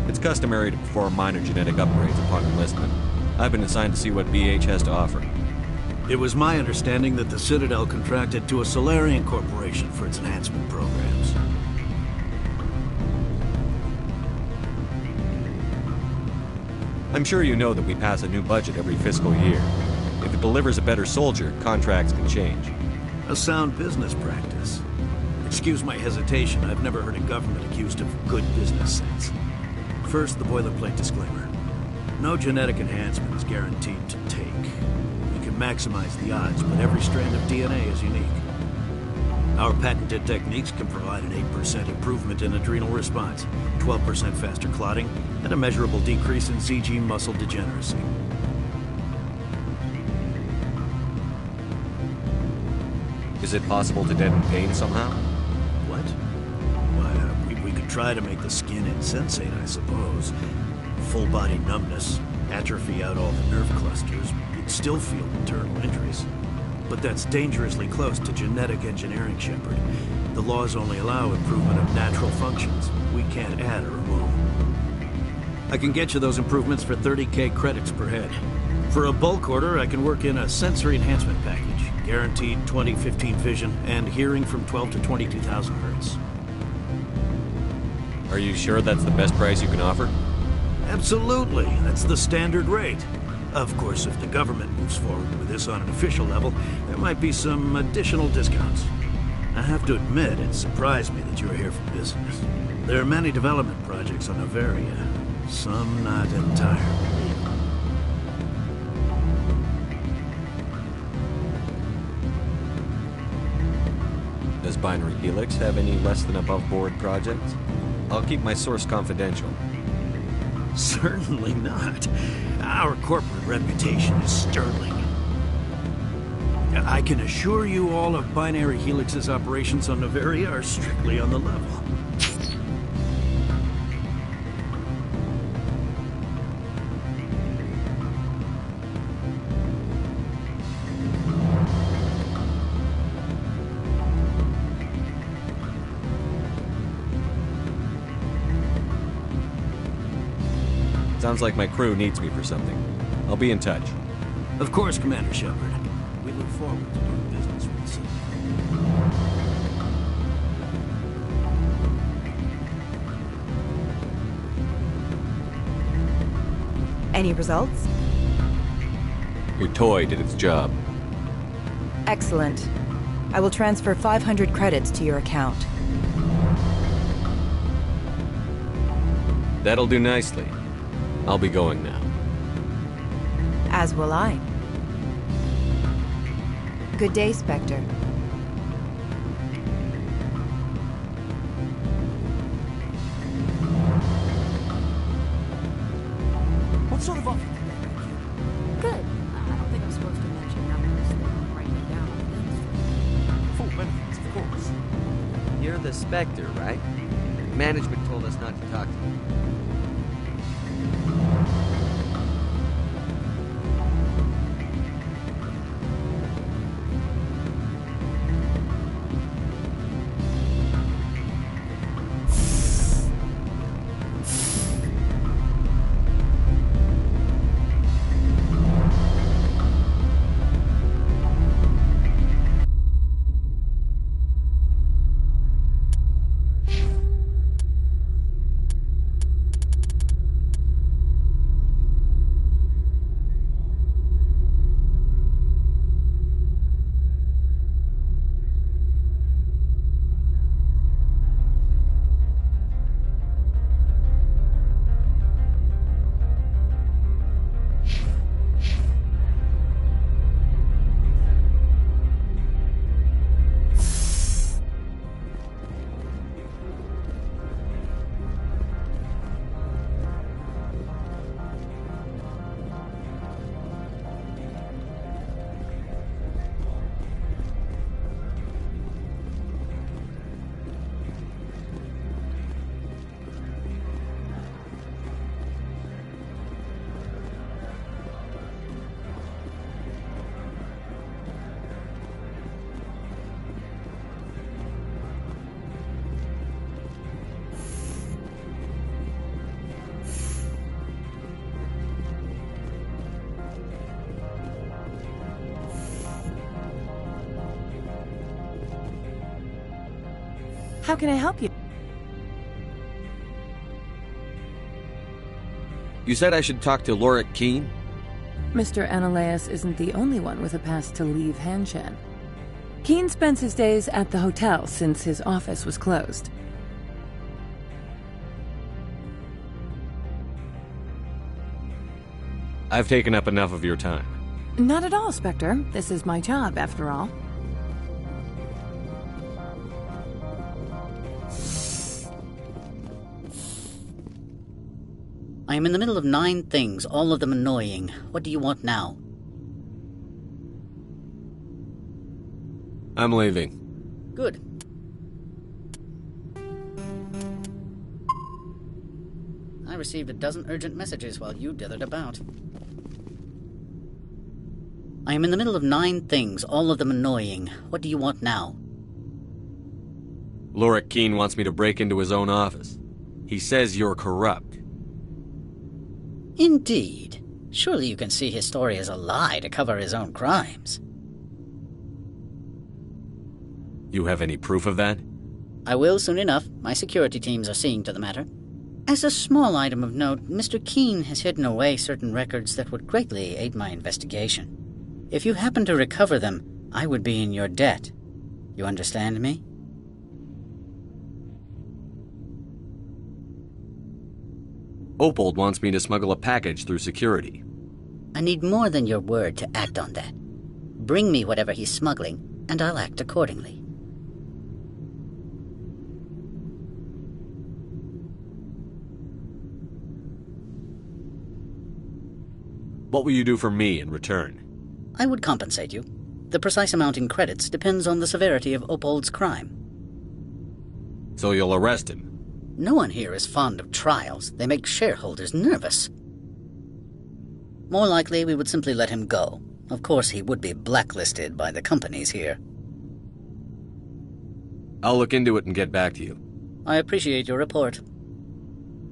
It's customary to perform minor genetic upgrades upon enlistment. I've been assigned to see what BH has to offer. It was my understanding that the Citadel contracted to a Solarian corporation for its enhancement programs. I'm sure you know that we pass a new budget every fiscal year. If it delivers a better soldier, contracts can change. A sound business practice. Excuse my hesitation, I've never heard a government accused of good business sense. First, the boilerplate disclaimer. No genetic enhancement is guaranteed to take. We can maximize the odds, but every strand of DNA is unique. Our patented techniques can provide an 8% improvement in adrenal response, 12% faster clotting, and a measurable decrease in ZG muscle degeneracy. Is it possible to deaden pain somehow? What? Why, we could try to make the skin insensate, I suppose. Full body numbness, atrophy out all the nerve clusters, you'd still feel internal injuries. but that's dangerously close to genetic engineering, Shepard. The laws only allow improvement of natural functions. We can't add or remove. I can get you those improvements for 30K credits per head. For a bulk order, I can work in a sensory enhancement package. Guaranteed 20/15 vision and hearing from 12 to 22,000 hertz. Are you sure that's the best price you can offer? Absolutely. That's the standard rate. Of course, if the government moves forward with this on an official level, there might be some additional discounts. I have to admit, it surprised me that you were here for business. There are many development projects on Noveria, some not entirely legal. Does Binary Helix have any less than above-board projects? I'll keep my source confidential. Certainly not. Our corporate reputation is sterling. I can assure you all of Binary Helix's operations on Noveria are strictly on the level. Sounds like my crew needs me for something. I'll be in touch. Of course, Commander Shepard. We look forward to doing business with the city. Any results? Your toy did its job. Excellent. I will transfer 500 credits to your account. That'll do nicely. I'll be going now. As will I. Good day, Spectre. What sort of offer did they make you? Good. I don't think I'm supposed to mention numbers. They don't write them down on things. Full benefits, of course. You're the Spectre, right? Management told us not to talk to you. How can I help you? You said I should talk to Lorik Keene? Mr. Ananias isn't the only one with a pass to leave Hanshan. Keene spends his days at the hotel since his office was closed. I've taken up enough of your time. Not at all, Spectre. This is my job, after all. I am in the middle of 9 things, all of them annoying. What do you want now? I'm leaving. Good. I received a dozen urgent messages while you dithered about. I am in the middle of 9 things, all of them annoying. What do you want now? Lorik Keene wants me to break into his own office. He says you're corrupt. Indeed. Surely you can see his story as a lie to cover his own crimes. You have any proof of that? I will soon enough. My security teams are seeing to the matter. As a small item of note, Mr. Keene has hidden away certain records that would greatly aid my investigation. If you happen to recover them, I would be in your debt. You understand me? Opold wants me to smuggle a package through security. I need more than your word to act on that. Bring me whatever he's smuggling, and I'll act accordingly. What will you do for me in return? I would compensate you. The precise amount in credits depends on the severity of Opold's crime. So you'll arrest him? No one here is fond of trials. They make shareholders nervous. More likely, we would simply let him go. Of course, he would be blacklisted by the companies here. I'll look into it and get back to you. I appreciate your report.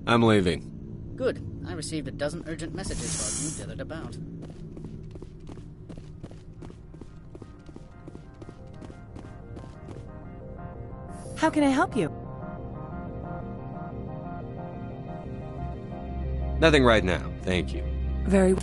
I'm leaving. Good. I received a dozen urgent messages while you dithered about. How can I help you? Nothing right now, thank you. Very...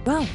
Well...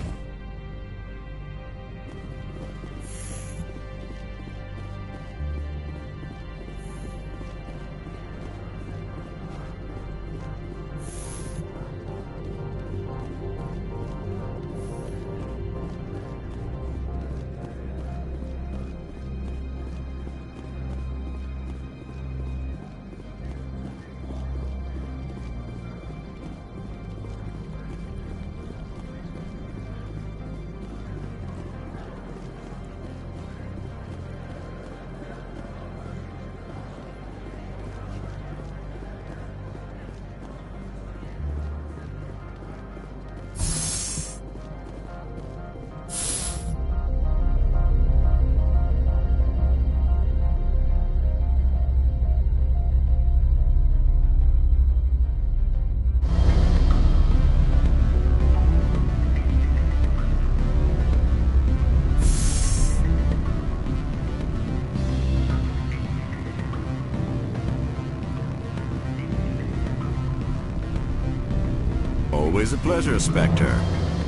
Always a pleasure, Spectre.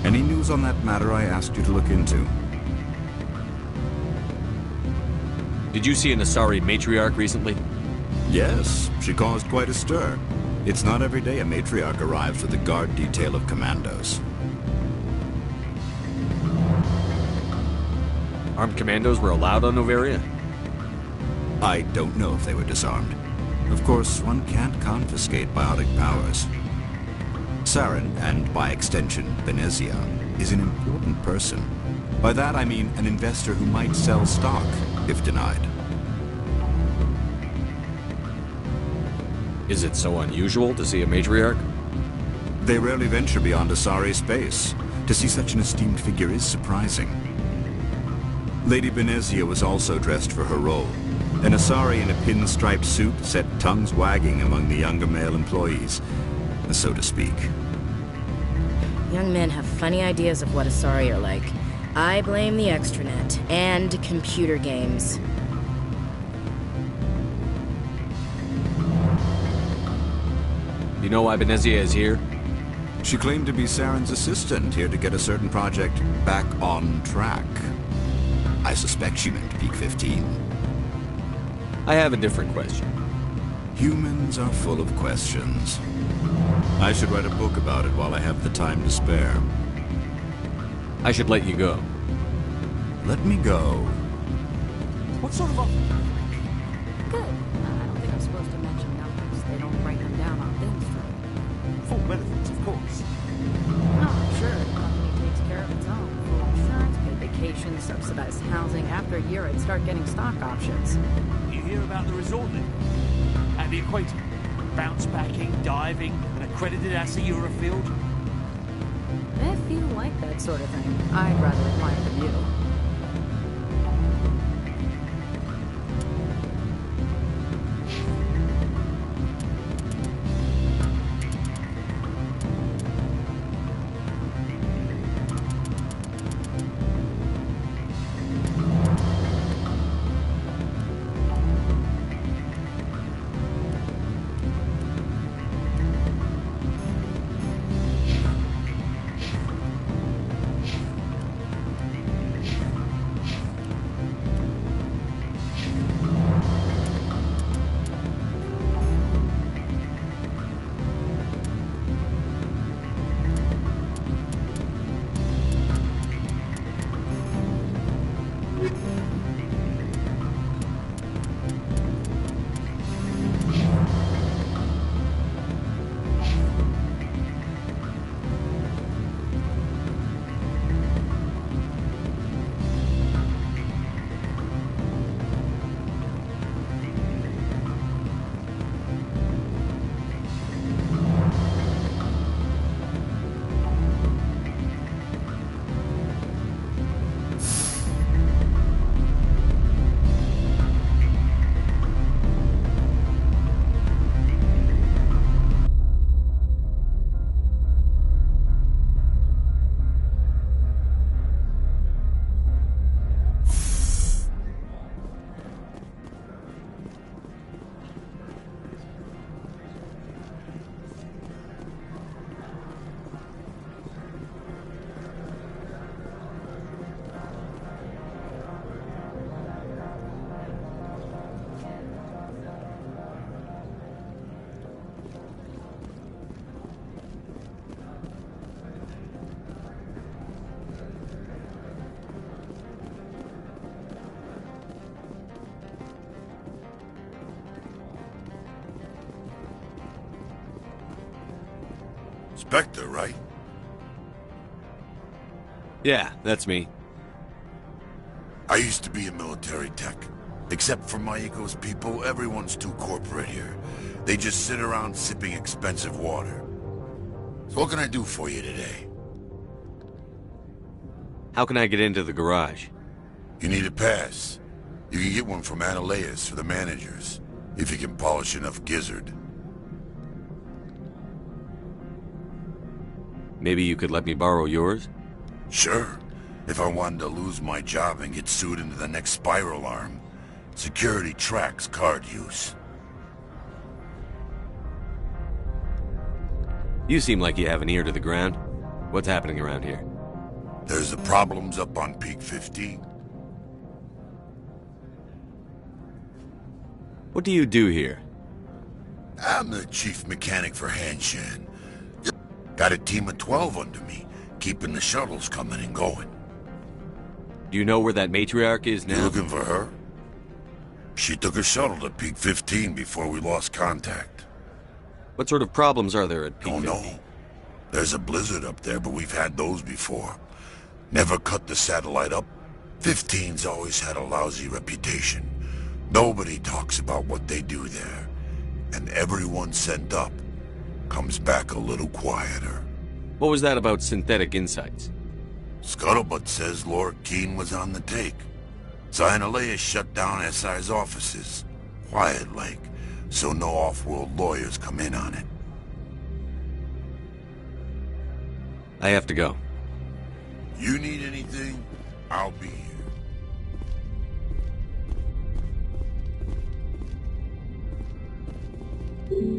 Any news on that matter I asked you to look into? Did you see an Asari matriarch recently? Yes, she caused quite a stir. It's not every day a matriarch arrives with a guard detail of commandos. Armed commandos were allowed on Noveria? I don't know if they were disarmed. Of course, one can't confiscate biotic powers. Saren, and by extension, Venezia, is an important person. By that I mean an investor who might sell stock, if denied. Is it so unusual to see a matriarch? They rarely venture beyond Asari space. To see such an esteemed figure is surprising. Lady Venezia was also dressed for her role. An Asari in a pinstriped suit set tongues wagging among the younger male employees, so to speak. Young men have funny ideas of what Asari are like. I blame the extranet and computer games. You know why Venezia is here? She claimed to be Saren's assistant, here to get a certain project back on track. I suspect she meant Peak 15. I have a different question. Humans are full of questions. I should write a book about it while I have the time to spare. I should let you go. Let me go. What sort of offer? Good. I don't think I'm supposed to mention numbers. They don't write them down on things, right? Full benefits, of course. Oh, sure. The company takes care of its own. Full insurance, paid vacations, subsidized housing. After a year, I'd start getting stock options. You hear about the resort then? And the equator? Bounce backing, diving, an accredited ASA Eurofield? If you like that sort of thing, I'd rather admire the view. Spectre, right? Yeah, that's me. I used to be in military tech. Except for Maiko's people, everyone's too corporate here. They just sit around sipping expensive water. So what can I do for you today? How can I get into the garage? You need a pass. You can get one from Analeas or the managers, if you can polish enough gizzard. Maybe you could let me borrow yours? Sure. If I wanted to lose my job and get sued into the next spiral arm. Security tracks card use. You seem like you have an ear to the ground. What's happening around here? There's the problems up on Peak 15. What do you do here? I'm the chief mechanic for Hanshan. Got a team of 12 under me, keeping the shuttles coming and going. Do you know where that matriarch is now? You looking for her? She took a shuttle to Peak 15 before we lost contact. What sort of problems are there at Peak 15? Don't know. There's a blizzard up there, but we've had those before. Never cut the satellite up. 15's always had a lousy reputation. Nobody talks about what they do there. And everyone sent up comes back a little quieter. What was that about synthetic insights? Scuttlebutt says Lord Keene was on the take. Analeas shut down SI's offices. Quiet-like, so no off-world lawyers come in on it. I have to go. You need anything, I'll be here.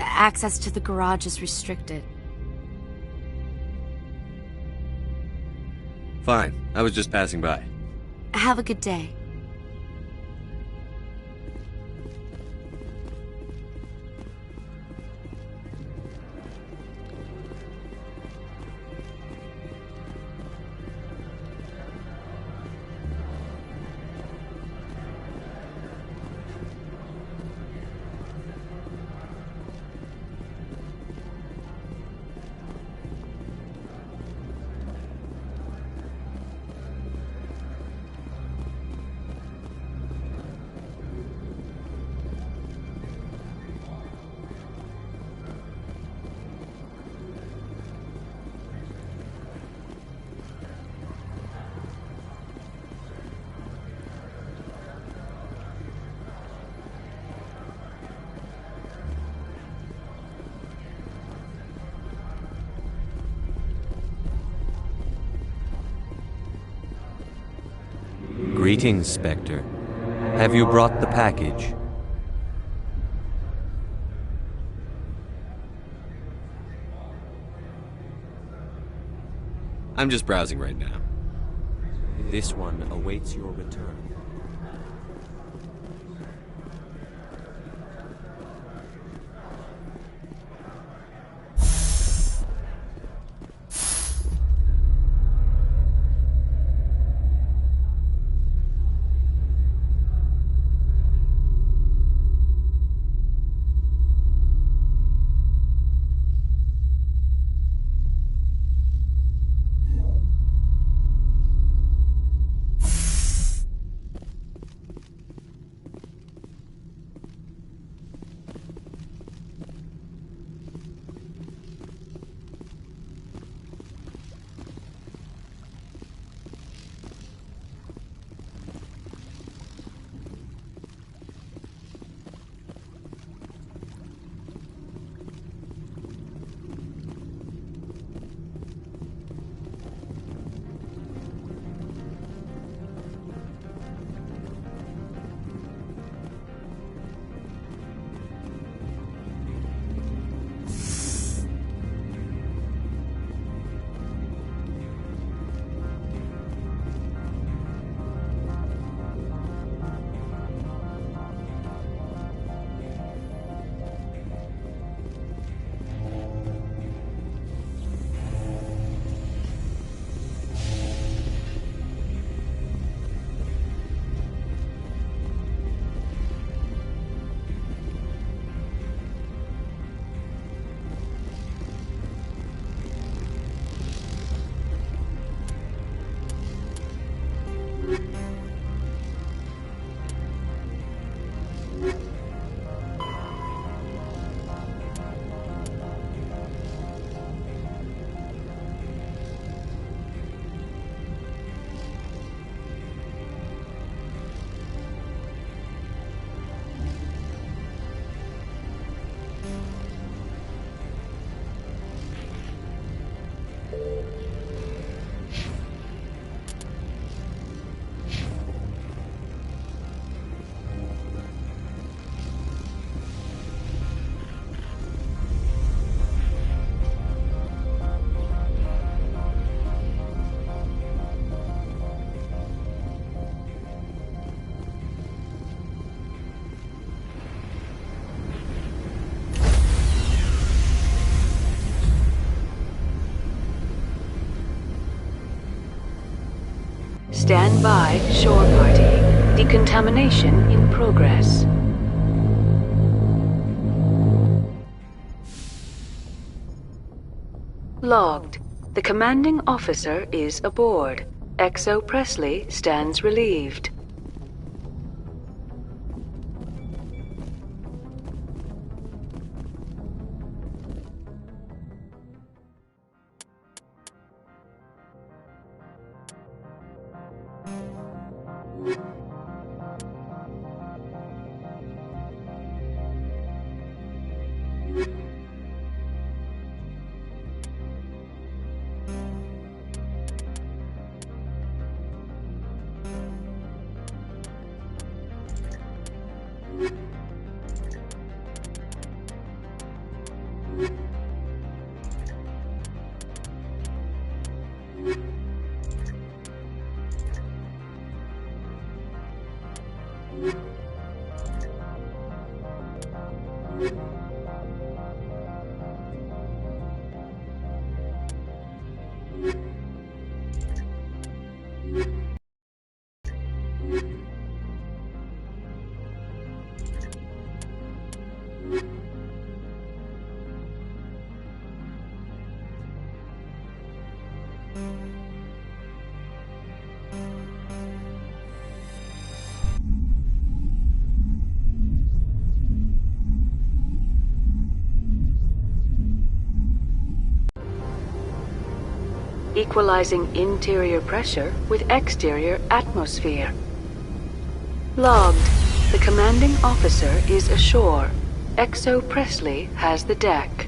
Access to the garage is restricted. Fine. I was just passing by. Have a good day. Greetings, Spectre. Have you brought the package? I'm just browsing right now. This one awaits your return. Stand by, shore party. Decontamination in progress. Logged. The commanding officer is aboard. XO Presley stands relieved. Equalizing interior pressure with exterior atmosphere. Logged. The commanding officer is ashore. Exo Presley has the deck.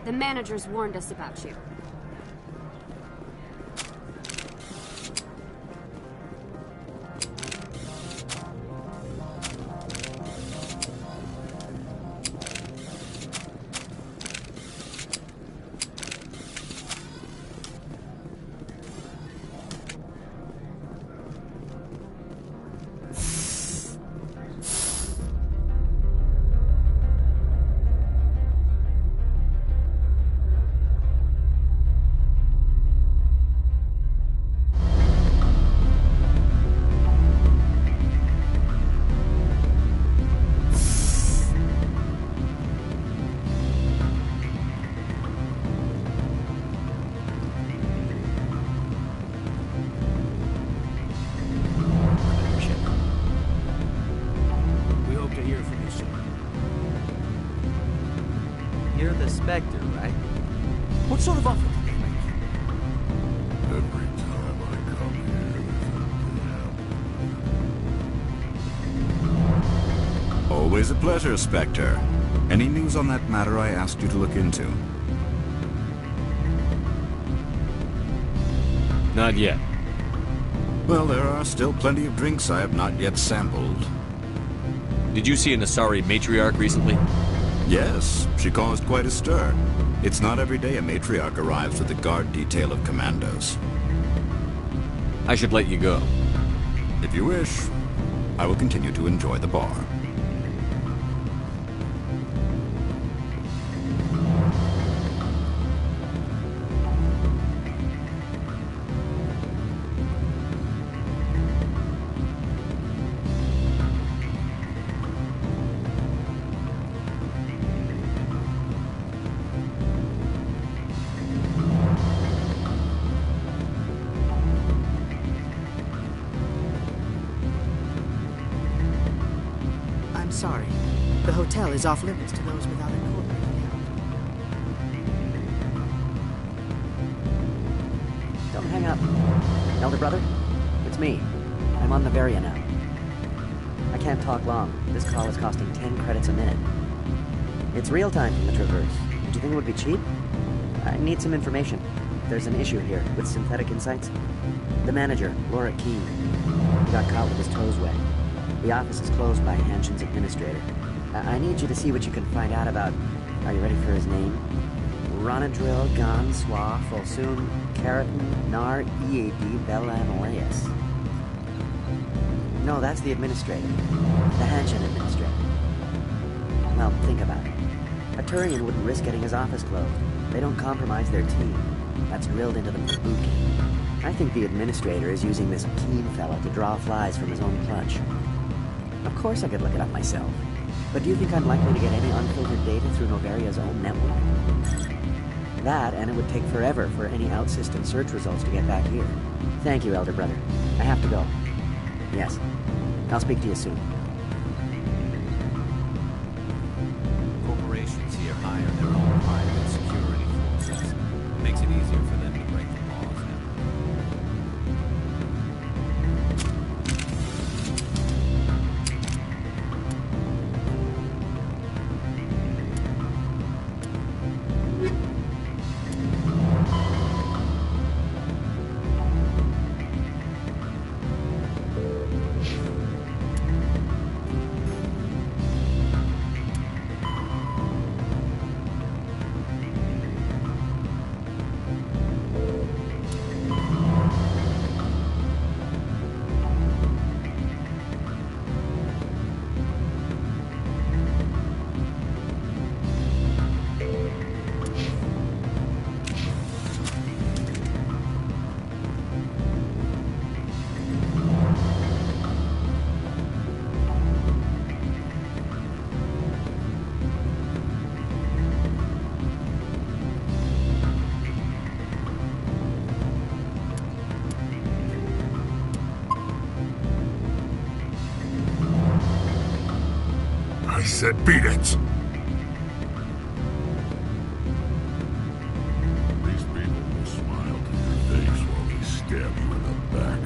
The managers warned us about you. You're the Spectre, right? What sort of offer did they make you? Every time I come here, there's a Always a pleasure, Spectre. Any news on that matter I asked you to look into? Not yet. Well, there are still plenty of drinks I have not yet sampled. Did you see an Asari matriarch recently? Yes, she caused quite a stir. It's not every day a matriarch arrives with a guard detail of commandos. I should let you go. If you wish, I will continue to enjoy the bar. I'm sorry. The hotel is off limits to those without incorporated account. Don't hang up. Elder brother, it's me. I'm on Bavaria now. I can't talk long. This call is costing 10 credits a minute. It's real time from the Traverse. Did you think it would be cheap? I need some information. There's an issue here with Synthetic Insights. The manager, Laura Keene, he got caught with his toes wet. The office is closed by Hanshen's administrator. I need you to see what you can find out about... Are you ready for his name? Ronadril Gon Swa Folsum Keratin Nar Ead Belanaleus. No, that's the administrator. The Hanshen administrator. Well, think about it. A Turian wouldn't risk getting his office closed. They don't compromise their team. That's drilled into them for boot camp. I think the administrator is using this Keene fella to draw flies from his own clutch. Of course I could look it up myself. But do you think I'm likely to get any unfiltered data through Novaria's own network? That, and it would take forever for any out-system search results to get back here. Thank you, Elder Brother. I have to go. Yes. I'll speak to you soon. Corporations here hire their own private security forces. It makes it easier for them to break the laws now. I said beat it! These people will smile to your face while they stab you in the back.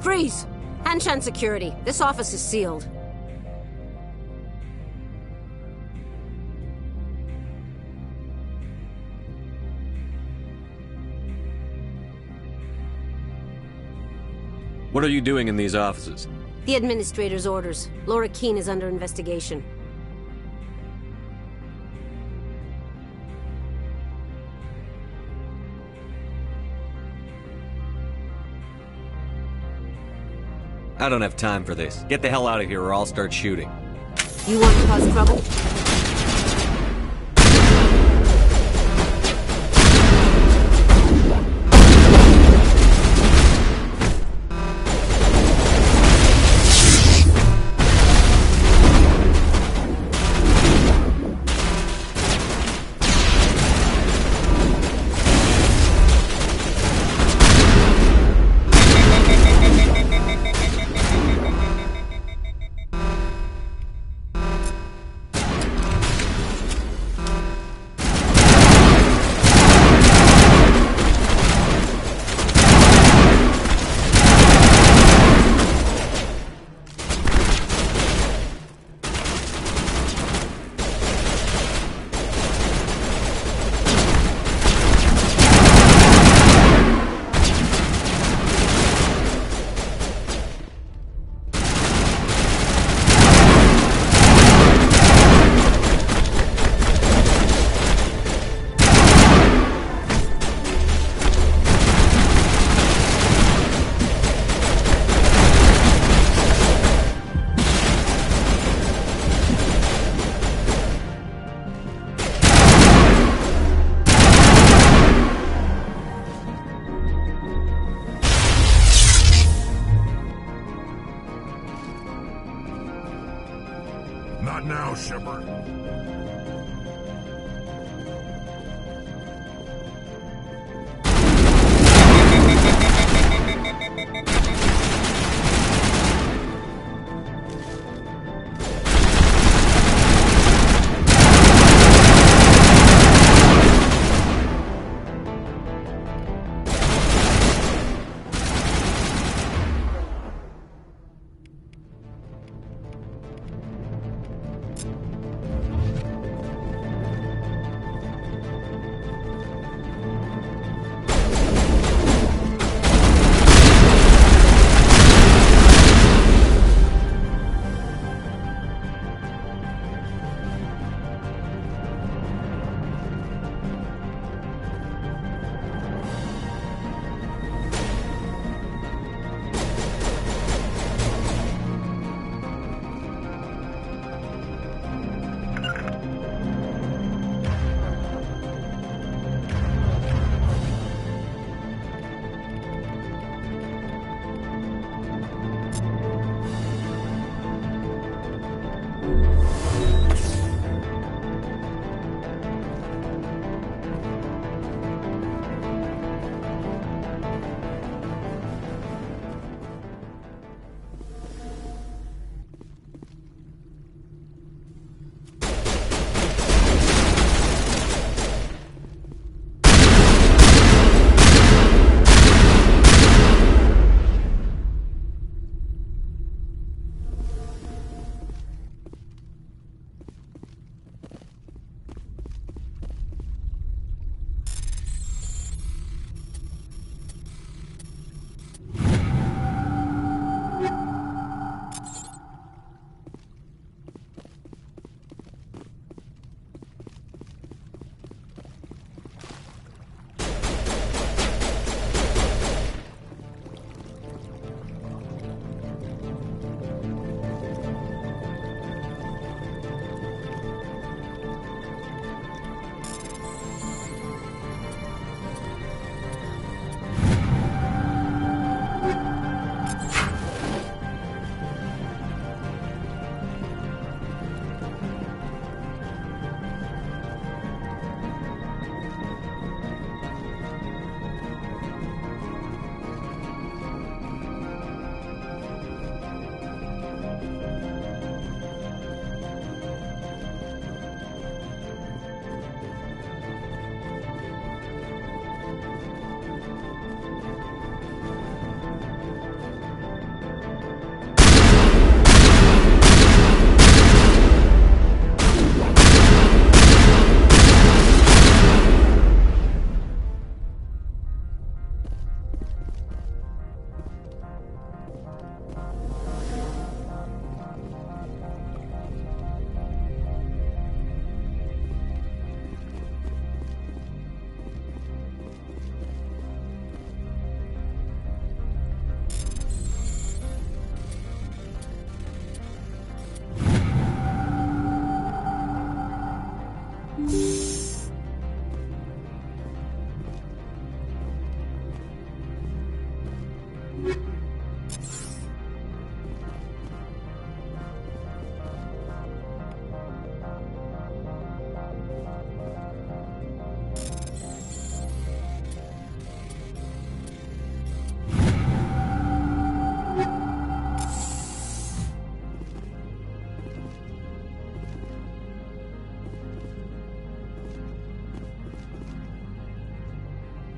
Freeze! Hanshan security. This office is sealed. What are you doing in these offices? The administrator's orders. Laura Keene is under investigation. I don't have time for this. Get the hell out of here or I'll start shooting. You want to cause trouble? Not now, Shepard.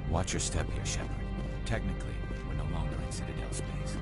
Watch your step here, Shepard. Technically, we're no longer in Citadel space.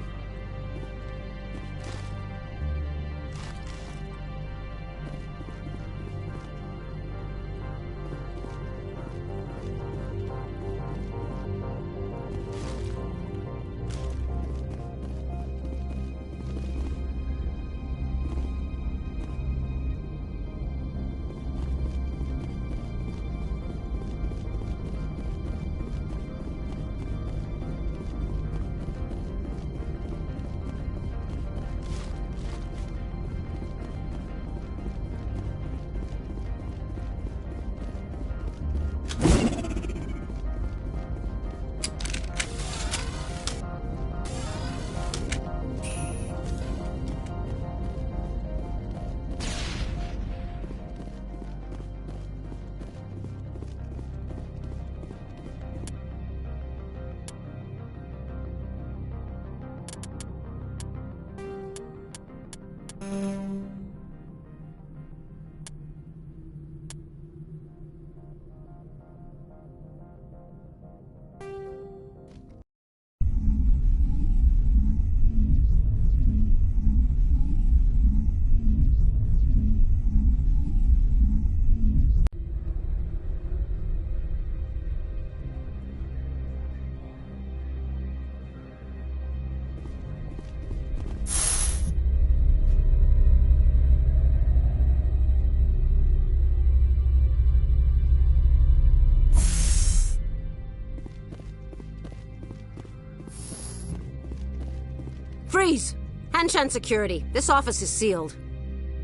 Freeze! Hanshan security. This office is sealed.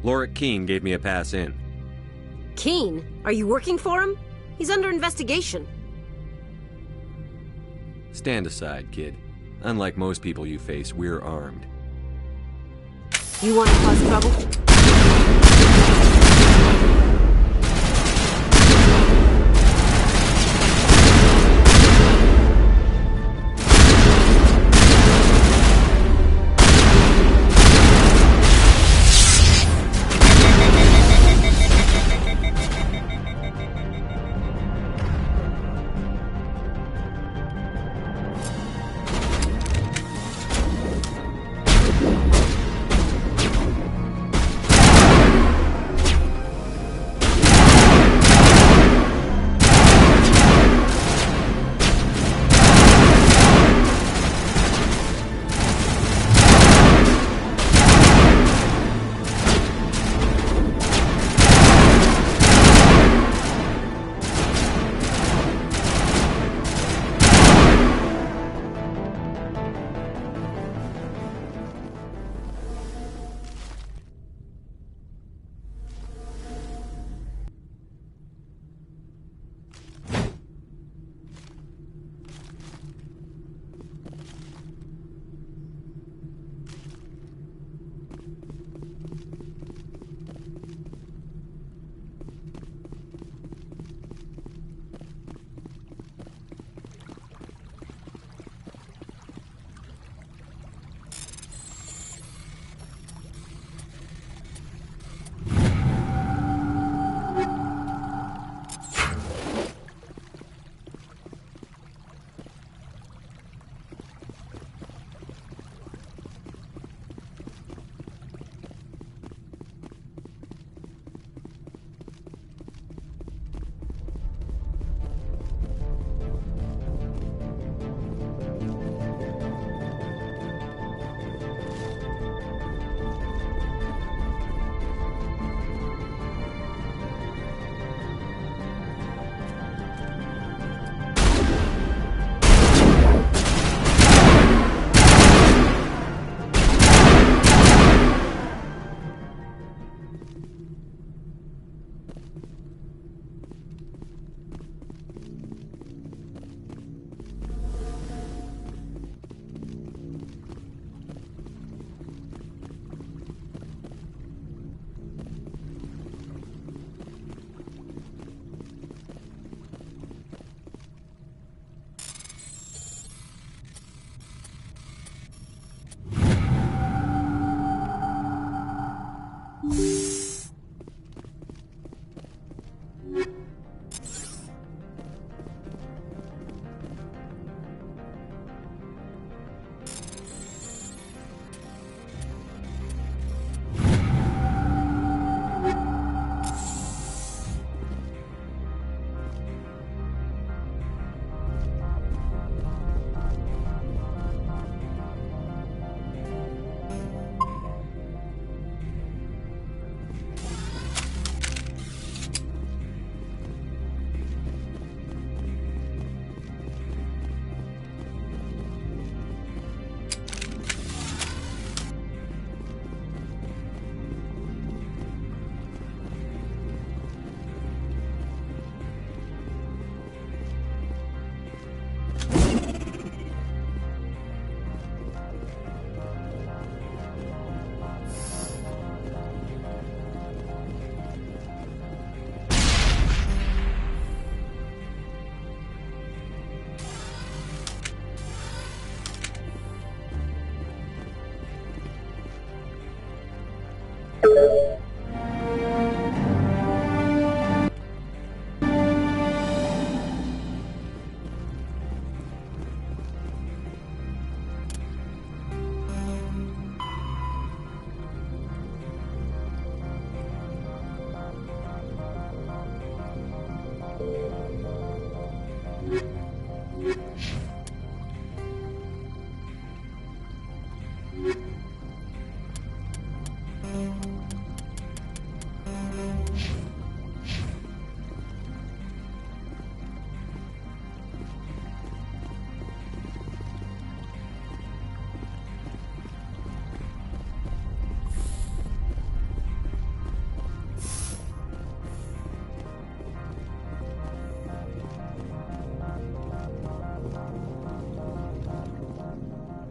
Lorik Keene gave me a pass in. Keene? Are you working for him? He's under investigation. Stand aside, kid. Unlike most people you face, we're armed. You want to cause trouble?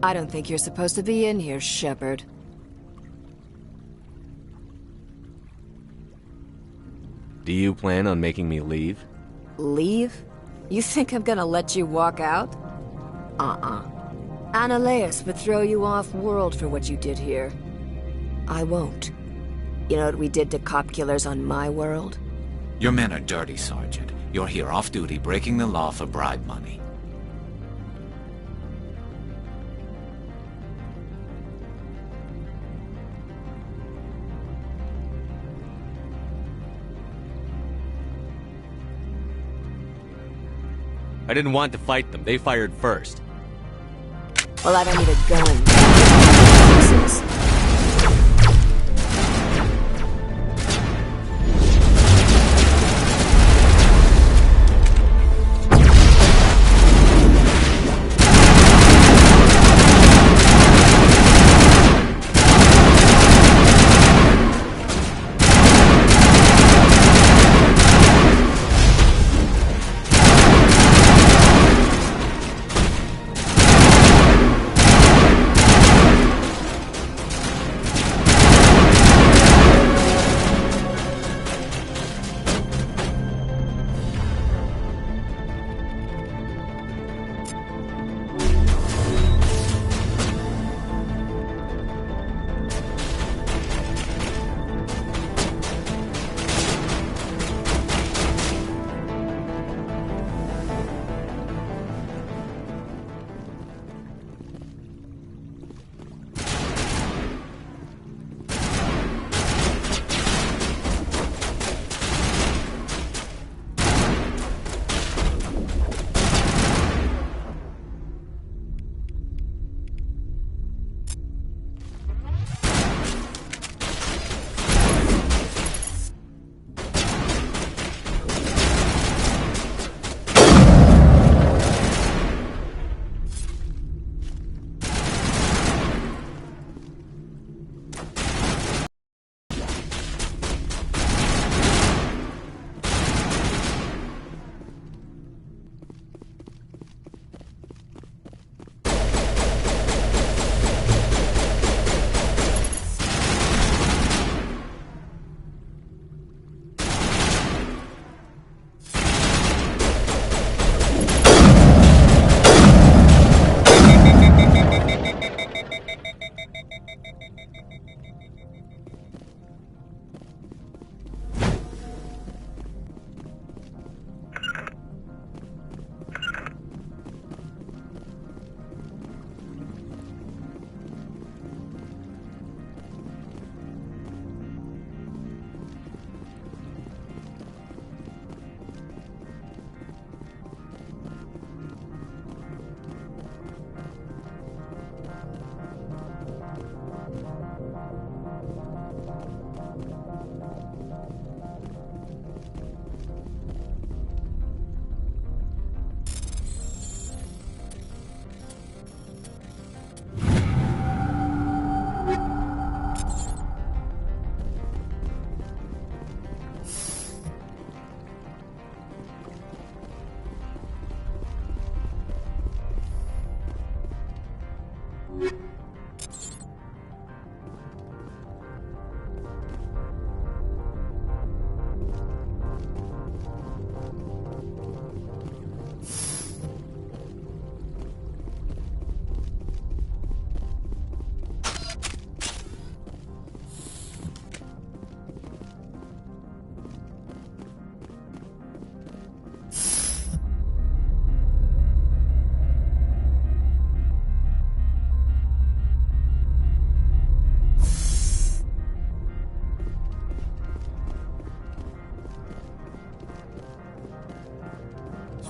I don't think you're supposed to be in here, Shepard. Do you plan on making me leave? Leave? You think I'm gonna let you walk out? Annaleus would throw you off-world for what you did here. I won't. You know what we did to cop killers on my world? Your men are dirty, Sergeant. You're here off-duty, breaking the law for bribe money. I didn't want to fight them. They fired first. Well, I don't need a gun.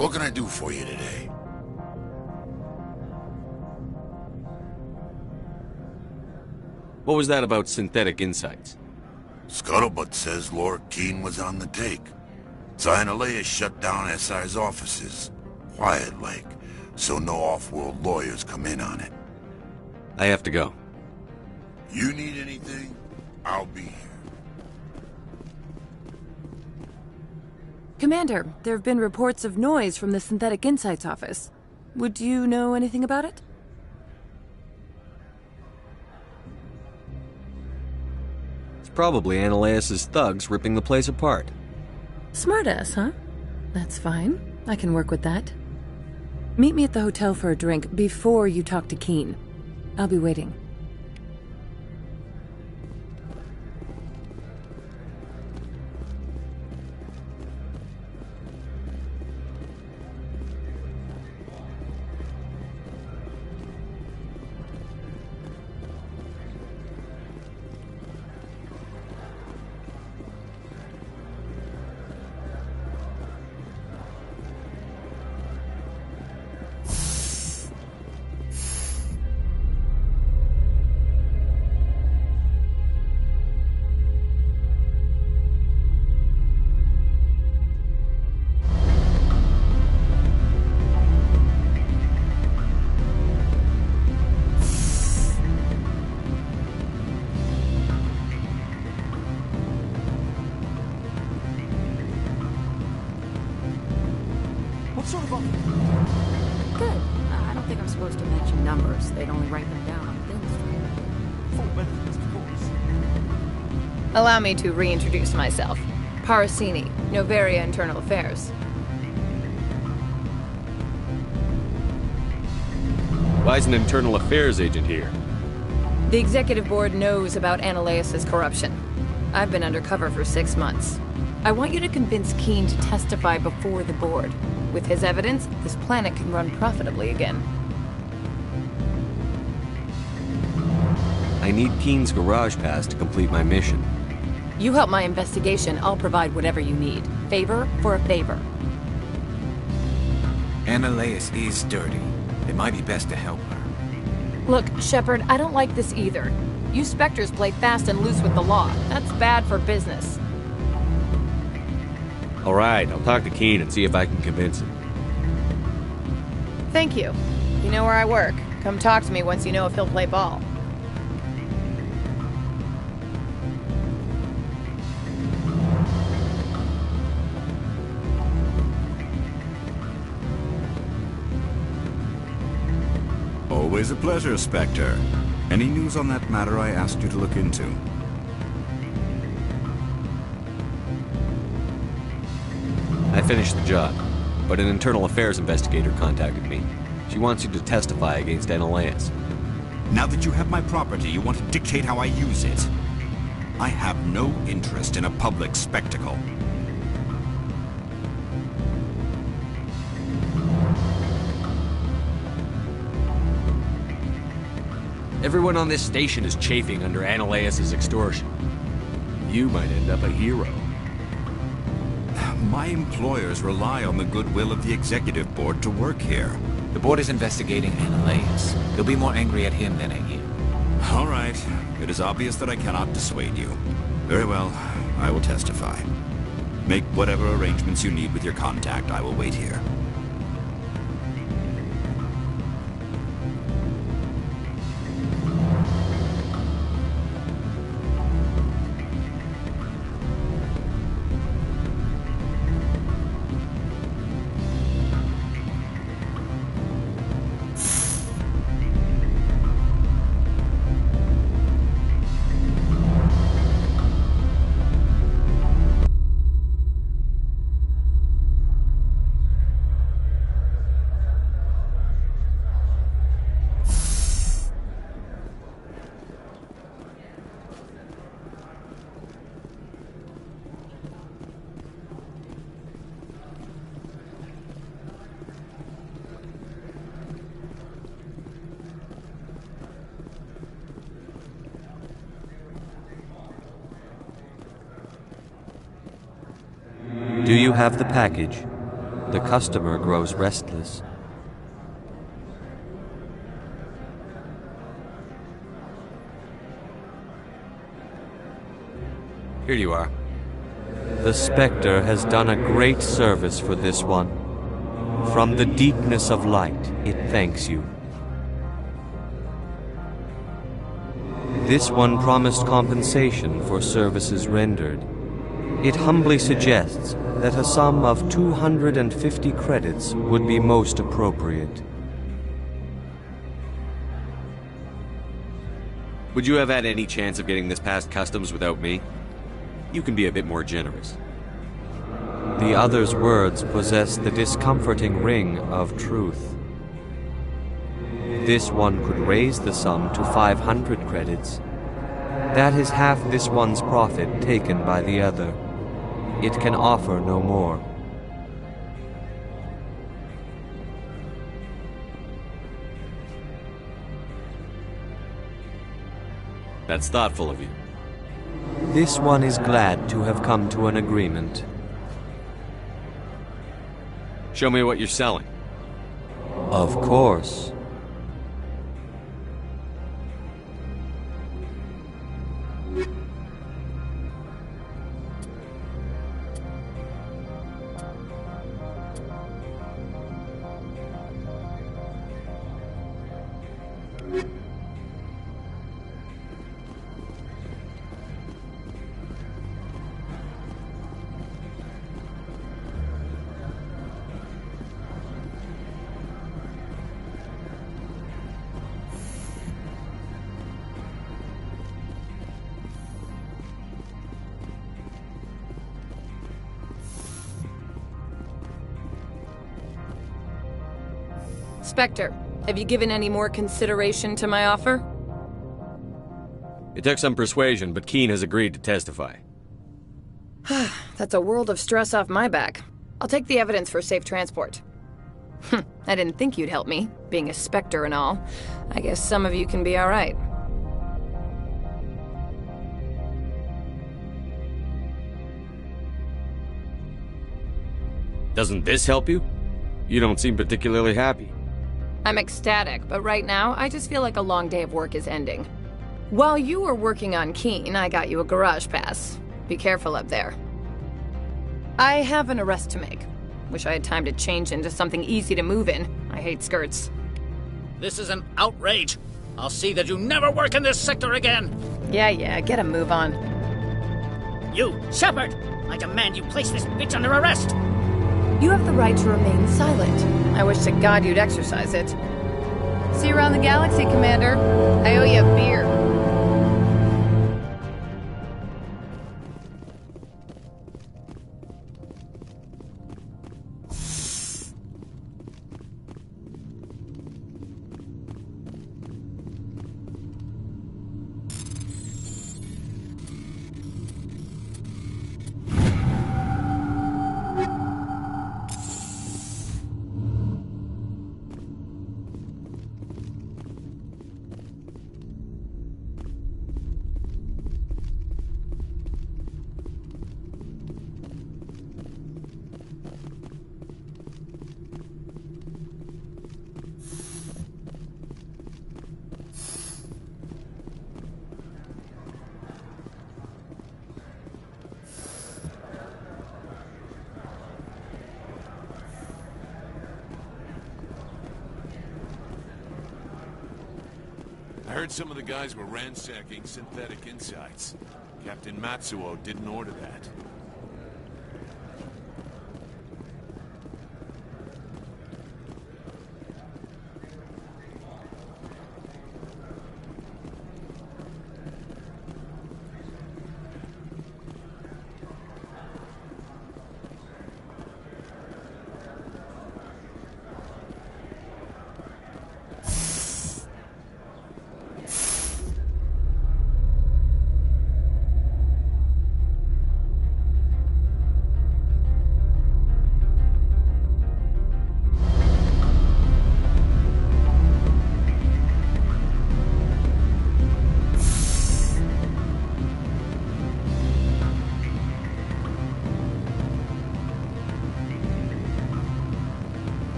What can I do for you today? What was that about synthetic insights? Scuttlebutt says Lord Keene was on the take. Annaleus shut down SI's offices. Quiet-like, so no off-world lawyers come in on it. I have to go. You need anything? I'll be here. Commander, there have been reports of noise from the Synthetic Insights office. Would you know anything about it? probably Ananias' thugs ripping the place apart. Smartass, huh? That's fine. I can work with that. Meet me at the hotel for a drink before you talk to Keen. I'll be waiting. What sort of Good. I don't think I'm supposed to mention numbers. They'd only write them down on things. Full benefits, of course. Allow me to reintroduce myself. Parasini, Novaria Internal Affairs. Why is an internal affairs agent here? The executive board knows about Ananias' corruption. I've been undercover for 6 months. I want you to convince Keen to testify before the board. With his evidence, this planet can run profitably again. I need Keen's garage pass to complete my mission. You help my investigation, I'll provide whatever you need. Favor for a favor. Ananias is dirty. It might be best to help her. Look, Shepard, I don't like this either. You Spectres play fast and loose with the law. That's bad for business. Alright, I'll talk to Keen and see if I can convince him. Thank you. You know where I work. Come talk to me once you know if he'll play ball. Always a pleasure, Spectre. Any news on that matter I asked you to look into? I finished the job, but an internal affairs investigator contacted me. She wants you to testify against Ananias. Now that you have my property, you want to dictate how I use it. I have no interest in a public spectacle. Everyone on this station is chafing under Ananias' extortion. You might end up a hero. My employers rely on the goodwill of the executive board to work here. The board is investigating Ananias. They'll be more angry at him than at you. All right. It is obvious that I cannot dissuade you. Very well. I will testify. Make whatever arrangements you need with your contact. I will wait here. Do you have the package? The customer grows restless. Here you are. The Spectre has done a great service for this one. From the deepness of light, it thanks you. This one promised compensation for services rendered. It humbly suggests that a sum of 250 credits would be most appropriate. Would you have had any chance of getting this past customs without me? You can be a bit more generous. The other's words possess the discomforting ring of truth. This one could raise the sum to 500 credits. That is half this one's profit taken by the other. It can offer no more. That's thoughtful of you. This one is glad to have come to an agreement. Show me what you're selling. Of course. Spectre, have you given any more consideration to my offer? It took some persuasion, but Keene has agreed to testify. That's a world of stress off my back. I'll take the evidence for safe transport. I didn't think you'd help me, being a Spectre and all. I guess some of you can be alright. Doesn't this help you? You don't seem particularly happy. I'm ecstatic, but right now, I just feel like a long day of work is ending. While you were working on Keene, I got you a garage pass. Be careful up there. I have an arrest to make. Wish I had time to change into something easy to move in. I hate skirts. This is an outrage. I'll see that you never work in this sector again. Yeah, get a move on. You, Shepard! I demand you place this bitch under arrest! You have the right to remain silent. I wish to God you'd exercise it. See you around the galaxy, Commander. I owe you a beer. I heard some of the guys were ransacking synthetic insights. Captain Matsuo didn't order that.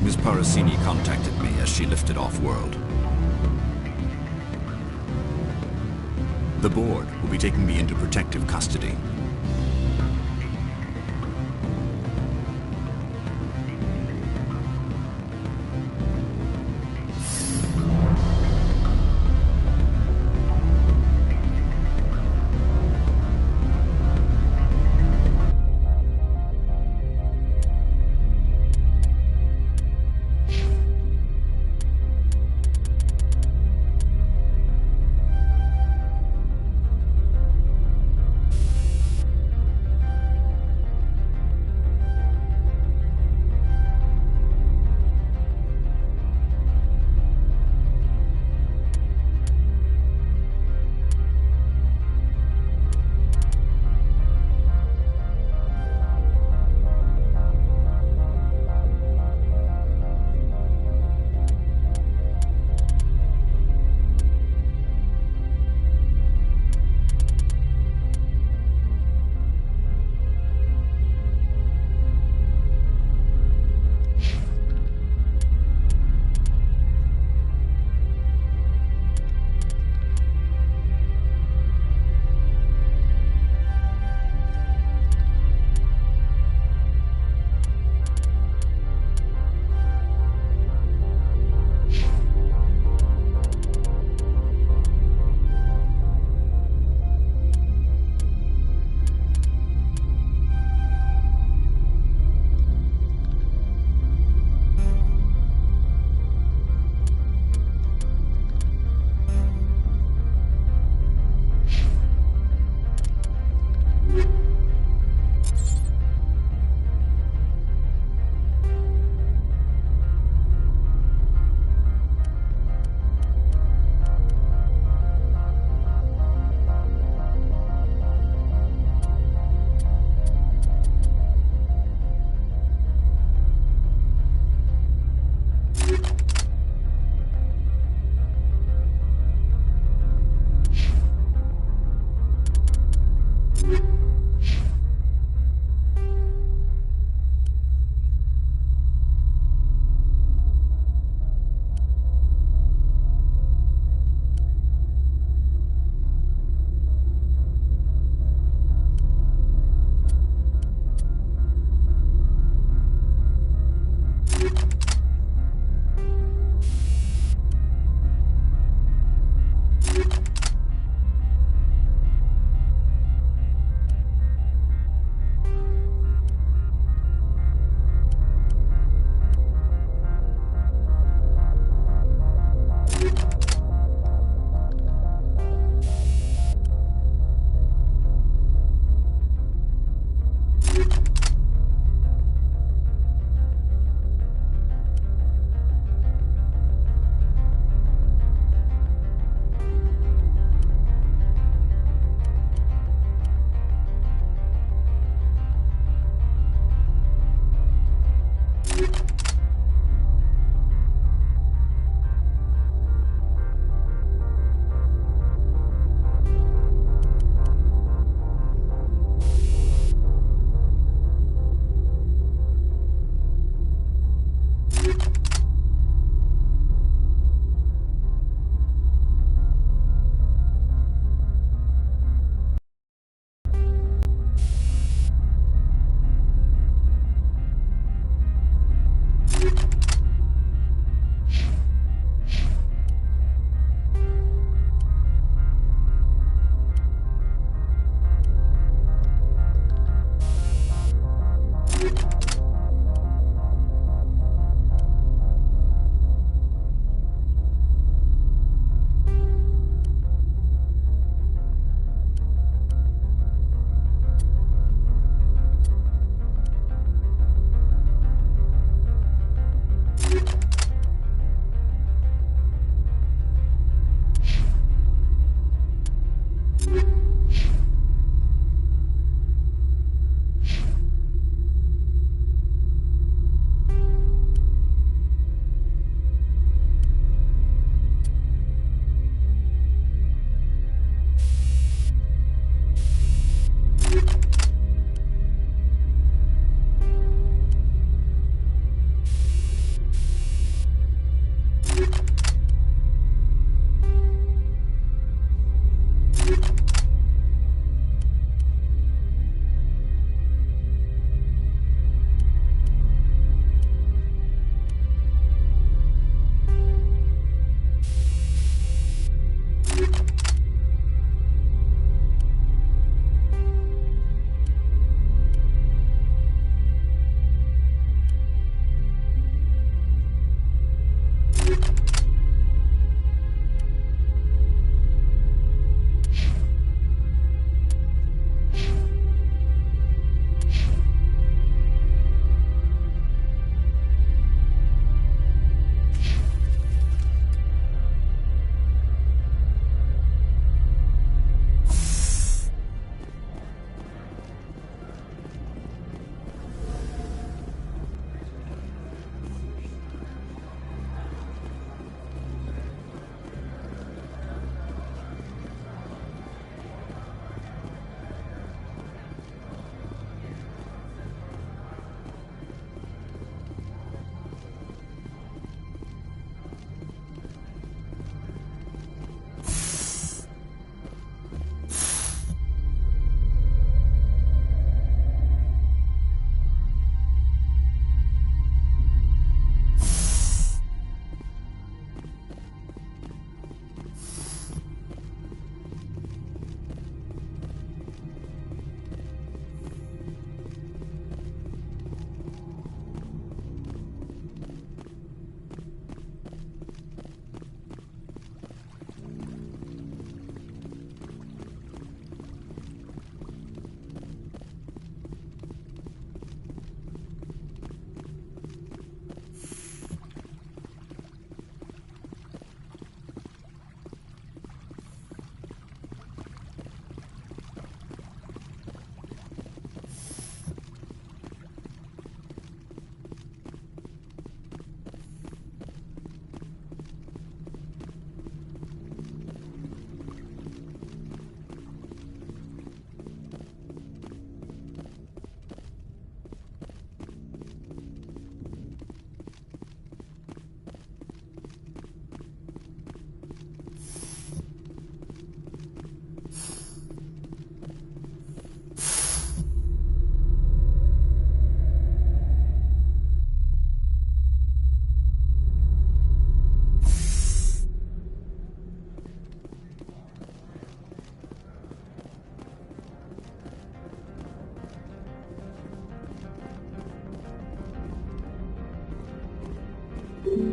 Ms. Parasini contacted me as she lifted off-world. The board will be taking me into protective custody.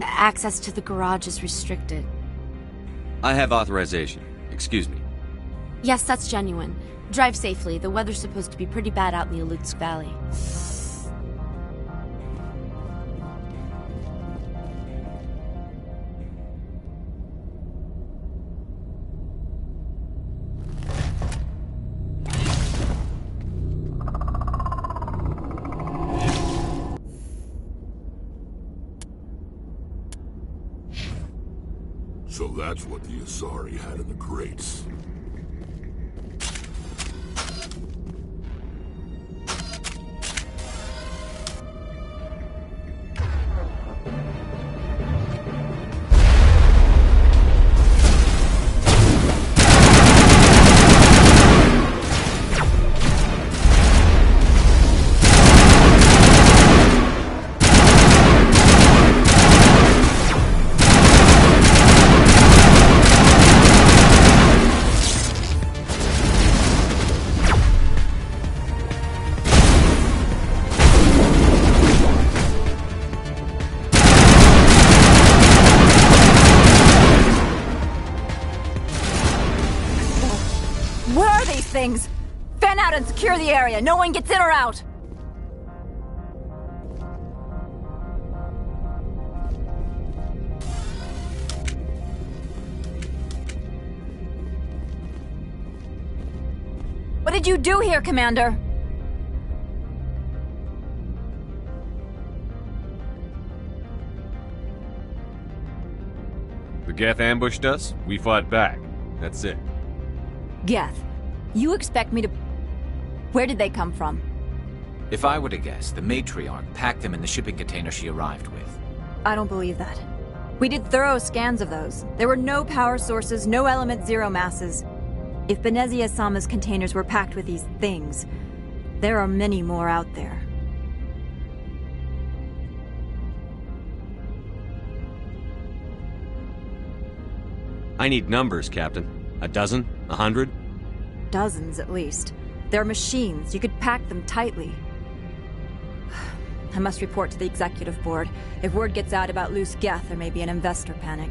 Access to the garage is restricted. I have authorization. Excuse me. Yes, that's genuine. Drive safely. The weather's supposed to be pretty bad out in the Alutsk Valley. So that's what the Asari had in the crates. Where are these things? Fan out and secure the area. No one gets in or out. What did you do here, Commander? The Geth ambushed us, we fought back. That's it. Geth, you expect me to... Where did they come from? If I were to guess, the matriarch packed them in the shipping container she arrived with. I don't believe that. We did thorough scans of those. There were no power sources, no element zero masses. If Benezia-sama's containers were packed with these things, there are many more out there. I need numbers, Captain. A dozen? 100? Dozens, at least. They're machines. You could pack them tightly. I must report to the executive board. If word gets out about loose Geth, there may be an investor panic.